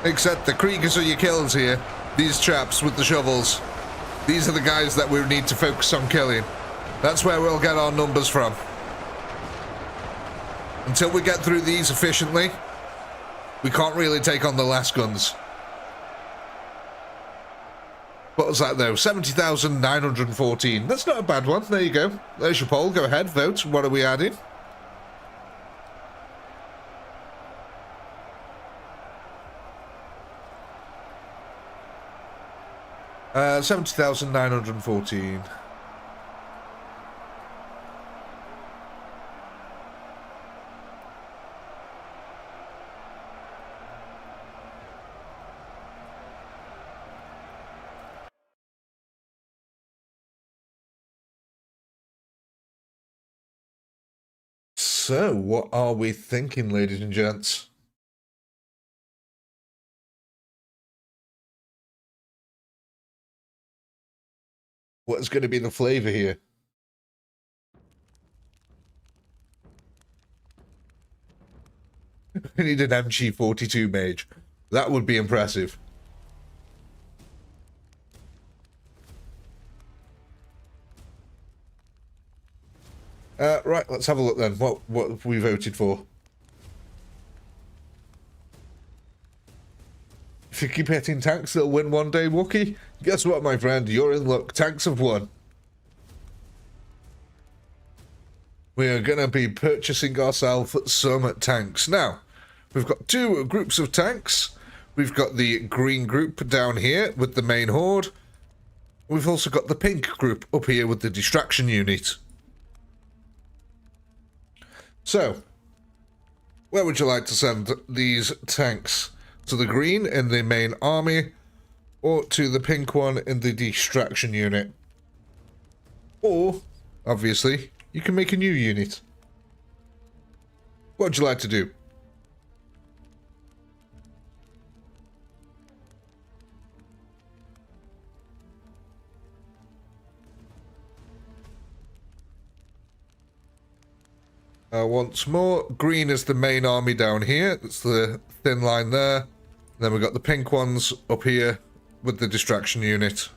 Except the Kriegers are your kills here. These chaps with the shovels. These are the guys that we need to focus on killing. That's where we'll get our numbers from. Until we get through these efficiently, we can't really take on the last guns. What was that though? 70,914. That's not a bad one. There you go. There's your poll. Go ahead, vote. What are we adding? Uh, 70,914. So, what are we thinking, ladies and gents? What's going to be the flavor here? We need an MG42 mage. That would be impressive. Right, let's have a look then. What have we voted for? If you keep hitting tanks, they'll win one day, Wookie. Guess what, my friend? You're in luck. Tanks have won. We are going to be purchasing ourselves some tanks. Now, we've got two groups of tanks. We've got the green group down here with the main horde. We've also got the pink group up here with the distraction unit. So, where would you like to send these tanks? To the green in the main army, or to the pink one in the distraction unit? Or, obviously, you can make a new unit. What would you like to do? Once more, green is the main army down here. That's the thin line there. Then we've got the pink ones up here with the distraction unit.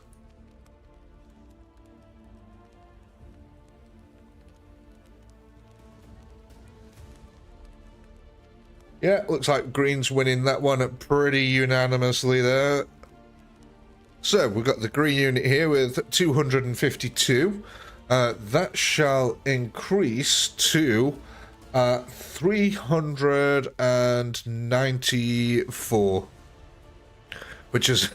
Yeah, looks like green's winning that one pretty unanimously there. So, we've got the green unit here with 252. That shall increase to 394. Which is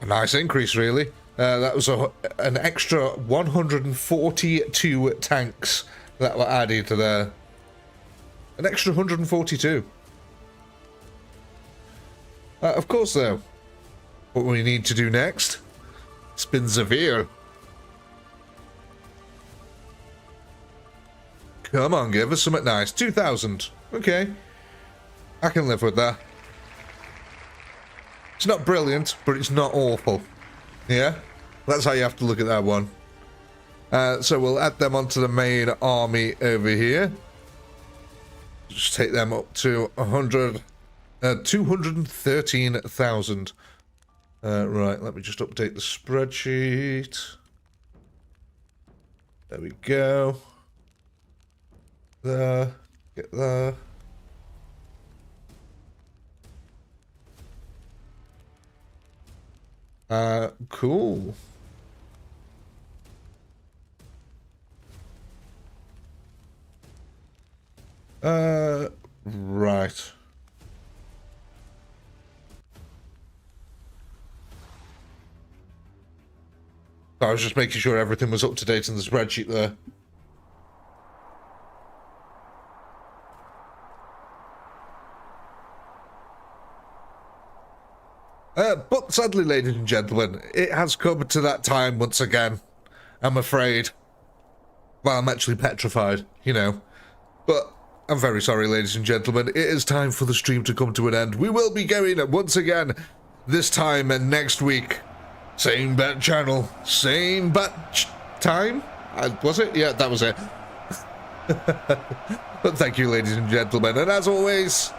a nice increase, really. That was an extra 142 tanks that were added to there. An extra 142. Of course, though, what we need to do next, spin severe. Come on, give us something nice. 2,000. Okay. I can live with that. It's not brilliant, but it's not awful. Yeah? That's how you have to look at that one. So we'll add them onto the main army over here. Just take them up to 213,000. Right, let me just update the spreadsheet. There we go. There. Get there. Cool. Right. I was just making sure everything was up to date in the spreadsheet there. But sadly, ladies and gentlemen, it has come to that time once again. I'm afraid. Well, I'm actually petrified, you know. But I'm very sorry, ladies and gentlemen. It is time for the stream to come to an end. We will be going once again this time and next week. Same bat channel, same bat time? Was it? Yeah, that was it. But thank you, ladies and gentlemen. And as always,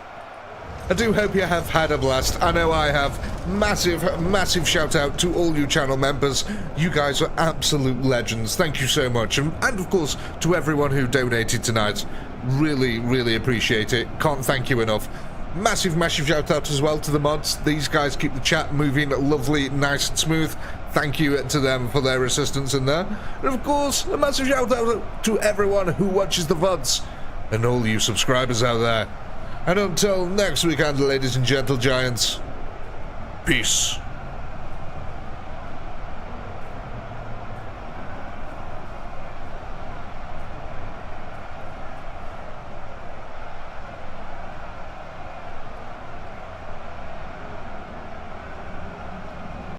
I do hope you have had a blast. I know I have. Massive shout out to all you channel members. You guys are absolute legends. Thank you so much. And of course, to everyone who donated tonight. Really appreciate it. Can't thank you enough. Massive shout out as well to the mods. These guys keep the chat moving lovely, nice and smooth. Thank you to them for their assistance in there. And of course, a massive shout out to everyone who watches the VODs and all you subscribers out there. And until next weekend, ladies and gentle giants, peace.